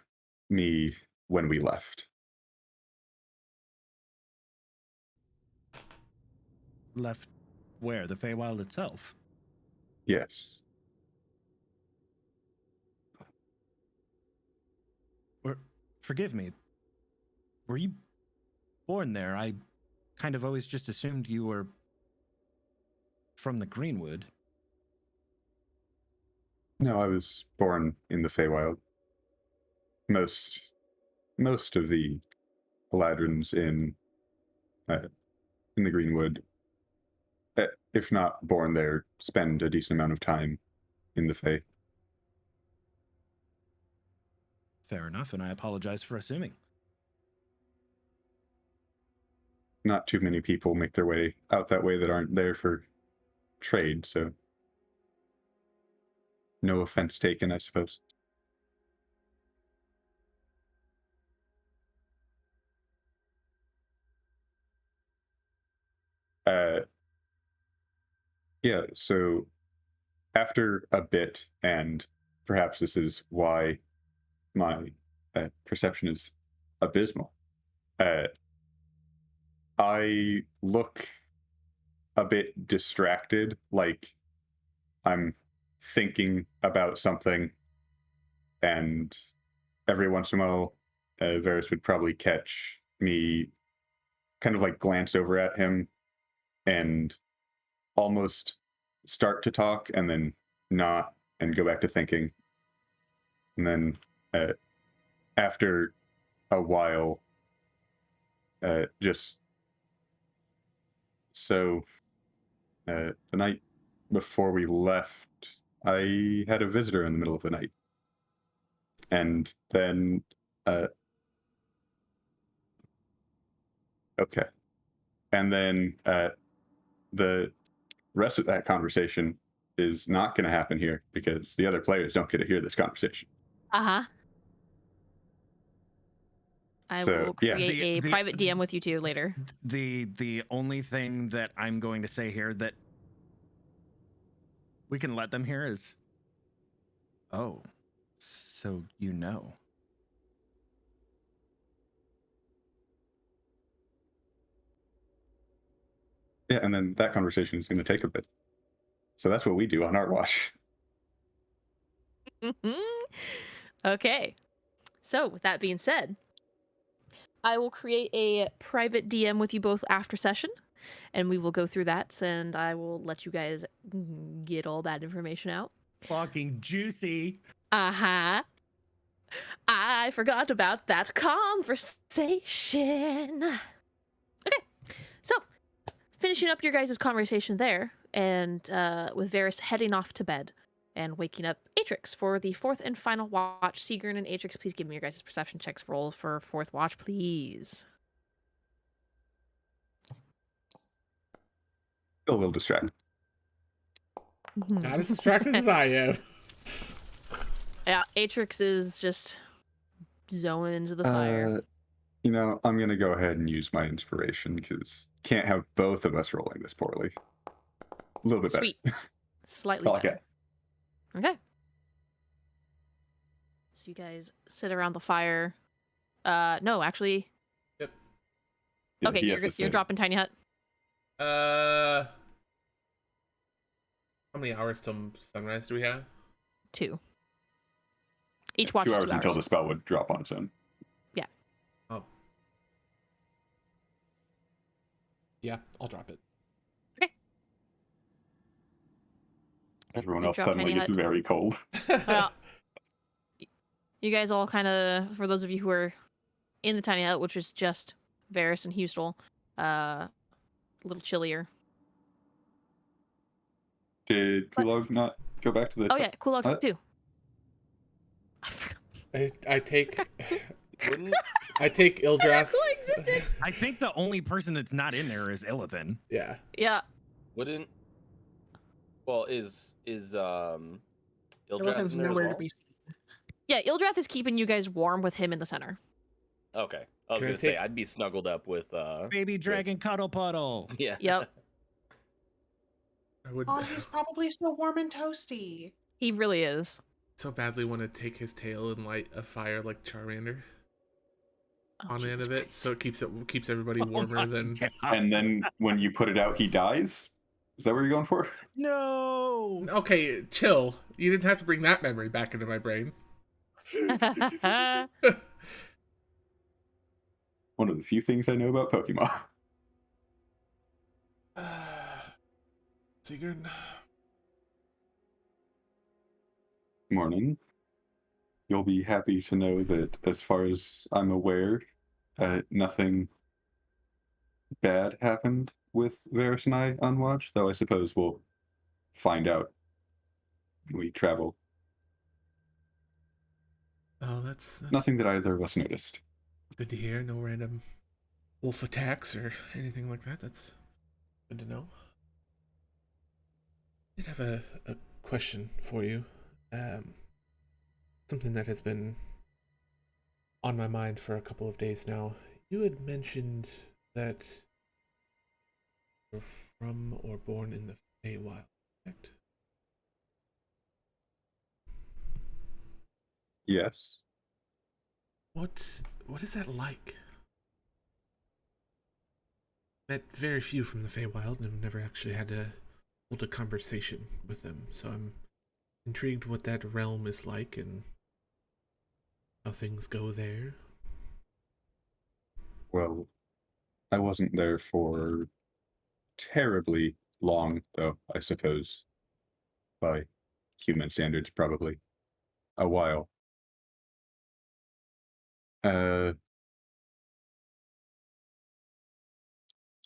me when we left. Left where? The Feywild itself. Yes. Or forgive me. Were you born there? I kind of always just assumed you were from the Greenwood. No, I was born in the Feywild. Most of the Eladrins in the Greenwood, if not born there, spend a decent amount of time in the Fey. Fair enough, and I apologize for assuming. Not too many people make their way out that way that aren't there for trade, so no offense taken, I suppose. Uh, yeah, so after a bit, and perhaps this is why my perception is abysmal, I look a bit distracted, like I'm thinking about something, and every once in a while, Varys would probably catch me kind of like glance over at him and almost start to talk and then not and go back to thinking. And then after a while, just so the night before we left, I had a visitor in the middle of the night. And then, okay. And then the rest of that conversation is not going to happen here because the other players don't get to hear this conversation. Uh-huh. I So, will yeah. create a private DM with you two later. The only thing that I'm going to say here that we can let them hear is, oh, so you know. Yeah, and then that conversation is going to take a bit. So that's what we do on our watch. Okay. So, with that being said, I will create a private DM with you both after session. and we will go through that, and I will let you guys get all that information out. Fucking juicy. Uh-huh. I forgot about that conversation. Okay, so finishing up your guys' conversation there, and with Varys heading off to bed and waking up Atrix for the fourth and final watch. Sigrun and Atrix, please give me your guys' perception checks roll for fourth watch, please. Still a little distracted. Not as distracted as I am. Yeah, Atrix is just zoning into the fire. I'm going to go ahead and use my inspiration because can't have both of us rolling this poorly. A little bit Sweet. better. Slightly That's all I better. Okay. So you guys sit around the fire. No, actually. Yep. Yeah, Okay, he has to you're say- dropping Tiny Hut. How many hours till sunrise do we have? 2. Each watch 2 is hours 2 until hours. the spell would drop on its own. Oh. Yeah, I'll drop it. Everyone You else drop suddenly Tiny gets Hut. very cold. Well, you guys all kind of, for those of you who are in the Tiny Hut, which is just Varys and Hustel, a little chillier. Did What? Kulog not go back to the... Oh yeah, Kulog What? too. I take Wouldn't I take Ildras. Kulog existed. I think the only person that's not in there is Illithin. Yeah. Yeah. wouldn't well is Ildrath Illidan's in there as nowhere well? to be seen. Yeah, Ildrath is keeping you guys warm with him in the center. Okay. I was Can I gonna say take- I'd be snuggled up with Baby dragon cuddle puddle. yeah. Yep. I would Oh, he's probably still warm and toasty. He really is. so badly want to take his tail and light a fire like Charmander Oh, on the end Jesus of it, Christ. so it keeps everybody Oh warmer my than. God. And then when you put it out, he dies? Is that what you're going for? No. Okay, chill. You didn't have to bring that memory back into my brain. One of the few things I know about Pokemon. Sigurd. Morning. You'll be happy to know that, as far as I'm aware, nothing bad happened with Varys and I on watch, though I suppose we'll find out when we travel. Oh, that's Nothing that either of us noticed. good to hear. No random wolf attacks or anything like that. That's good to know. I did have a question for you. Something that has been on my mind for a couple of days now. You had mentioned that you're from or born in the Feywild, correct? Yes. What is that like? Met very few from the Feywild and have never actually had to hold a conversation with them, so I'm intrigued what that realm is like and how things go there. Well, I wasn't there for terribly long, though, I suppose. By human standards, probably. A while.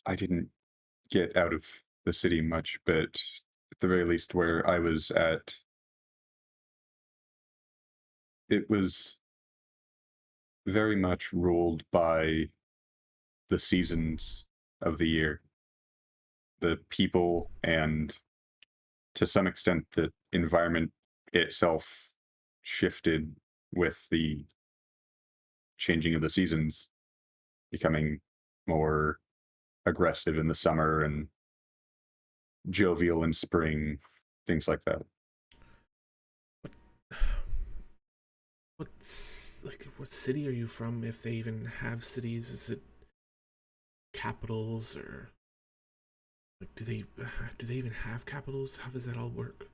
I didn't get out of the city much, but at the very least where I was at, it was very much ruled by the seasons of the year. The people and, to some extent, the environment itself shifted with the changing of the seasons, becoming more aggressive in the summer and jovial in spring, things like that. What city are you from, if they even have cities? Is it capitals, or like do they even have capitals? How does that all work?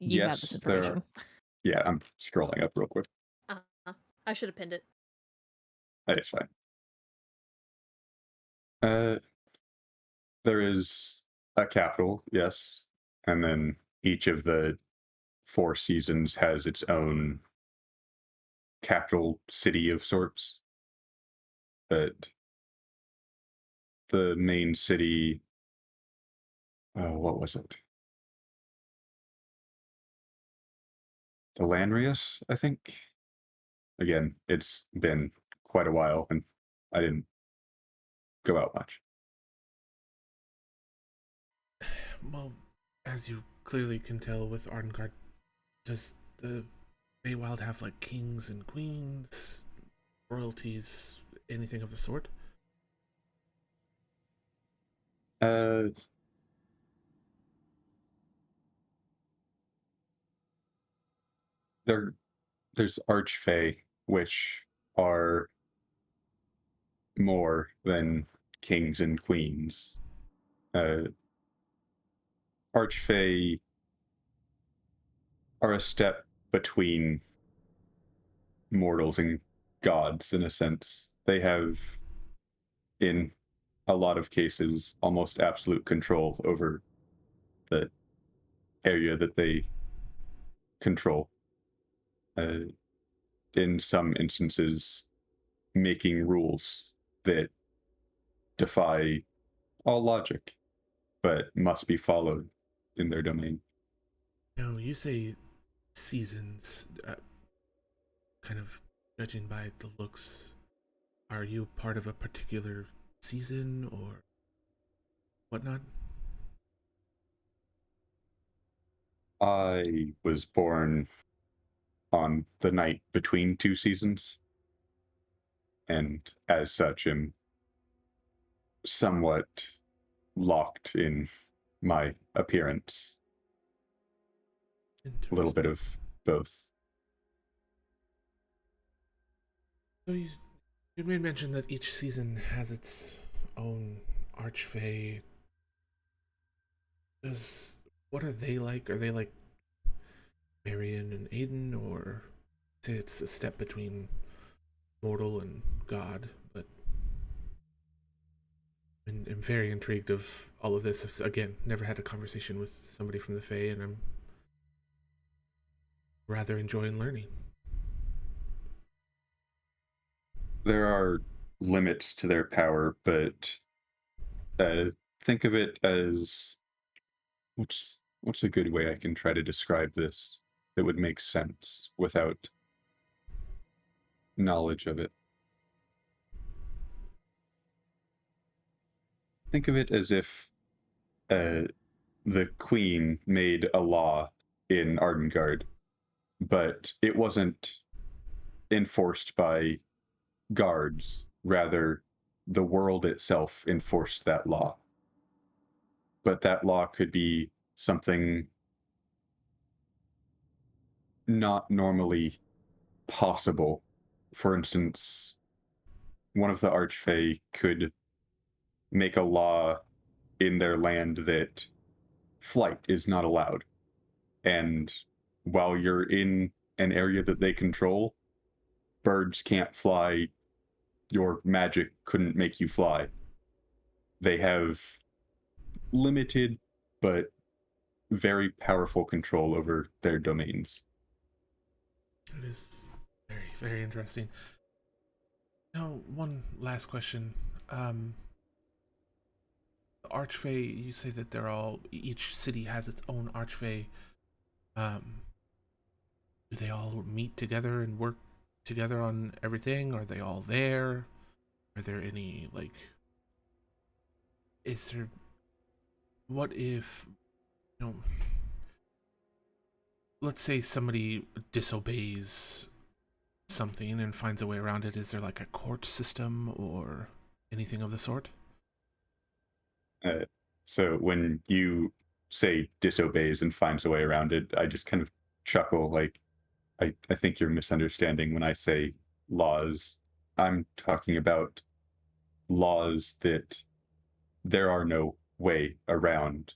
You have this Yes, there are. information. Yeah, I'm scrolling up real quick. Uh-huh. I should have pinned it. It's fine. There is a capital, yes, and then each of the 4 seasons has its own capital city of sorts. But the main city, what was it? Delanrius, I think. Again, it's been quite a while, and I didn't go out much. Well, as you clearly can tell with Arngard, does the Feywild have like kings and queens, royalties, anything of the sort? Uh, there's Archfey, which are more than kings and queens. Uh, Archfey are a step between mortals and gods in a sense. They have, in a lot of cases, almost absolute control over the area that they control. In some instances, making rules that defy all logic, but must be followed in their domain. Now, you say seasons, kind of judging by the looks. Are you part of a particular season or whatnot? I was born on the night between 2 seasons, and as such am somewhat locked in my appearance. A little bit of both. So you made mention that each season has its own archfey. What are they like? Are they like Marion and Aiden, or say it's a step between mortal and god? But I'm very intrigued of all of this. Again, never had a conversation with somebody from the Fae, and I'm rather enjoying learning. There are limits to their power, but think of it as what's a good way I can try to describe this that would make sense without knowledge of it. Think of it as if the queen made a law in Ardengard, but it wasn't enforced by guards. Rather, the world itself enforced that law. But that law could be something not normally possible. For instance, one of the Archfey could make a law in their land that flight is not allowed. And while you're in an area that they control, birds can't fly. Your magic couldn't make you fly. They have limited but very powerful control over their domains. It is very, very interesting. Now, one last question. The Archfey, you say that each city has its own Archfey. Do they all meet together and work together on everything? Are they all there? Are there any, what if, you know, let's say somebody disobeys something and finds a way around it. Is there like a court system or anything of the sort? So when you say disobeys and finds a way around it, I just kind of chuckle. Like, I think you're misunderstanding when I say laws. I'm talking about laws that there are no way around.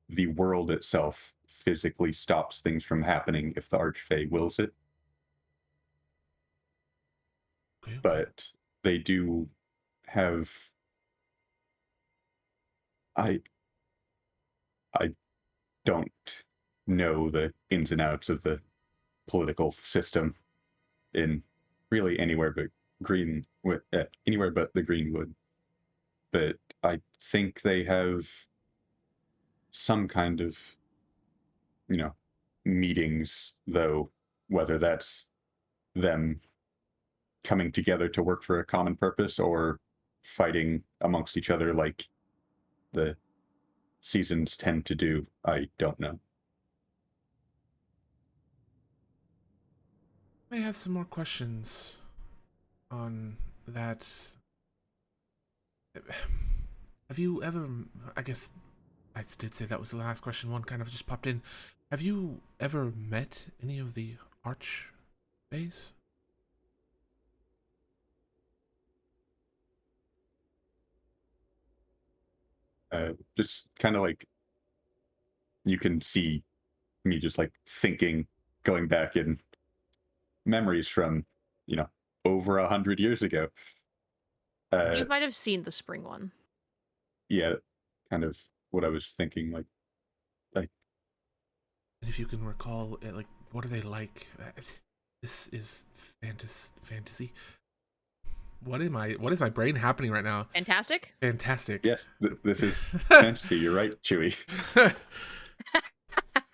The world itself physically stops things from happening if the Archfey wills it. Okay. but they do have. I I don't know the ins and outs of the political system in really anywhere but anywhere but the Greenwood. But I think they have some kind of, you know, meetings, though, whether that's them coming together to work for a common purpose or fighting amongst each other like the seasons tend to do. I don't know. I have some more questions on that. Have you ever? I guess I did say that was the last question. One kind of just popped in. Have you ever met any of the archfays? Just kind of like you can see me just like thinking, going back in memories from, you know, over 100 years ago. You Uh, might have seen the spring one. yeah, kind of what I was thinking. Like And if you can recall, like, what are they like? This is fantasy. What am I? What is my brain happening right now? Fantastic. Fantastic. yes, this is fantasy. You're right, Chewie.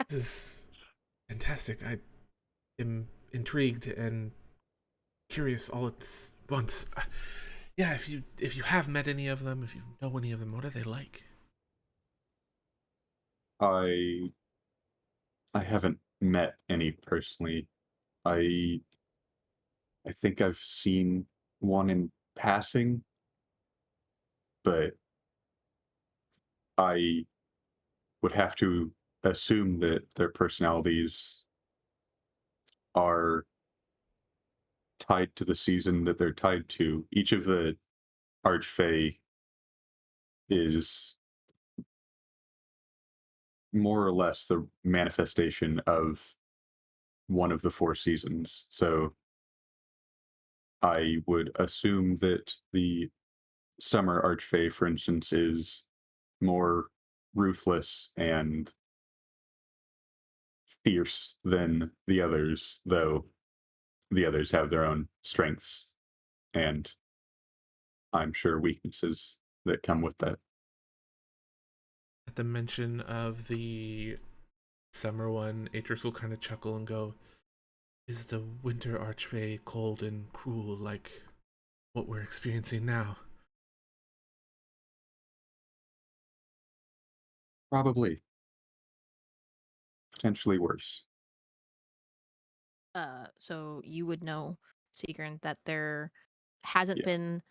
This is fantastic. I am intrigued and curious all at once. Yeah, if you have met any of them, if you know any of them, what are they like? I I haven't met any personally. I I think I've seen one in passing, but I would have to assume that their personalities are tied to the season that they're tied to. Each of the Archfey is more or less the manifestation of one of the four seasons. So I would assume that the summer Archfey, for instance, is more ruthless and fierce than the others, though the others have their own strengths and I'm sure weaknesses that come with that. At the mention of the summer one, Atrus will kind of chuckle and go, "Is the winter archway cold and cruel like what we're experiencing now?" Probably. Potentially worse. So you would know, Sigrun, that there hasn't Yeah. been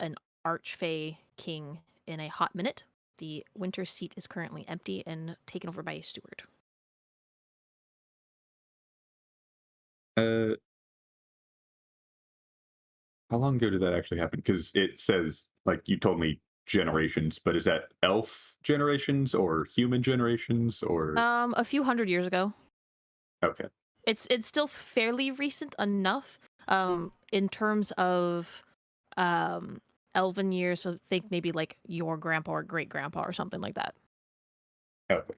an Archfey king in a hot minute. The winter seat is currently empty and taken over by a steward. Uh, how long ago did that actually happen? Because it says, like, you told me generations, but is that elf generations or human generations or? A few hundred years ago. Okay. It's still fairly recent enough. In terms of um elven years, so think maybe like your grandpa or great grandpa or something like that. Okay.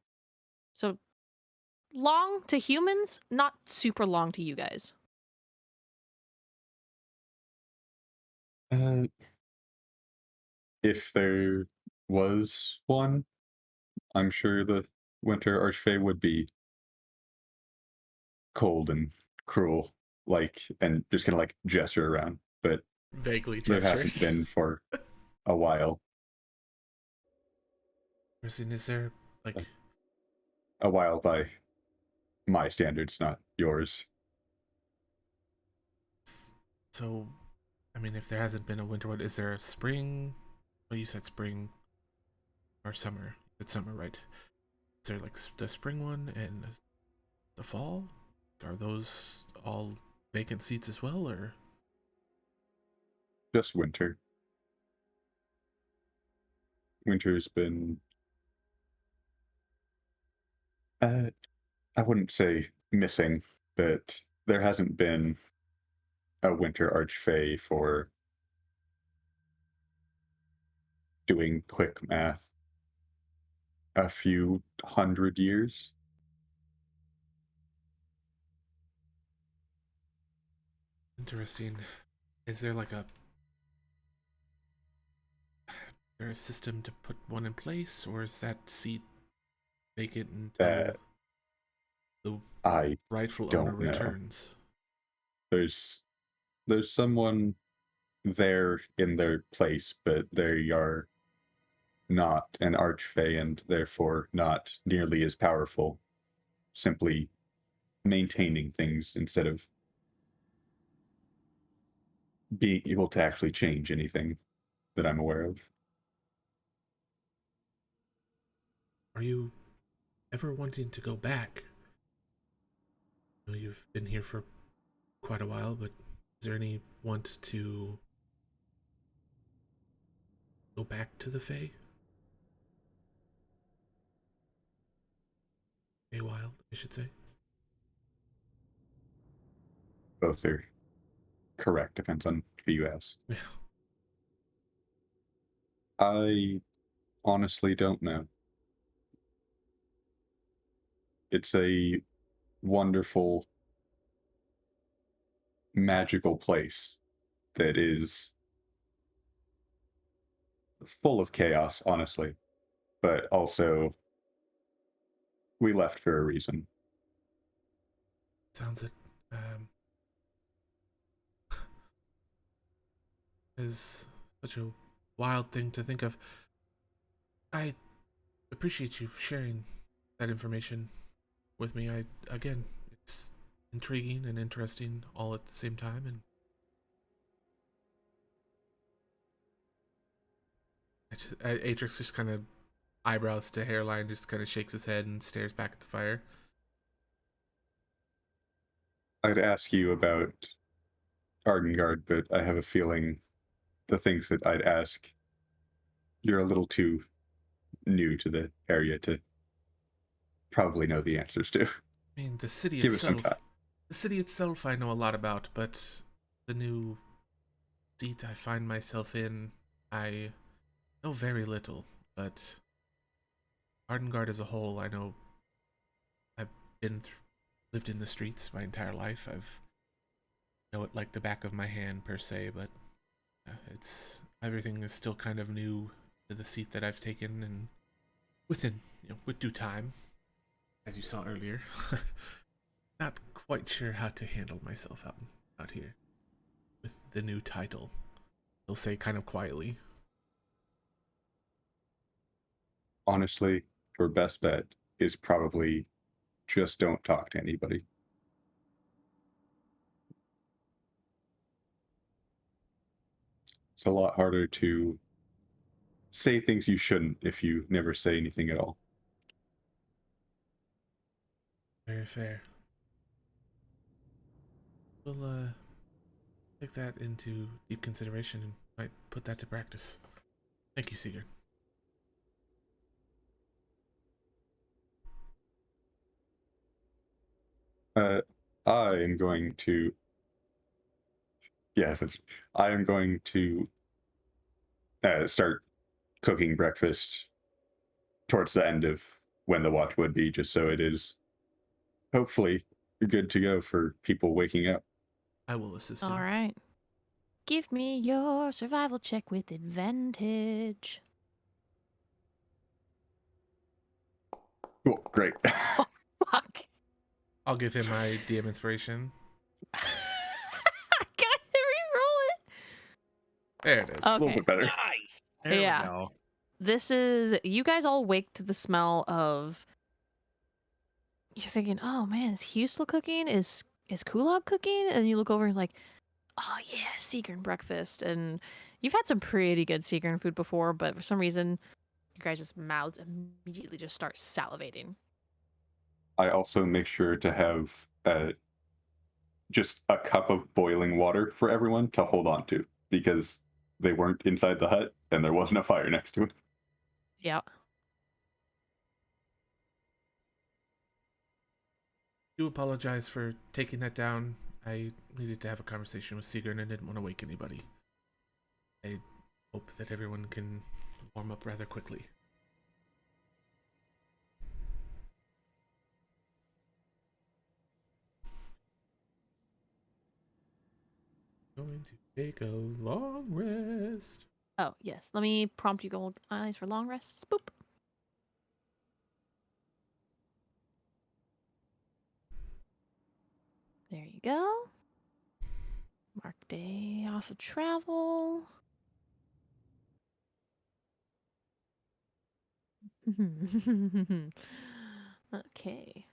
So long to humans, not super long to you guys. Uh, if there was one, I'm sure the winter archfey would be cold and cruel, like, and just kind of like gesture around. But Vaguely there hasn't gestures. been for a while. Kristen, is there like A while by my standards, not yours. so? I mean, if there hasn't been a winter one, is there a spring? Well, you said spring or summer. It's summer, right? Is there like the spring one and the fall? Are those all vacant seats as well, or? Just winter. Winter's been, I wouldn't say missing, but there hasn't been a winter archfey for doing quick math, a few 100 years. Interesting. Is there like a system to put one in place, or is that seat vacant until the I rightful owner don't know. returns? There's someone there in their place, but they are not an archfey and therefore not nearly as powerful, simply maintaining things instead of being able to actually change anything that I'm aware of. Are you ever wanting to go back? I know you've been here for quite a while, but is there any want to go back to the Fae? Feywild, I should say. Both are correct, depends on who you ask. Yeah. I honestly don't know. It's a wonderful, magical place that is full of chaos, honestly, but also we left for a reason. Sounds it. Is such a wild thing to think of. I appreciate you sharing that information with me. Again, it's intriguing and interesting all at the same time, and Atrix just kind of eyebrows to hairline, just kind of shakes his head and stares back at the fire. I'd ask you about Ardenguard, but I have a feeling the things that I'd ask, you're a little too new to the area to probably know the answers to. I mean, the city Give us some itself. time. The city itself, I know a lot about, but the new seat I find myself in, I know very little. But Ardengard as a whole, I know I've lived in the streets my entire life. I've know it like the back of my hand per se, but it's everything is still kind of new to the seat that I've taken, and within with due time, as you saw earlier, not quite sure how to handle myself out here with the new title. He'll say kind of quietly. Honestly, your best bet is probably just don't talk to anybody. It's a lot harder to say things you shouldn't if you never say anything at all. Very fair. We'll take that into deep consideration and might put that to practice. Thank you, Sigurd. I am going to. Yes, I am going to start cooking breakfast towards the end of when the watch would be, just so it is hopefully good to go for people waking up. I will assist him. All right. Give me your survival check with advantage. Cool, great. Fuck. I'll give him my DM inspiration. Can I reroll it? There it is. A little Okay. bit better. Nice. There Yeah. we go. This is you guys all wake to the smell of. You're thinking, oh man, is Hugh still cooking? Is Kulog cooking? And you look over and like, oh yeah, Seagrin breakfast. And you've had some pretty good Seagrin food before, but for some reason, your guys' mouths immediately just start salivating. I also make sure to have just a cup of boiling water for everyone to hold on to, because they weren't inside the hut and there wasn't a fire next to it. Yeah. Do apologize for taking that down. I needed to have a conversation with Seeger and I didn't want to wake anybody. I hope that everyone can warm up rather quickly. Going to take a long rest. Oh, yes. Let me prompt you gold eyes for long rests. Boop. There you go. Mark day off of travel. Okay.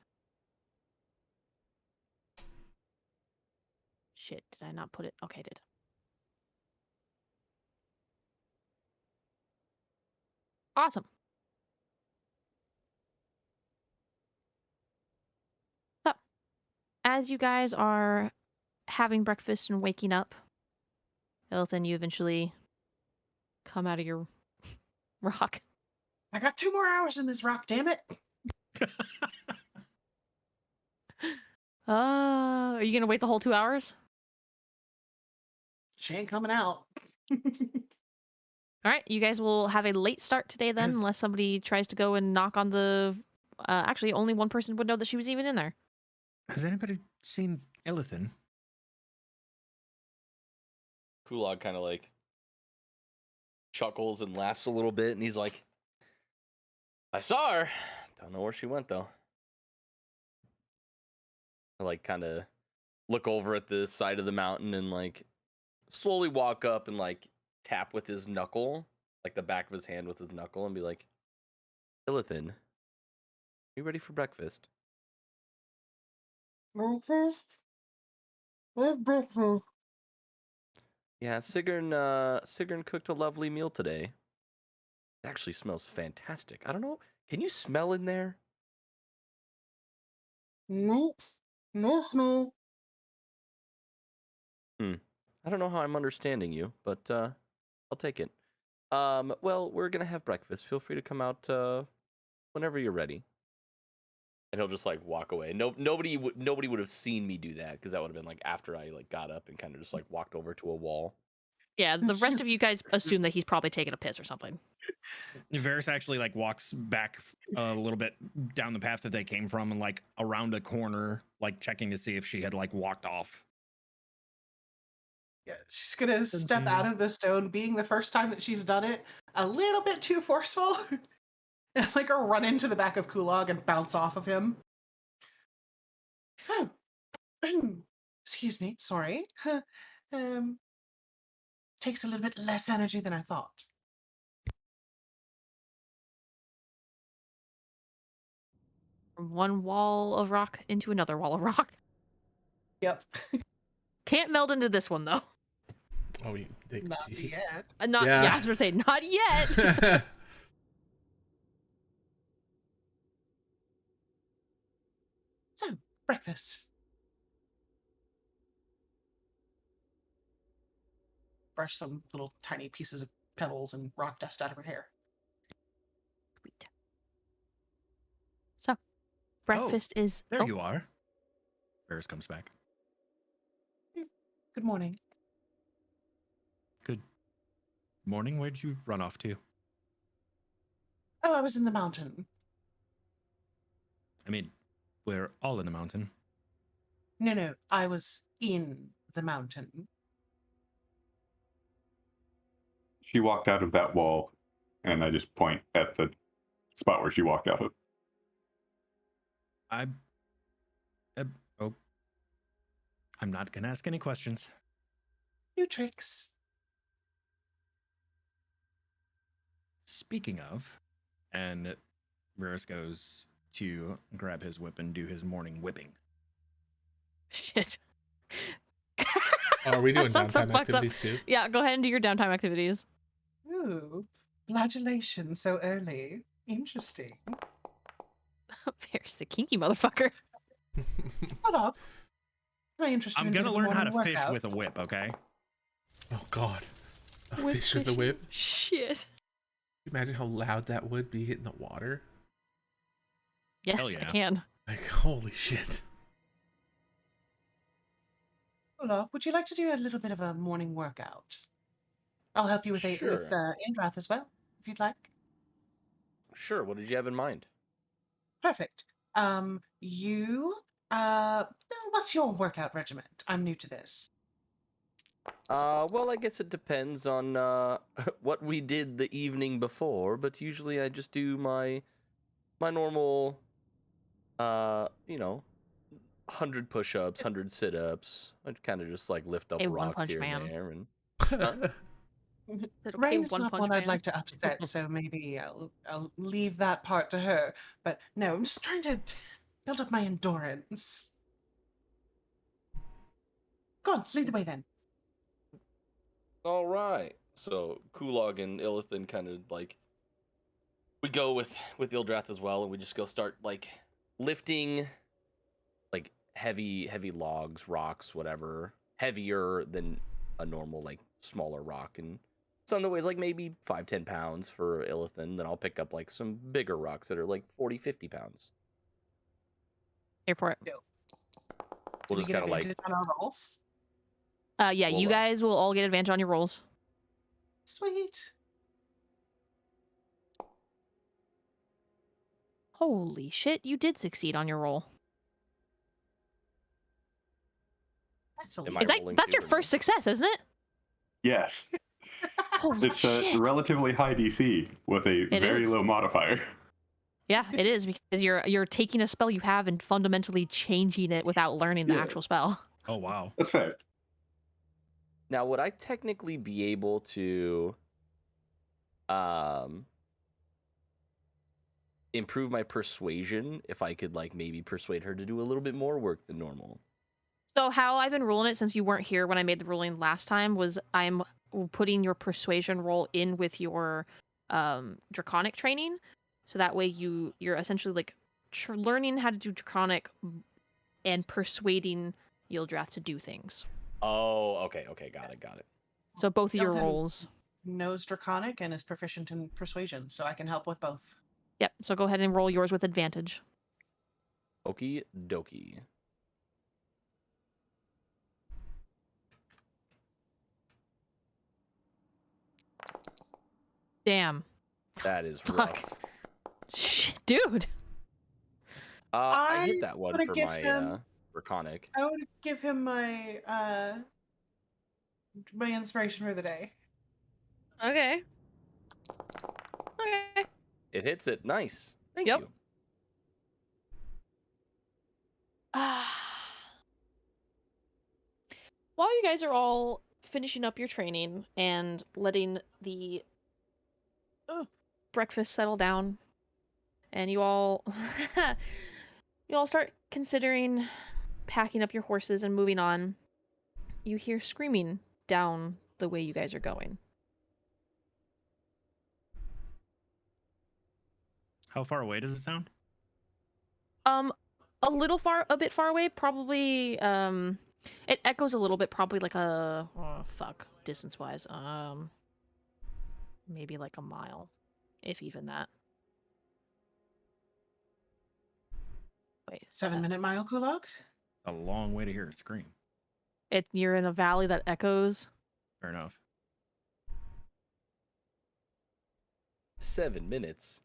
Shit, did I not put it? Okay, I did. Awesome. So, as you guys are having breakfast and waking up, Elthan, you eventually come out of your rock. I got 2 more hours in this rock, damn it. Are you gonna wait the whole 2 hours? She ain't coming out. All right, you guys will have a late start today then, Has- unless somebody tries to go and knock on the. Actually, only one person would know that she was even in there. Has anybody seen Illithin? Kulog kind of like chuckles and laughs a little bit, and he's like, I saw her. Don't know where she went, though. I like kind of look over at the side of the mountain and like slowly walk up and like tap with his knuckle, like the back of his hand with his knuckle, and be like, Illithin, you ready for breakfast? Yeah, Sigrun cooked a lovely meal today. It actually smells fantastic. I don't know. Can you smell in there? Nope. No. I don't know how I'm understanding you, but I'll take it. Well, we're gonna have breakfast. Feel free to come out whenever you're ready. And he'll just like walk away. Nobody would have seen me do that because that would have been like after I like got up and kind of just like walked over to a wall. Yeah, the rest of you guys assume that he's probably taking a piss or something. Varys actually like walks back a little bit down the path that they came from and like around a corner, like checking to see if she had like walked off. Yeah, she's gonna step out of the stone, being the first time that she's done it, a little bit too forceful, and like run into the back of Kulog and bounce off of him. Excuse me, sorry. Takes a little bit less energy than I thought. From one wall of rock into another wall of rock. Yep. Can't meld into this one though. Oh, Not yet. Not Yeah. yeah, I was gonna say not yet. So, breakfast. Brush some little tiny pieces of pebbles and rock dust out of her hair. Sweet. So, breakfast is. There oh, you are. Varys comes back. Good morning. Good morning. Where'd you run off to? Oh, I was in the mountain. I mean, we're all in the mountain. No, I was in the mountain. She walked out of that wall, and I just point at the spot where she walked out of. I'm not gonna ask any questions. New tricks. Speaking of, and Varys goes to grab his whip and do his morning whipping. shit. Are we doing That sounds so downtime fucked up. activities too? Yeah, go ahead and do your downtime activities. Ooh, flagellation so early. Interesting. There's the kinky motherfucker. Hold on. Am I interested I'm in gonna doing a learn how to morning fish workout? with a whip, okay? Oh God, a With fish with the fishing. whip. Shit. Imagine how loud that would be hitting the water. Yes, Hell I yeah. can. Like holy shit. Kulok, would you like to do a little bit of a morning workout? I'll help you with Sure. Indrath as well, if you'd like. Sure. What did you have in mind? Perfect. What's your workout regiment? I'm new to this. Well, I guess it depends on what we did the evening before, but usually I just do my normal 100 push-ups, 100 sit-ups. I'd kind of just like lift up Hey, One rocks Punch here and Man. there and huh? Is it okay, Rain is One not Punch one I'd Man? like to upset, so maybe I'll leave that part to her. But no, I'm just trying to build up my endurance. Go on, lead the way then. All right. So Kulog and Illithin kind of like we go with Ildrath as well, and we just go start like lifting like heavy logs, rocks, whatever, heavier than a normal like smaller rock, and some that weighs like maybe 5-10 pounds for Illithin. Then I'll pick up like some bigger rocks that are like 40-50 pounds. Here for it. Do We'll we just get kind of like advantage on our rolls? Yeah, you We'll, guys will all get advantage on your rolls. Sweet. Holy shit, you did succeed on your roll. Excellent. Am I Is that rolling that's too, your or no? first success, isn't it? Yes. Holy It's a shit. relatively high DC with a It very is. low modifier. Yeah, it is because you're taking a spell you have and fundamentally changing it without learning the Yeah. actual spell. Oh wow. That's fair. Now, would I technically be able to um improve my persuasion if I could like maybe persuade her to do a little bit more work than normal? So how I've been ruling it since you weren't here when I made the ruling last time was I'm putting your persuasion roll in with your draconic training, so that way you're essentially like learning how to do draconic and persuading Yildrath to do things. Oh, okay, got it. So both of your Ilthin rolls. knows Draconic and is proficient in persuasion, so I can help with both. Yep. So go ahead and roll yours with advantage. Okie dokie. Damn. That is Fuck. rough. Shit, dude. I hit I that one wanna for give my him- draconic. I would give him my my inspiration for the day. Okay. Okay. It hits it. Nice. Thank Yep. you. While you guys are all finishing up your training and letting the breakfast settle down, and you all start considering packing up your horses and moving on, you hear screaming down the way you guys are going. How far away does it sound? A bit far away, probably. It echoes a little bit, probably like distance wise, maybe like a mile, if even that. Wait, 7-minute mile, Kulok? A long way to hear it scream. you're in a valley that echoes. Fair enough. 7 minutes.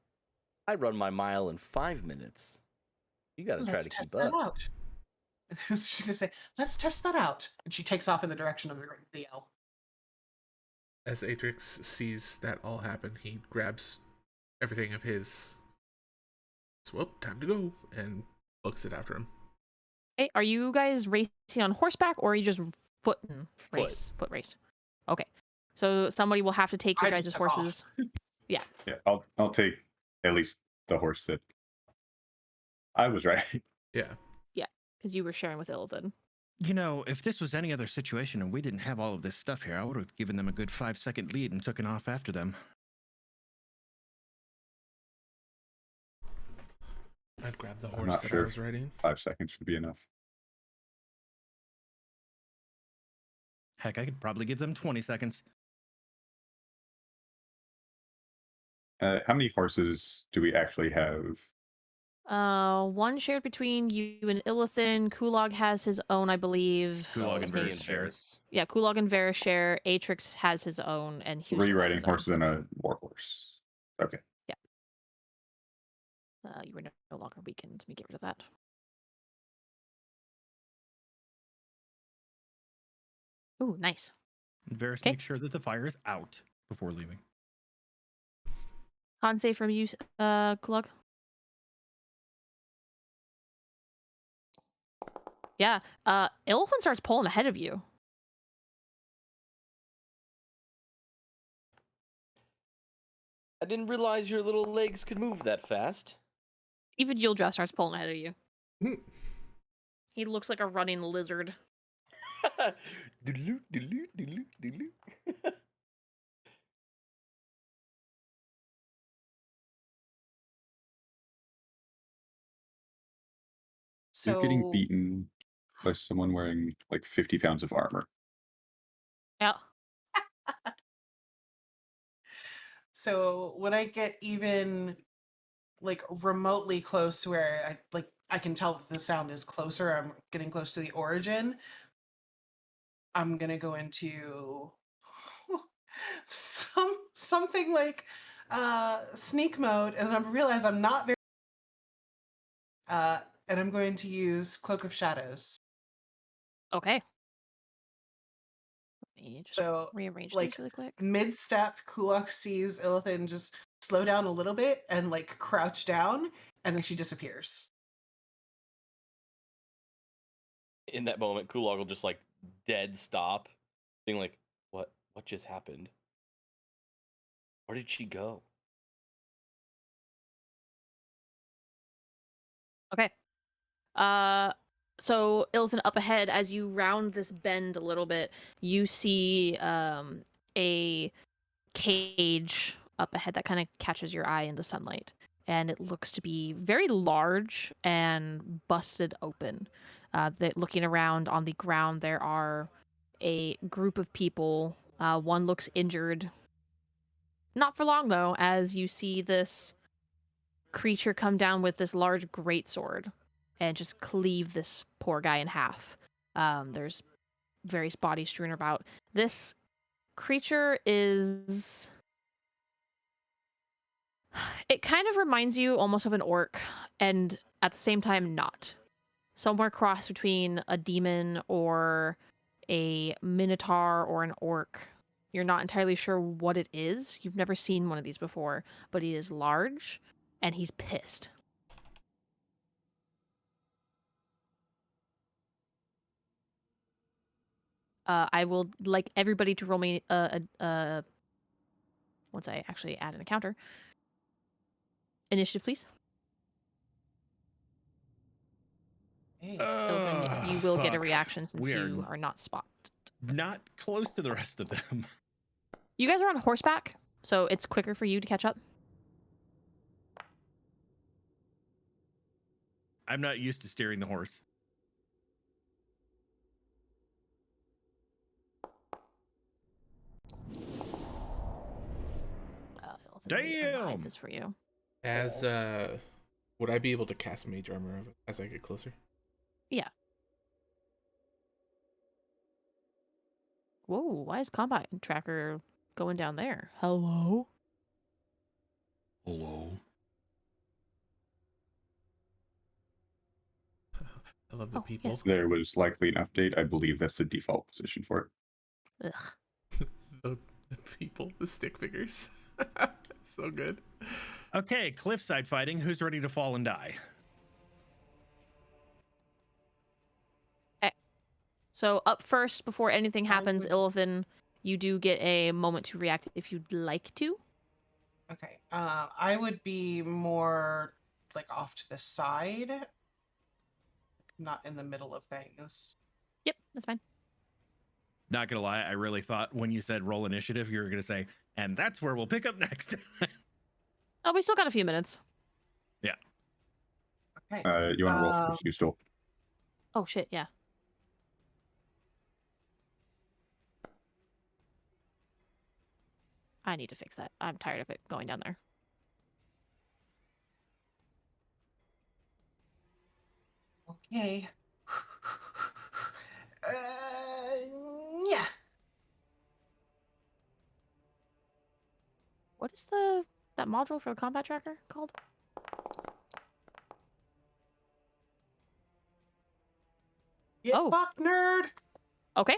I run my mile in 5 minutes. You got to try Let's to test keep that up. out. She's gonna say, "Let's test that out," and she takes off in the direction of the yell. As Atrix sees that all happen, he grabs everything of his. So, well, time to go, and books it after him. Hey, are you guys racing on horseback or are you just foot race? Foot. Foot race. Okay. So somebody will have to take your I just guys' took off. horses. Yeah, I'll take at least the horse that I was right. Yeah. Yeah, because you were sharing with Illidan. You know, if this was any other situation and we didn't have all of this stuff here, I would have given them a good 5-second lead and taken off after them. I'd grab the I'm horse not that sure. I was riding. 5 seconds should be enough. Heck, I could probably give them 20 seconds. How many horses do we actually have? One shared between you and Illithin. Kulog has his own, I believe. Kulog and me Varys share. Varys. Yeah, Kulog and Varys share. Atrix has his own, and Houston has Rewriting his own. horses and a warhorse. Okay. You were no longer weakened. Let me get rid of that. Ooh, nice. Varys, Okay. make sure that the fire is out before leaving. Con save from you, Kulog. Yeah. Illithin starts pulling ahead of you. I didn't realize your little legs could move that fast. Even Yildra starts pulling ahead of you. He looks like a running lizard. Doodaloo, doodaloo, doodaloo, doodaloo. You're getting So beaten by someone wearing like 50 pounds of armor. Yeah. So when I get even like remotely close to where I can tell that the sound is closer, I'm getting close to the origin, I'm gonna go into something like sneak mode, and I realize I'm not very and I'm going to use Cloak of Shadows. Okay. Let me just So rearrange like these really quick. mid-step, Kulak sees Illithin just slow down a little bit and like crouch down, and then she disappears. In that moment, Kulog will just like dead stop, being like, "What? What just happened? Where did she go?" Okay. So Illithin up ahead, as you round this bend a little bit, you see a cage up ahead that kind of catches your eye in the sunlight, and it looks to be very large and busted open. That looking around on the ground, there are a group of people. One looks injured. Not for long though, as you see this creature come down with this large greatsword and just cleave this poor guy in half. There's various bodies strewn about. This creature is. It kind of reminds you almost of an orc, and at the same time, not. Somewhere cross between a demon or a minotaur or an orc. You're not entirely sure what it is. You've never seen one of these before, but he is large and he's pissed. I will like everybody to roll me once I actually add an encounter. Initiative, please. Hey. Illithin, you will get a Fuck. reaction since We are you are not spot. not close to the rest of them. You guys are on horseback, so it's quicker for you to catch up. I'm not used to steering the horse. Illithin, let me Damn. hide this for you. As Yes. would I be able to cast mage armor as I get closer? Yeah. Whoa, why is combat tracker going down there? Hello? Hello. I love the Oh, people. yes. There was likely an update. I believe that's the default position for it. Ugh. the people, the stick figures. So good. Okay, cliffside fighting. Who's ready to fall and die? So up first, before anything I happens, would- Illithin, you do get a moment to react if you'd like to. Okay. I would be more like off to the side, not in the middle of things. Yep, that's fine. Not gonna lie, I really thought when you said roll initiative, you were gonna say, and that's where we'll pick up next. Oh, we still got a few minutes. Okay. You want to roll for you still? Oh, shit, yeah. I need to fix that. I'm tired of it going down there. Okay. Yeah. What is that module for the combat tracker called? Get Oh. fucked, nerd. Okay.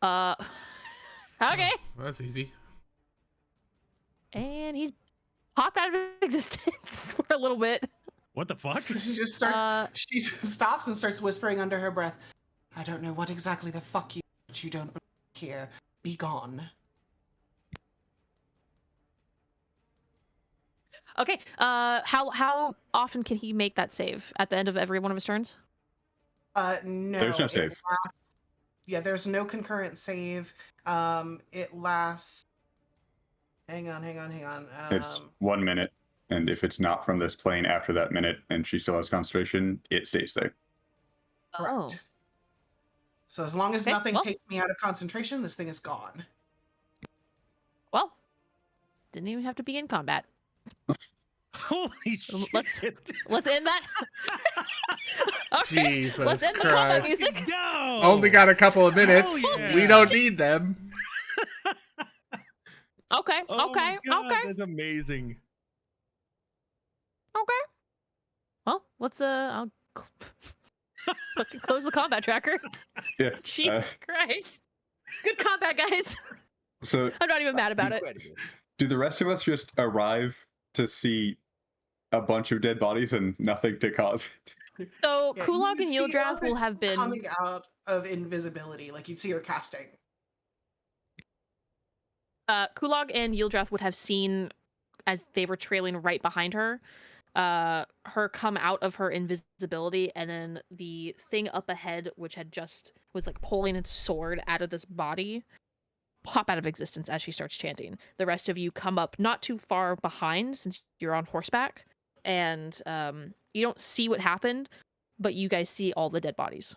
Okay. Well, that's easy. And he's popped out of existence for a little bit. What the fuck? She just starts. She stops and starts whispering under her breath. I don't know what exactly the fuck you, but you don't belong here. Be gone. Okay. How often can he make that save? At the end of every one of his turns? No. There's no it save. lasts- yeah, there's no concurrent save. It lasts. Hang on. It's 1 minute, and if it's not from this plane after that minute, and she still has concentration, it stays there. Correct. Oh. So as long as Okay, nothing well. takes me out of concentration, this thing is gone. Well, didn't even have to be in combat. Holy shit! Let's end that. Okay, Jesus let's end the combat Christ. music. Go! Only got a couple of minutes. yeah. We don't need them. Okay. Oh my Okay. God, Okay. that's amazing. Okay. Well, let's I'll fucking close the combat tracker. Yeah. Jesus Christ. Good combat, guys. So I'm not even mad about it. Incredible. do the rest of us just arrive to see a bunch of dead bodies and nothing to cause it? So Yeah, Kulog you and would see Yildrath will Elephant have been coming out of invisibility, like you'd see her casting. Kulog and Yildrath would have seen as they were trailing right behind her, her come out of her invisibility, and then the thing up ahead, which had just was like pulling its sword out of this body, pop out of existence as she starts chanting. The rest of you come up not too far behind since you're on horseback, and you don't see what happened, but you guys see all the dead bodies.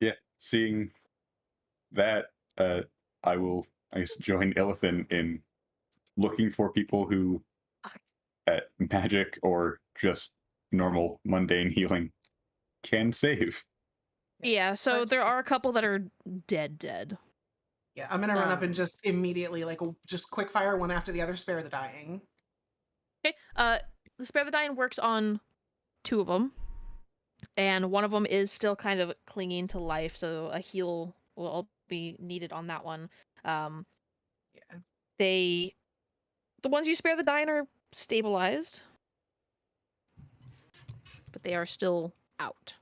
Yeah, seeing that, I will, I guess, join Illithin in looking for people who, at magic or just normal mundane healing, can save. Yeah, so Let's there just- are a couple that are dead. Yeah, I'm gonna run up and Um, just immediately, like, just quick fire one after the other, spare the dying. Okay, the Spare the Dying works on 2 of them, and one of them is still kind of clinging to life, so a heal will be needed on that one. Yeah. The ones you Spare the Dying are stabilized, but they are still out.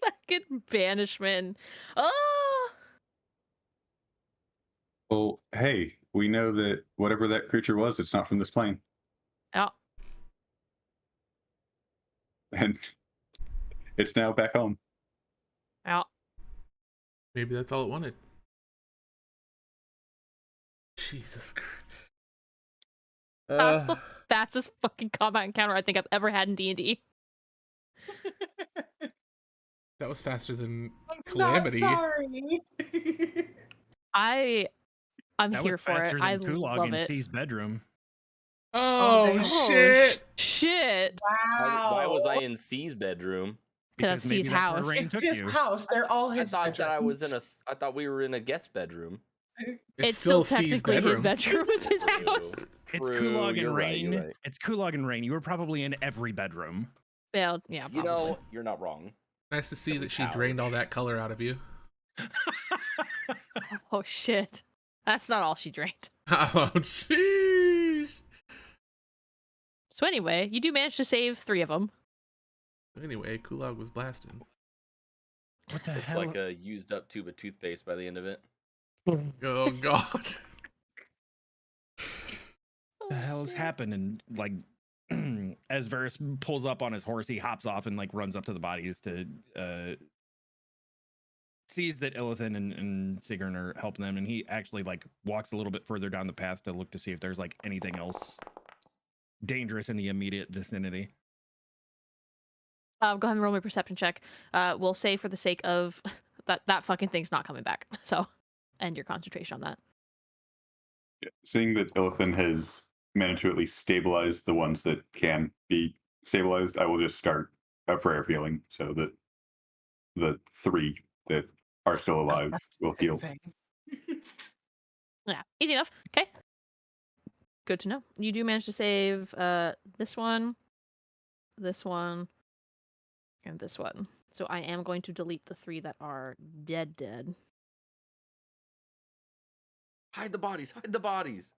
Fucking banishment. Oh! Well, hey, we know that whatever that creature was, it's not from this plane. Yeah. And it's now back home. Yeah. Maybe that's all it wanted. Jesus Christ. That's the fastest fucking combat encounter I think I've ever had in D&D. That was faster than I'm Calamity. not sorry. I'm That here was for it. faster I than Kulog love in it. C's bedroom. Oh, damn. shit! Shit! Wow. Why was I in C's bedroom? Because that's maybe C's that's where house. Rain It's took his you. house. They're all I his thought that I was in bedrooms. I thought we were in a guest bedroom. It's still C's technically his bedroom. It's his True. house. It's True, Kulog and you're right, Rain. you're right. It's Kulog and Rain. You were probably in every bedroom. Well, yeah, You probably. know, you're not wrong. Nice to see Every that she power. drained all that color out of you. Oh shit. That's not all she drank. Oh, sheesh. So anyway, you do manage to save 3 of them. Anyway, Kulog was blasted. What the Looks hell? like a used up tube of toothpaste by the end of it. Oh, God. The hell's happening? Like, as Varys pulls up on his horse, he hops off and like runs up to the bodies to sees that Illithin and Sigrun are helping them, and he actually like walks a little bit further down the path to look to see if there's like anything else dangerous in the immediate vicinity. Go ahead and roll me a perception check. We'll say for the sake of that fucking thing's not coming back. So end your concentration on that. Seeing that Illithin has managed to at least stabilize the ones that can be stabilized, I will just start a prayer of healing so that the 3 that are still alive will Same heal. thing. Yeah, easy enough. Okay. Good to know. You do manage to save this one, and this one. So I am going to delete the 3 that are dead. Hide the bodies. Hide the bodies.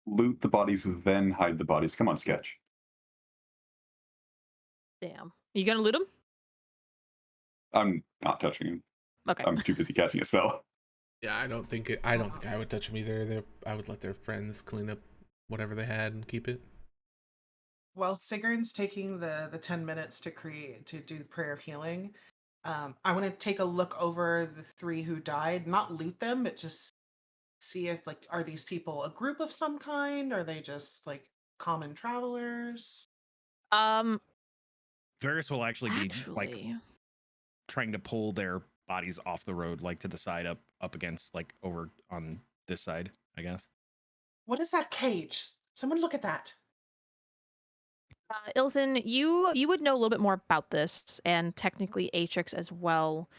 Loot the bodies, then hide the bodies. Come on, Sketch. Damn. You gonna loot them? I'm not touching him. Okay. I'm too busy casting a spell. Yeah, I don't think I would touch them either. I would let their friends clean up whatever they had and keep it. While Sigrun's taking the 10 minutes to do the prayer of healing, I want to take a look over the 3 who died, not loot them, but just see if like are these people a group of some kind? Are they just like common travelers? Varys will actually be like Actually, trying to pull their bodies off the road, like to the side, up against like over on this side, I guess. What is that cage? Someone look at that. Ilson, you would know a little bit more about this, and technically Atrix as well.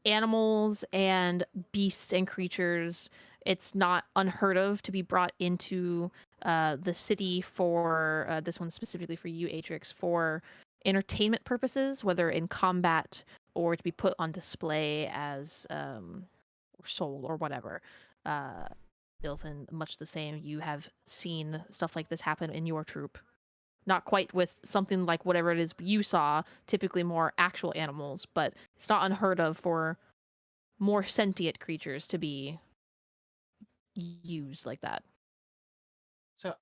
Animals and beasts and creatures, it's not unheard of to be brought into the city for this one specifically for you, Atrix, for entertainment purposes, whether in combat or to be put on display as or sold or whatever. Ilthan, much the same. You have seen stuff like this happen in your troop. Not quite with something like whatever it is you saw, typically more actual animals, but it's not unheard of for more sentient creatures to be used like that. So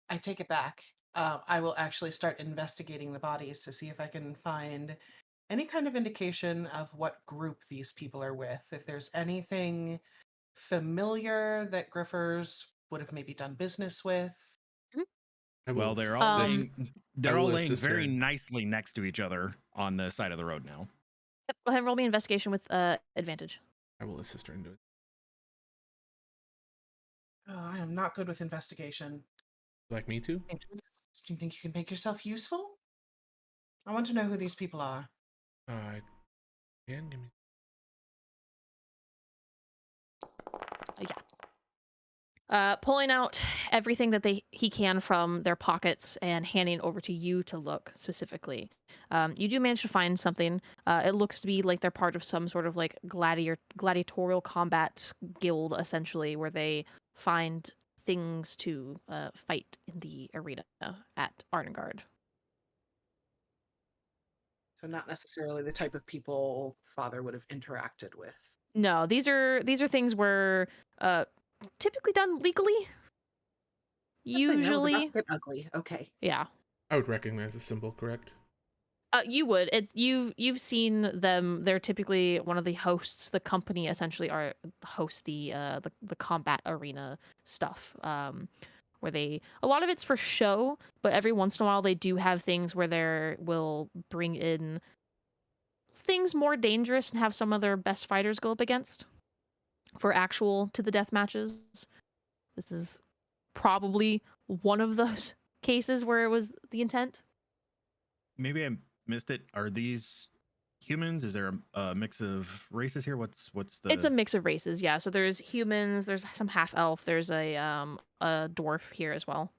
I take it back. I will actually start investigating the bodies to see if I can find any kind of indication of what group these people are with. If there's anything familiar that Griffers would have maybe done business with. Well, they're all laying very nicely next to each other on the side of the road now. Yep, go ahead and roll me investigation with advantage. I will assist her into it. Oh, I am not good with investigation. Like me too? Do you think you can make yourself useful? I want to know who these people are. Give me. Pulling out everything that he can from their pockets and handing over to you to look specifically. You do manage to find something. It looks to be like they're part of some sort of like gladiatorial combat guild, essentially, where they find things to fight in the arena at Arnegard. So not necessarily the type of people Father would have interacted with. No, these are things where typically done legally. Usually, that was about to get ugly. Okay. Yeah. I would recognize the symbol, correct? You would. You've seen them. They're typically one of the hosts. The company essentially host the combat arena stuff. Where a lot of it's for show, but every once in a while they do have things where they will bring in things more dangerous and have some of their best fighters go up against for actual to the death matches. This is probably one of those cases where it was the intent. Maybe I missed it. Are these humans? Is there a mix of races here? What's the? It's a mix of races, yeah. So there's humans, there's some half elf, there's a dwarf here as well.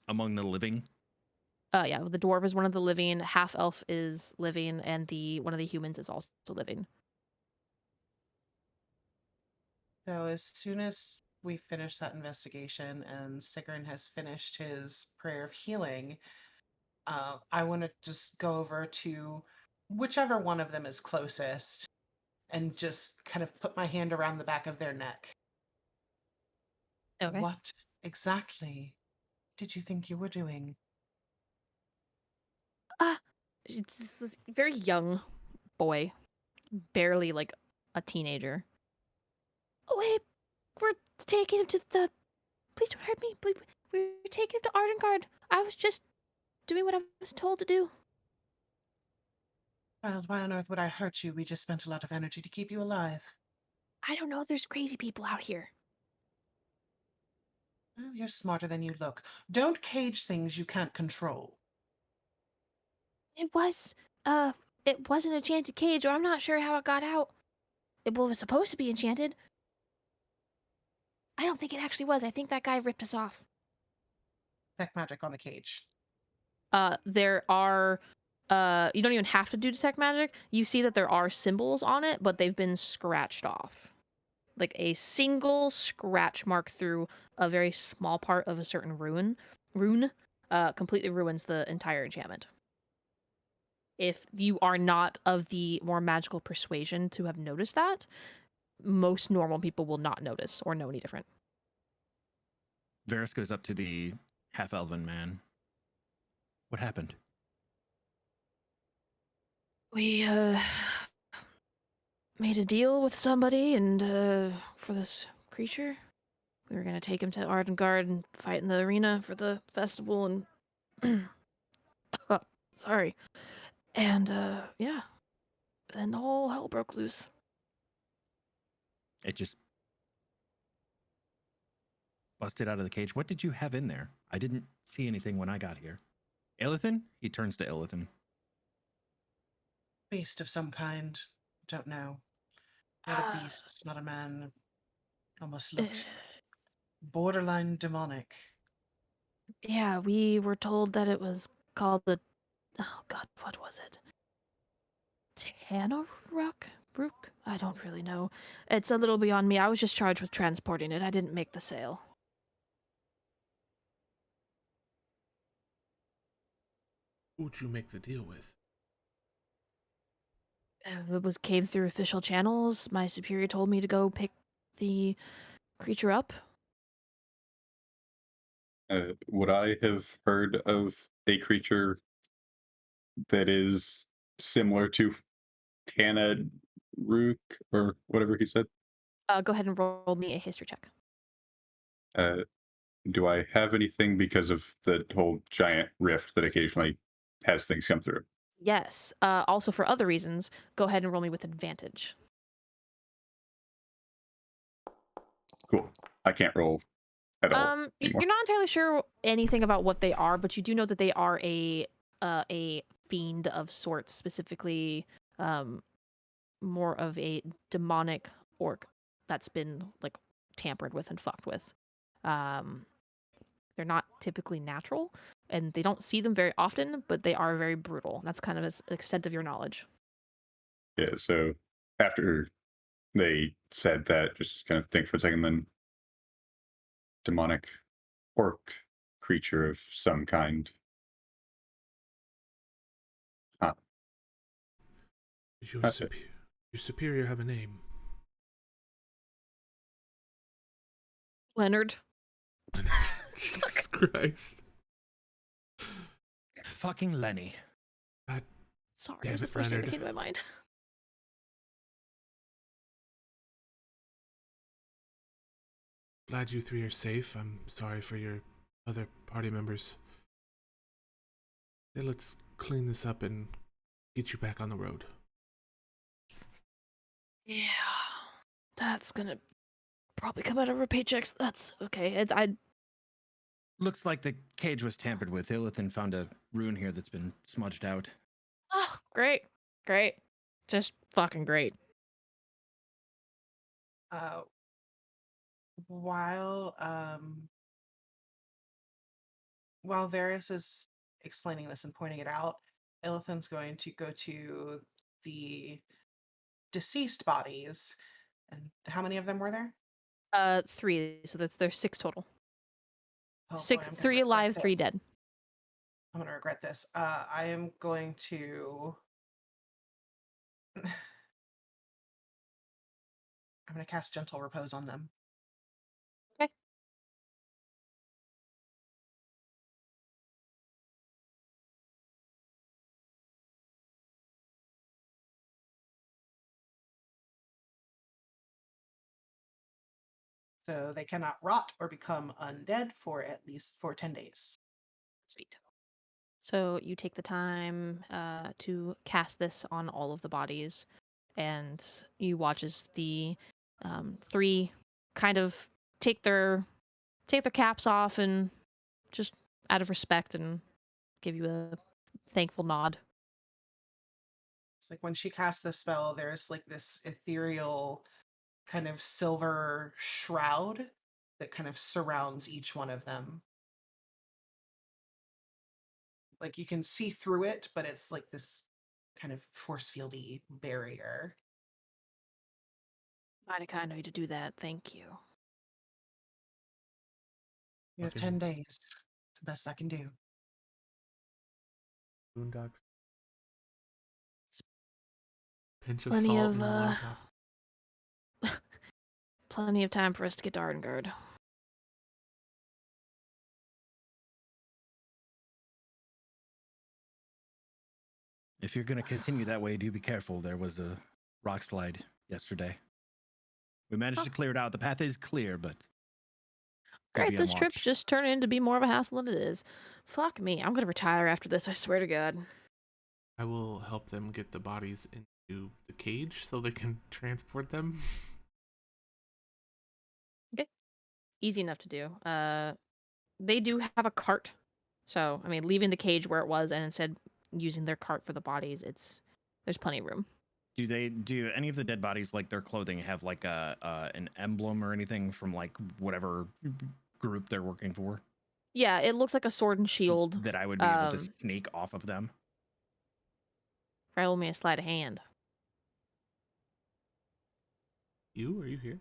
Among the living. Yeah, the dwarf is one of the living, half elf is living, and one of the humans is also living. So as soon as we finish that investigation and Sigrun has finished his prayer of healing, I want to just go over to whichever one of them is closest and just kind of put my hand around the back of their neck. Okay. What exactly did you think you were doing? this very young boy, barely like a teenager. Oh, hey, we're taking him to the. Please don't hurt me. We're taking him to Ardengard. I was just doing what I was told to do. Child, why on earth would I hurt you? We just spent a lot of energy to keep you alive. I don't know. There's crazy people out here. Well, you're smarter than you look. Don't cage things you can't control. It was, it was an enchanted cage, or I'm not sure how it got out. It was supposed to be enchanted. I don't think it actually was. I think that guy ripped us off. Detect magic on the cage. There are, you don't even have to do detect magic. You see that there are symbols on it, but they've been scratched off. Like a single scratch mark through a very small part of a certain rune, completely ruins the entire enchantment. If you are not of the more magical persuasion to have noticed that, most normal people will not notice or know any different. Varys goes up to the half-elven man. What happened? We made a deal with somebody, and for this creature, we were gonna take him to Ardengard and fight in the arena for the festival. And sorry, and yeah, then all hell broke loose. It just busted out of the cage. What did you have in there? I didn't see anything when I got here. Illithin? He turns to Illithin. Beast of some kind. Don't know. Not a beast, not a man. Almost looked borderline demonic. Yeah, we were told that it was called the. Oh God, what was it? Tanaruk? Rook? I don't really know. It's a little beyond me. I was just charged with transporting it. I didn't make the sale. Who'd you make the deal with? It was came through official channels. My superior told me to go pick the creature up. Would I have heard of a creature that is similar to Hannah Rook or whatever he said? Go ahead and roll me a history check. Do I have anything because of the whole giant rift that occasionally has things come through? Yes. Also, for other reasons, go ahead and roll me with advantage. Cool. I can't roll at all anymore. You're not entirely sure anything about what they are, but you do know that they are a fiend of sorts, specifically, more of a demonic orc that's been like tampered with and fucked with. They're not typically natural, and they don't see them very often, but they are very brutal. That's kind of the extent of your knowledge. Yeah, so after they said that, just kind of think for a second, then demonic orc creature of some kind. Huh. Does your, That's it. your superior have a name? Leonard. Jesus Christ. Fucking Lenny. Sorry, Damn it was the it, first thing that Leonard. came to my mind. Glad you three are safe. I'm sorry for your other party members. Then let's clean this up and get you back on the road. Yeah, that's gonna probably come out of our paychecks. That's okay. Looks like the cage was tampered with. Illithin found a rune here that's been smudged out. Oh, great, just fucking great. Uh, while while Varys is explaining this and pointing it out, Illithin's going to go to the deceased bodies. And how many of them were there? 3. So there's 6 total. Oh boy, Six, I'm gonna 3 regret alive, 3 this. dead. I'm gonna regret this. I am going to. I'm gonna cast Gentle Repose on them. Okay. So they cannot rot or become undead for at least 10 days. Sweet. So you take the time to cast this on all of the bodies, and you watch as the three kind of take their caps off and just out of respect and give you a thankful nod. It's like when she casts the spell, there's like this ethereal kind of silver shroud that kind of surrounds each one of them. Like you can see through it, but it's like this kind of force fieldy barrier. Mighty kind of you to do that. Thank you. You have Fucking 10 days. It's the best I can do. Boondocks. Pinch of Plenty salt of and one top. plenty of time for us to get to Ardengard. If you're going to continue that way, do be careful. There was a rock slide yesterday. We managed to clear it out. The path is clear, but Great, be this on trip's watch. just turning into be more of a hassle than it is. Fuck me, I'm gonna retire after this, I swear to God. I will help them get the bodies into the cage so they can transport them. Easy enough to do. They do have a cart. So, I mean, leaving the cage where it was and instead using their cart for the bodies, there's plenty of room. Do any of the dead bodies, like their clothing, have like an emblem or anything from like whatever group they're working for Yeah, it looks like a sword and shield. that I would be able to sneak off of them? Roll me a sleight of hand. Are you here?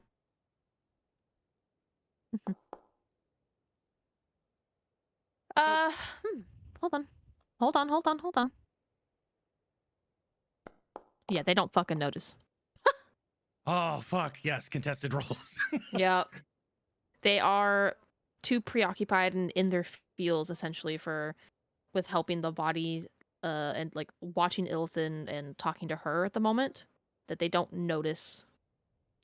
Hold on. Hold on. Yeah, they don't fucking notice. Oh fuck yes, contested rolls. Yep. They are too preoccupied and in their fields essentially with helping the bodies and like watching Ilthin and talking to her at the moment that they don't notice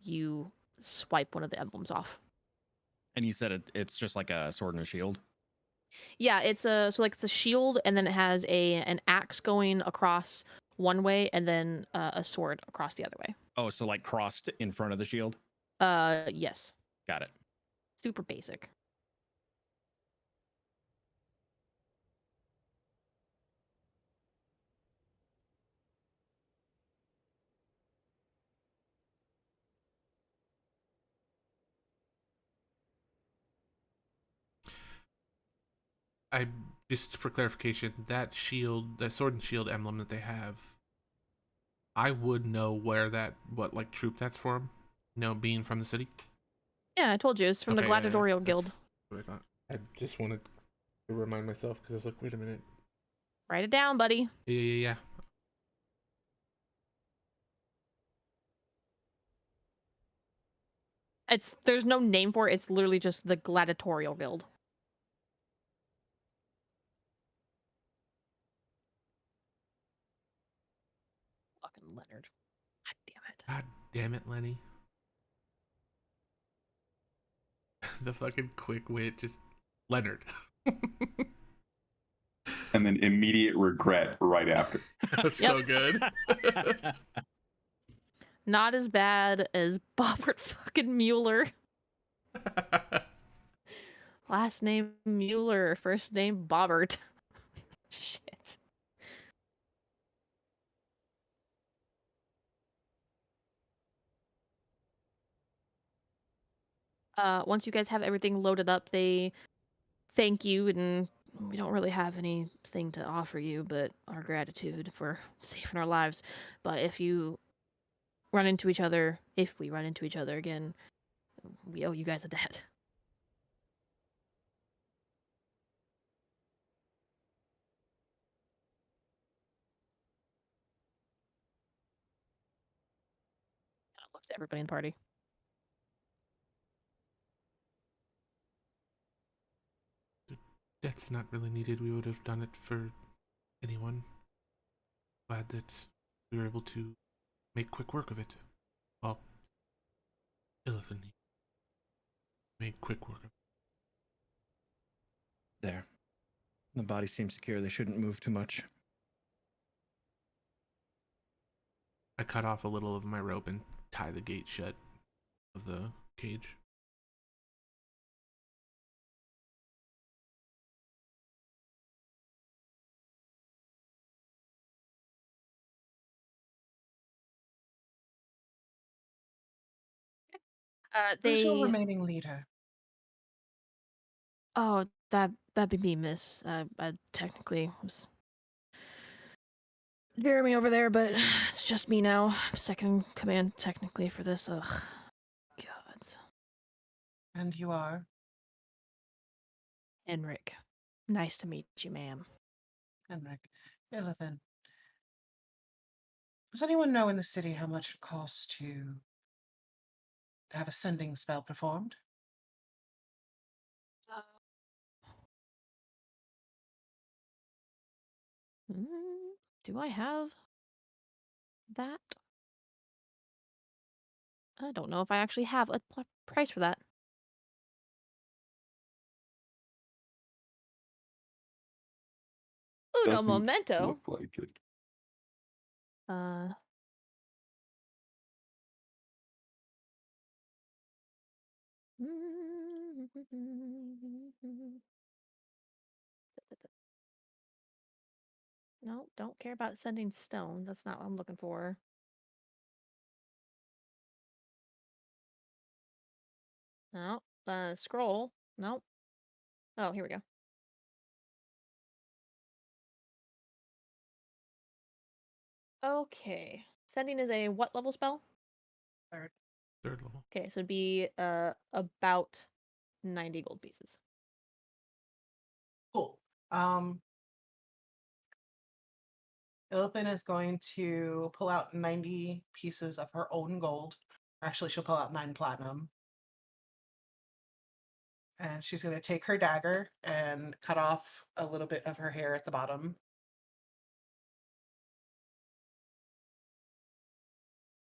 you swipe one of the emblems off. And you said it's just like a sword and a shield. Yeah, it's a shield and then it has an axe going across one way and then a sword across the other way. Oh, so like crossed in front of the shield. Yes. Got it. Super basic. I just for clarification, that shield, that sword and shield emblem that they have, I would know what like troop that's from. Being from the city. Yeah, I told you it's from the Gladiatorial Guild. That's what I thought. I just wanted to remind myself because I was like, wait a minute. Write it down, buddy. Yeah. There's no name for it. It's literally just the Gladiatorial Guild. Fucking Leonard. God damn it. God damn it, Lenny. The fucking quick wit, just Leonard. And then immediate regret right after. That was so good. Not as bad as Bobbert fucking Mueller. Last name Mueller, first name Bobbert. Shit. Once you guys have everything loaded up, they thank you, and we don't really have anything to offer you but our gratitude for saving our lives. But if we run into each other again, we owe you guys a debt. I looked at everybody in the party. That's not really needed. We would have done it for anyone. Glad that we were able to make quick work of it. Well, Illithin. Make quick work of it. There. The body seems secure. They shouldn't move too much. I cut off a little of my rope and tie the gate shut of the cage. Who's your They. remaining leader? Oh, that'd be me, miss. I technically was Jeremy over there, but it's just me now. I'm second in command technically for this. Ugh, God. And you are? Henrik, nice to meet you, ma'am. Henrik. Illithin. Does anyone know in the city how much it costs to have a sending spell performed? Do I have that? I don't know if I actually have a price for that. Uno Doesn't momento. look like it. Uh. No, don't care about sending stone. That's not what I'm looking for. No, scroll. Nope. Oh, here we go. Okay. Sending is a what level spell? Third. Third level. Okay, so it'd be about 90 gold pieces. Cool. Illithin is going to pull out 90 pieces of her own gold. Actually, she'll pull out 9 platinum. And she's going to take her dagger and cut off a little bit of her hair at the bottom.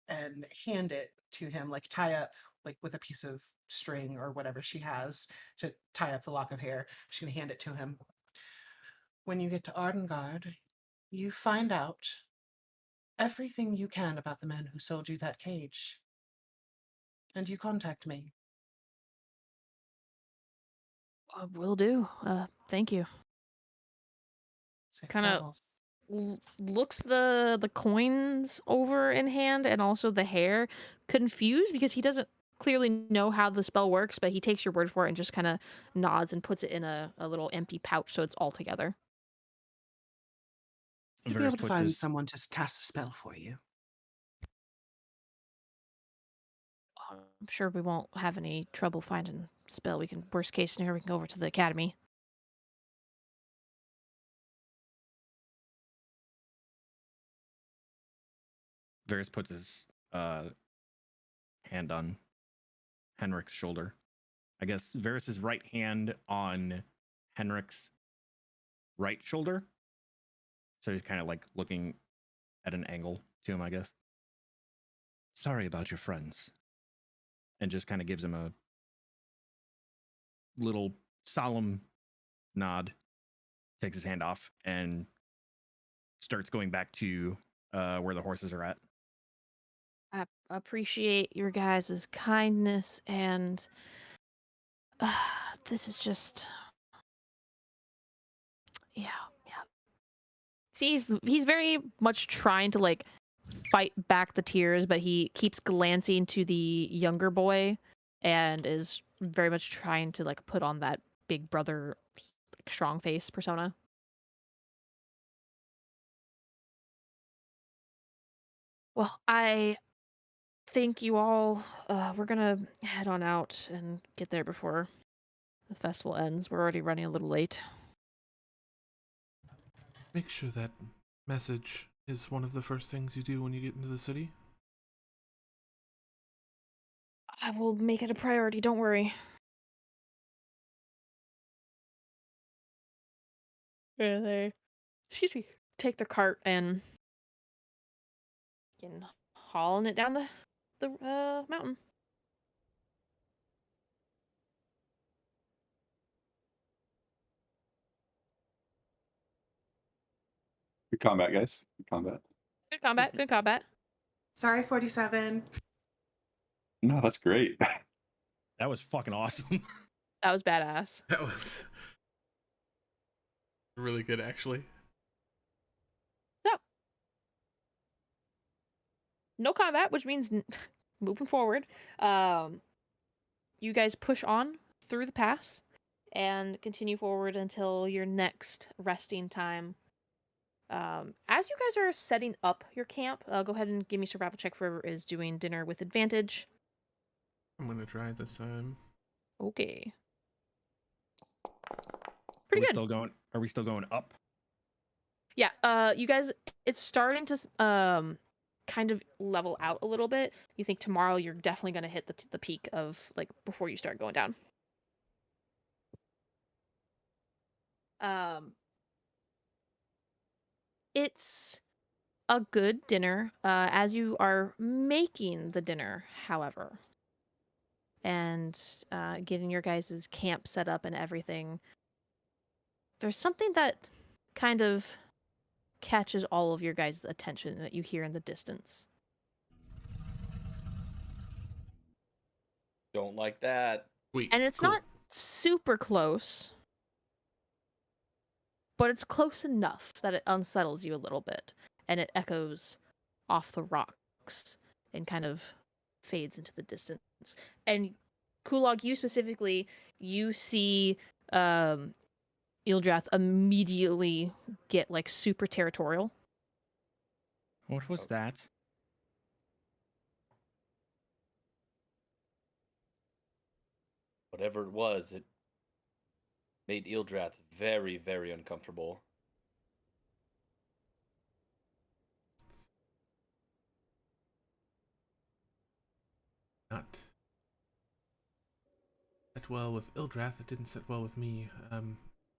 And hand it to him, like tie up, like with a piece of string or whatever she has to tie up the lock of hair. She's going to hand it to him. When you get to Ardengard, you find out everything you can about the man who sold you that cage. And you contact me. Will do. Thank you. Safe Kind of travels. looks the coins over in hand and also the hair, confused because he doesn't clearly know how the spell works, but he takes your word for it and just kind of nods and puts it in a little empty pouch so it's all together. You'll be Varys able to puts find his someone to cast a spell for you. I'm sure we won't have any trouble finding spell. Worst case scenario, we can go over to the academy. Varys puts his hand on Henrik's shoulder. I guess Varys's right hand on Henrik's right shoulder. So he's kind of like looking at an angle to him, I guess. Sorry about your friends. And just kind of gives him a little solemn nod, takes his hand off, and starts going back to where the horses are at. I appreciate your guys' kindness, and this is just, yeah. See, he's very much trying to like fight back the tears, but he keeps glancing to the younger boy and is very much trying to like put on that big brother like, strong face persona. Well, I thank you all. We're gonna head on out and get there before the festival ends. We're already running a little late. Make sure that message is one of the first things you do when you get into the city. I will make it a priority, don't worry. Yeah, they, excuse me, take the cart and hauling it down the mountain. Good combat, guys. Good combat. Good combat. Good combat. Sorry, 47. No, that's great. That was fucking awesome. That was badass. That was really good, actually. So, no combat, which means moving forward. You guys push on through the pass and continue forward until your next resting time. As you guys are setting up your camp, go ahead and give me a survival check for whoever is doing dinner with advantage. I'm gonna try it this time. Okay. Are Pretty we good. still going? Are we still going up? Yeah, you guys, it's starting to kind of level out a little bit. You think tomorrow you're definitely going to hit the peak of, like, before you start going down. It's a good dinner as you are making the dinner, however, and getting your guys' camp set up and everything. There's something that kind of catches all of your guys' attention that you hear in the distance. Don't like that. Sweet. And it's cool. not super close, but it's close enough that it unsettles you a little bit, and it echoes off the rocks and kind of fades into the distance. And Kulog, you specifically, you see Ildrath immediately get, like, super territorial. What was that? Whatever it was, it made Ildrath very, very uncomfortable. Not set well with Ildrath. It didn't set well with me. I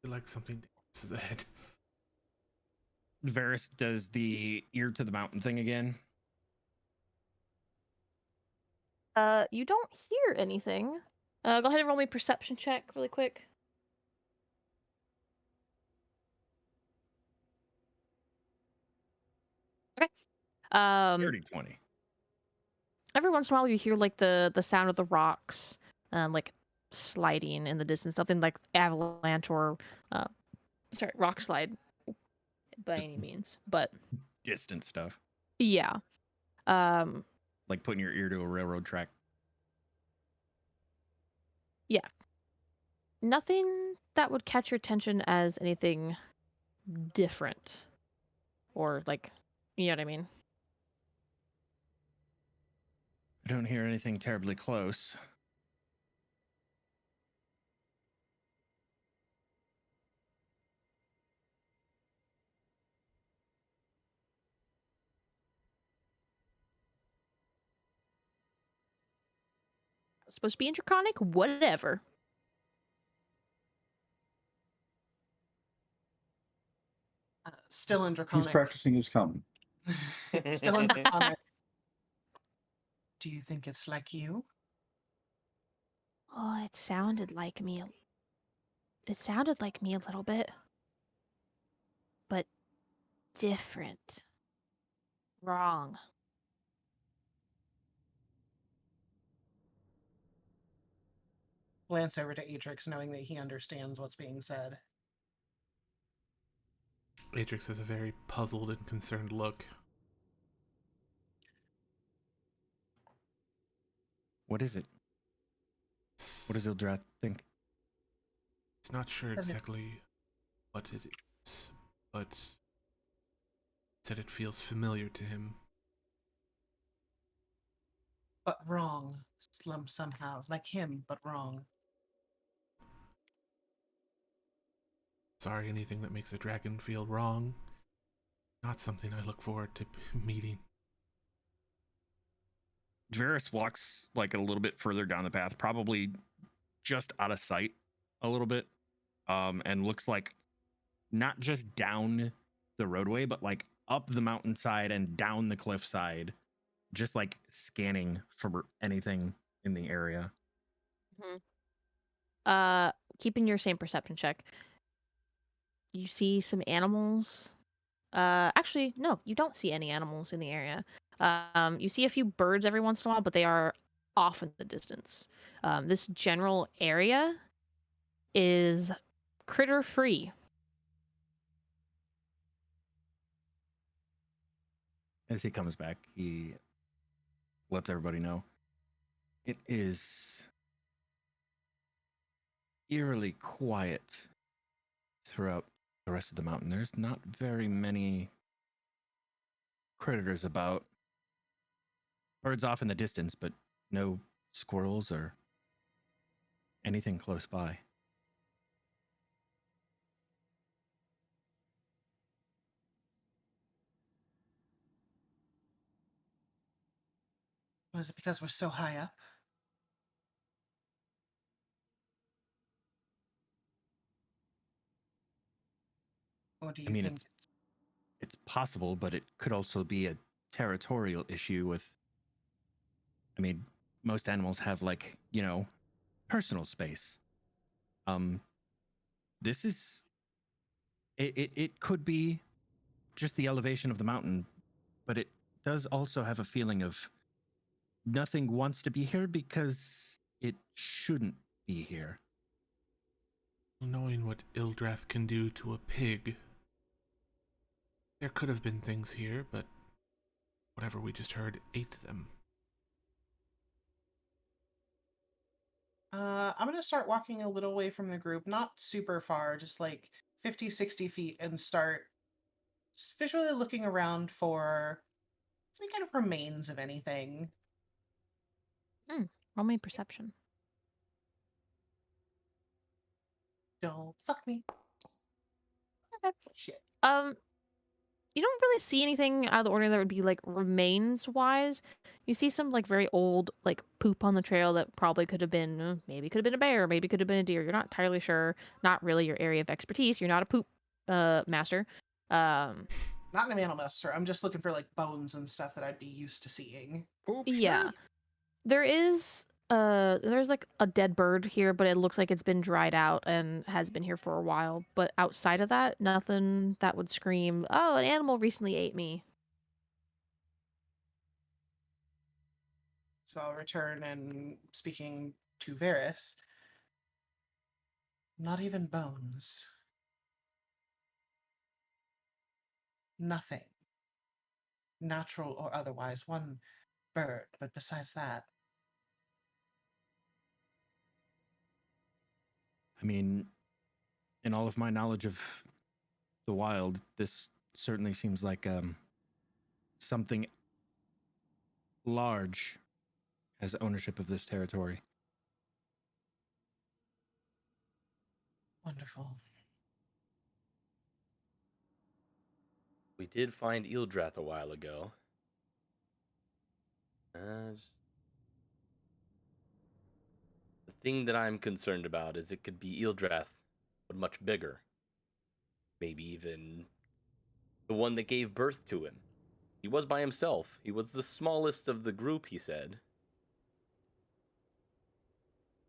feel like something dangerous is ahead. Varys does the ear to the mountain thing again. You don't hear anything. Go ahead and roll me a perception check really quick. Okay. Dirty 20. Every once in a while you hear, like, the sound of the rocks, like, sliding in the distance. Nothing like avalanche or rock slide by any means, but Distant stuff. yeah. Like putting your ear to a railroad track. Nothing that would catch your attention as anything different, or, like, you know what I mean. I don't hear anything terribly close. Supposed to be in Draconic, whatever. Still in He's Draconic. practicing his cum. Still in Draconic. Do you think it's like you? Oh, it sounded like me. It sounded like me a little bit, but different. Wrong. Glance over to Atrix, knowing that he understands what's being said. Atrix has a very puzzled and concerned look. What is it? What does Ildrath think? It's not sure exactly what it is, but said it feels familiar to him. But wrong. Somehow. Like him, but wrong. Sorry, anything that makes a dragon feel wrong. Not something I look forward to meeting. Varys walks like a little bit further down the path, probably just out of sight a little bit, and looks like not just down the roadway, but like up the mountainside and down the cliffside, just like scanning for anything in the area. Keeping your same perception check. You see some animals Actually, no, you don't see any animals in the area. You see a few birds every once in a while, but they are off in the distance. This general area is critter free. As he comes back, he lets everybody know it is eerily quiet throughout the rest of the mountain. There's not very many critters about. Birds off in the distance, but no squirrels or anything close by. Was it because we're so high up? Or do I you mean, think it's possible, but it could also be a territorial issue with. I mean, most animals have like personal space. Um, this is it could be just the elevation of the mountain, but it does also have a feeling of nothing wants to be here because it shouldn't be here. Knowing what Ildrath can do to a pig, there could have been things here, but whatever we just heard ate them. I'm gonna start walking a little way from the group, not super far, just like 50, 60 feet, and start just visually looking around for any kind of remains of anything. Roll me perception. Don't fuck me. Okay. Shit. You don't really see anything out of the ordinary that would be like remains wise. You see some like very old like poop on the trail that probably could have been maybe could have been a bear, maybe could have been a deer. You're not entirely sure. Not really your area of expertise. You're not a poop master. Not an animal master. I'm just looking for like bones and stuff that I'd be used to seeing. Yeah. There's like a dead bird here, but it looks like it's been dried out and has been here for a while. But outside of that, nothing that would scream, "Oh, an animal recently ate me." So I'll return and speaking to Varys. Not even bones. Nothing. Natural or otherwise. One bird, but besides that, I mean, in all of my knowledge of the wild, this certainly seems like something large has ownership of this territory. wonderful. We did find Eeldrath a while ago. Just... The thing that I'm concerned about is it could be Eeldrath, but much bigger. Maybe even the one that gave birth to him. He was by himself. He was the smallest of the group, he said.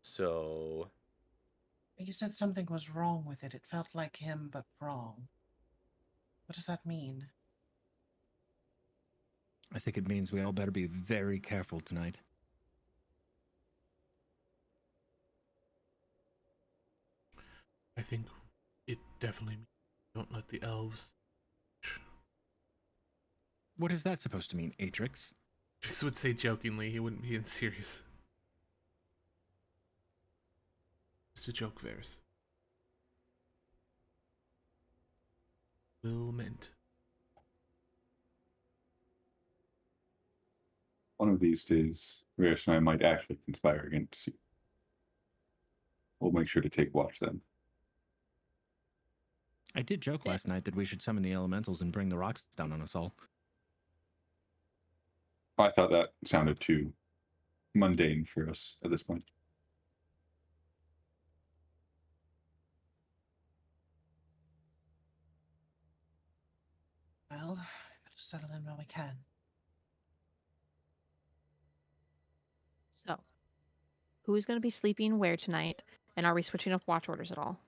So, You said something was wrong with it. It felt like him, but wrong. What does that mean? I think it means we all better be very careful tonight. I think it definitely means don't let the elves. What is that supposed to mean, Atrix? Trix would say jokingly, he wouldn't be in serious. Just a joke, Varys. Well meant. One of these days, Varys and I might actually conspire against you. We'll make sure to take watch then. I did joke last night that we should summon the elementals and bring the rocks down on us all. I thought that sounded too mundane for us at this point. Well, better settle in while we can. So, who is going to be sleeping where tonight? And are we switching up watch orders at all?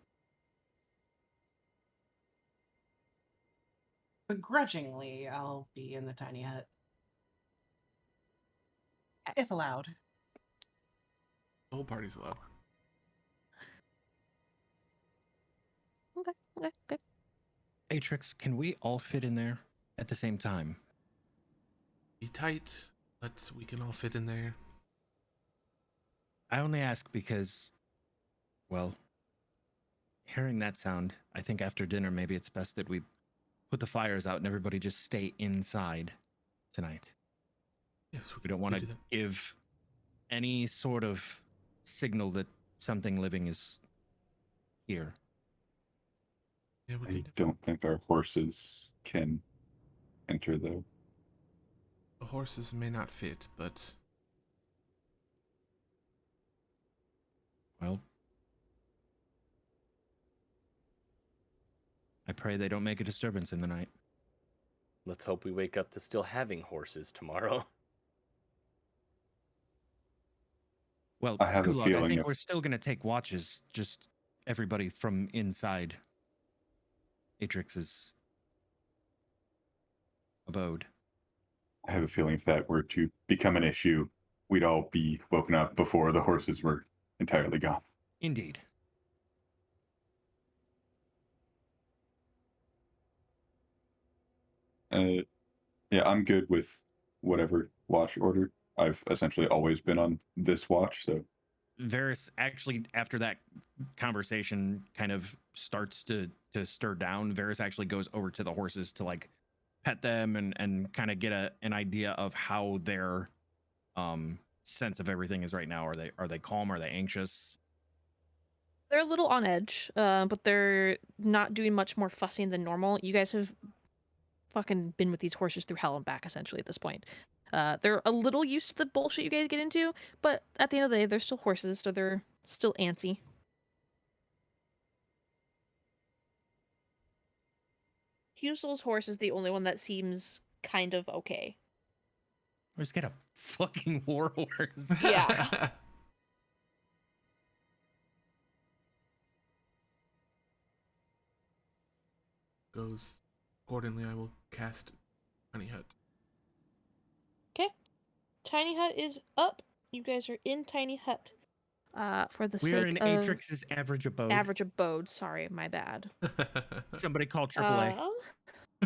begrudgingly, I'll be in the tiny hut. If allowed. The whole party's allowed. Okay, okay, okay. Atrix, can we all fit in there at the same time? Be tight, but we can all fit in there. I only ask because, well, hearing that sound, I think after dinner maybe it's best that we put the fires out and everybody just stay inside tonight. Yes, We don't want to do that. give any sort of signal that something living is here. Yeah, we I can. don't think our horses can enter, though. The horses may not fit, but Well, I pray they don't make a disturbance in the night. Let's hope we wake up to still having horses tomorrow. Well, I have a Kulog, I feeling think if- we're still going to take watches, just everybody from inside Atrix's abode. I have a feeling if that were to become an issue, we'd all be woken up before the horses were entirely gone. Indeed. Yeah, I'm good with whatever watch order. I've essentially always been on this watch, so Varys actually, after that conversation kind of starts to stir down, Varys actually goes over to the horses to like pet them and kind of get an idea of how their sense of everything is right now. Are they calm? Are they anxious? They're a little on edge, but they're not doing much more fussing than normal. You guys have fucking been with these horses through hell and back, essentially, at this point. They're a little used to the bullshit you guys get into, but at the end of the day, they're still horses, so they're still antsy. Husel's horse is the only one that seems kind of okay. Let's get a fucking war horse. Yeah. Goes accordingly. I will cast Honey Hut. Tiny Hut is up. You guys are in Tiny Hut. For the We're sake in of Atrix's average abode. average abode. Sorry, my bad. Somebody call AAA.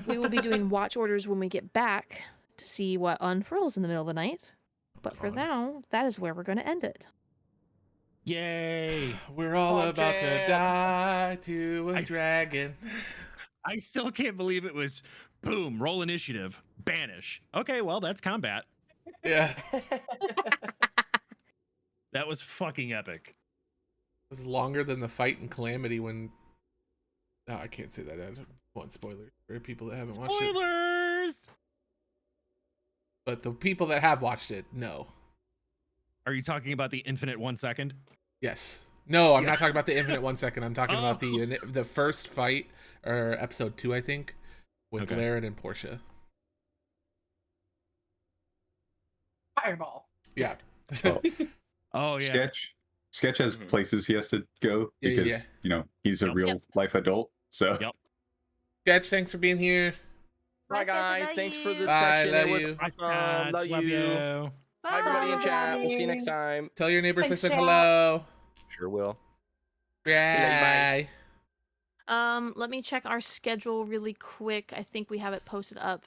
We will be doing watch orders when we get back to see what unfurls in the middle of the night. But for God. now, that is where we're going to end it. Yay! We're all Oh, about to jam. die to a I- dragon. I still can't believe it was boom, roll initiative, banish. Okay, well, that's combat. Yeah. That was fucking epic. It was longer than the fight in Calamity when. No, I can't say that. I don't want spoilers for people that haven't watched it. Spoilers! But the people that have watched it, no. Are you talking about the infinite 1 second? Yes. No, I'm Yeah. not talking about the infinite 1 second. I'm talking about Oh. the first fight, or episode 2, I think, with Okay. Laren and Portia. Fireball. Yeah. well, Oh yeah. Sketch has Mhm. places he has to go Yeah, yeah, because he's a Yep. real life adult. So Yep. Sketch, thanks for being here. Bye, Bye, Sketch, guys. love Thanks for you. this Bye, session. love It was you. Bye, awesome. Scotch, love you. Bye, everybody in Bye. chat. We'll see you next time. Tell your neighbors Thanks, I said chat. hello. Sure will. Bye. Let me check our schedule really quick. I think we have it posted up.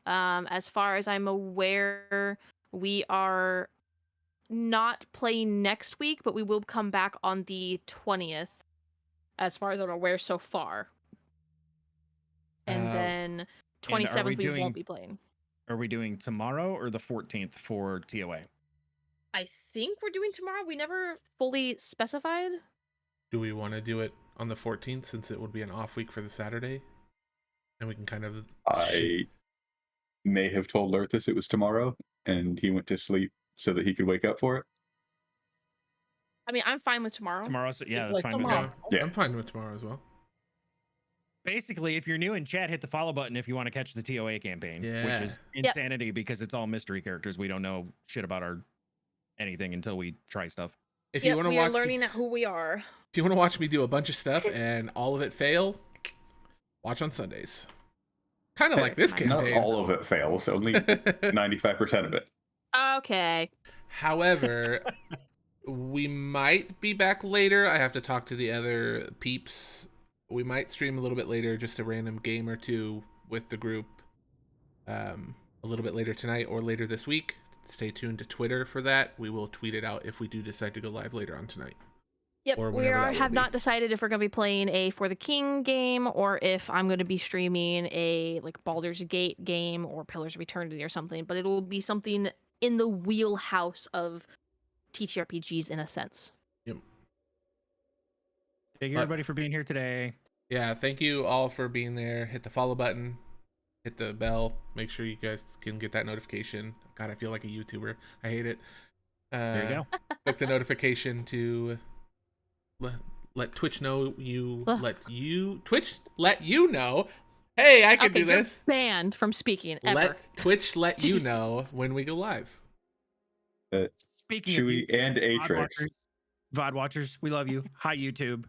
As far as I'm aware, we are not playing next week, but we will come back on the 20th, as far as I'm aware so far. And Uh, then 27th we doing- won't be playing. Are we doing tomorrow or the 14th for TOA? I think we're doing tomorrow. We never fully specified. Do we want to do it on the 14th since it would be an off week for the Saturday? And we can kind of. I may have told Lerthus it was tomorrow, and he went to sleep so that he could wake up for it. I mean, I'm fine with tomorrow. Tomorrow? So, yeah, that's Like fine with tomorrow. me. Yeah. I'm fine with tomorrow as well. Basically, if you're new in chat, hit the follow button if you want to catch the TOA campaign, Yeah. which is insanity because it's all mystery characters. We don't know shit about anything until we try stuff. If Yep, you want to we are watch, learning who we are. if you want to watch me do a bunch of stuff and all of it fail, watch on Sundays. Kind of like this Not Not campaign. all of it fails, only 95% of it. Okay. However, we might be back later. I have to talk to the other peeps. We might stream a little bit later, just a random game or two with the group. A little bit later tonight or later this week. Stay tuned to Twitter for that. We will tweet it out if we do decide to go live later on tonight. Yep, Or we whenever that will have be. not decided if we're going to be playing a For the King game or if I'm going to be streaming a like Baldur's Gate game or Pillars of Eternity or something, but it'll be something in the wheelhouse of TTRPGs in a sense. Yep. Thank you, everybody, for being here today. Yeah, thank you all for being there. Hit the follow button, hit the bell. Make sure you guys can get that notification. God, I feel like a YouTuber. I hate it. There you go. Click the notification to let Twitch know you Twitch let you know. Hey, I can Okay, do this. you're banned from speaking ever. Let Twitch let you Jesus. know when we go live. Speaking of Chewy YouTube, and VOD Atrix. watchers, VOD watchers, we love you. Hi, YouTube.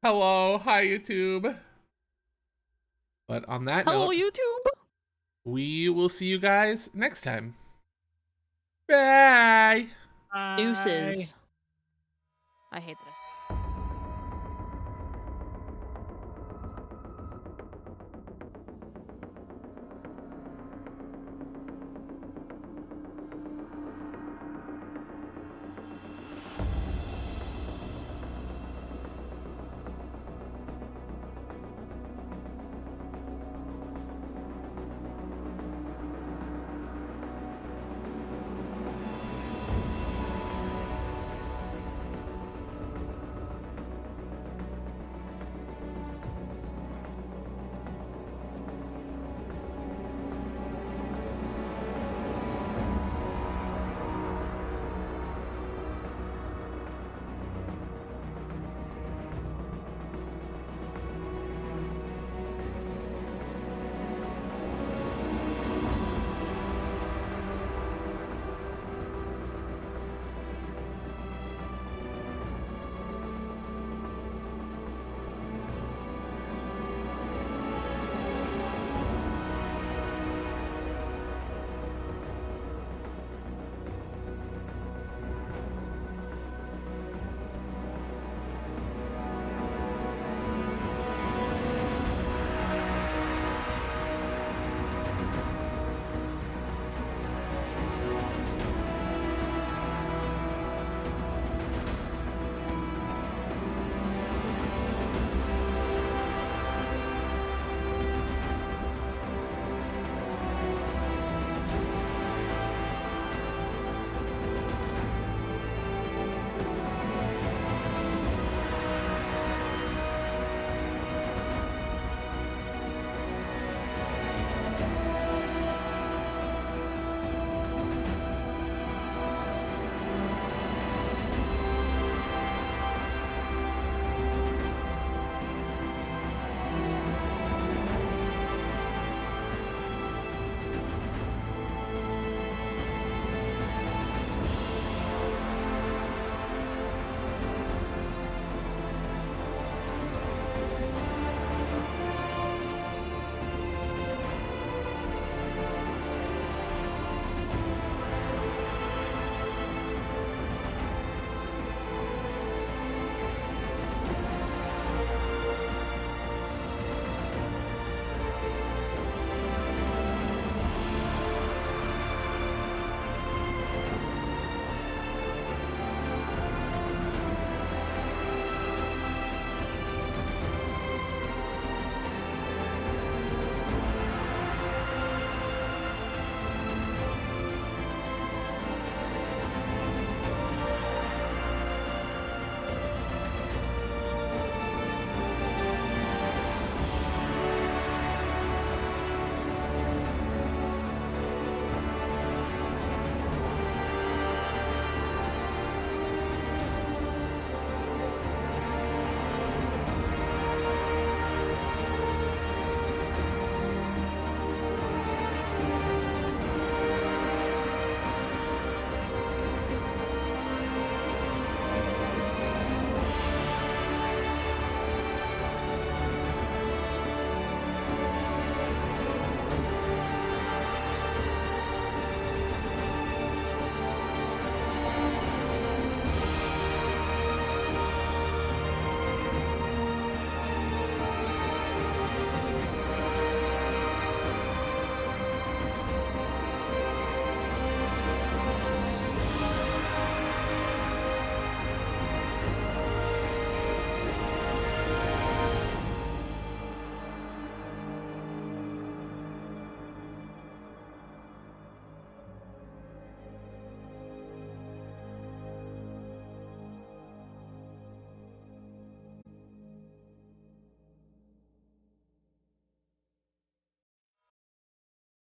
Hello, hi YouTube. But on that Hello, note, YouTube. we will see you guys next time. Bye. Bye. Deuces. I hate that.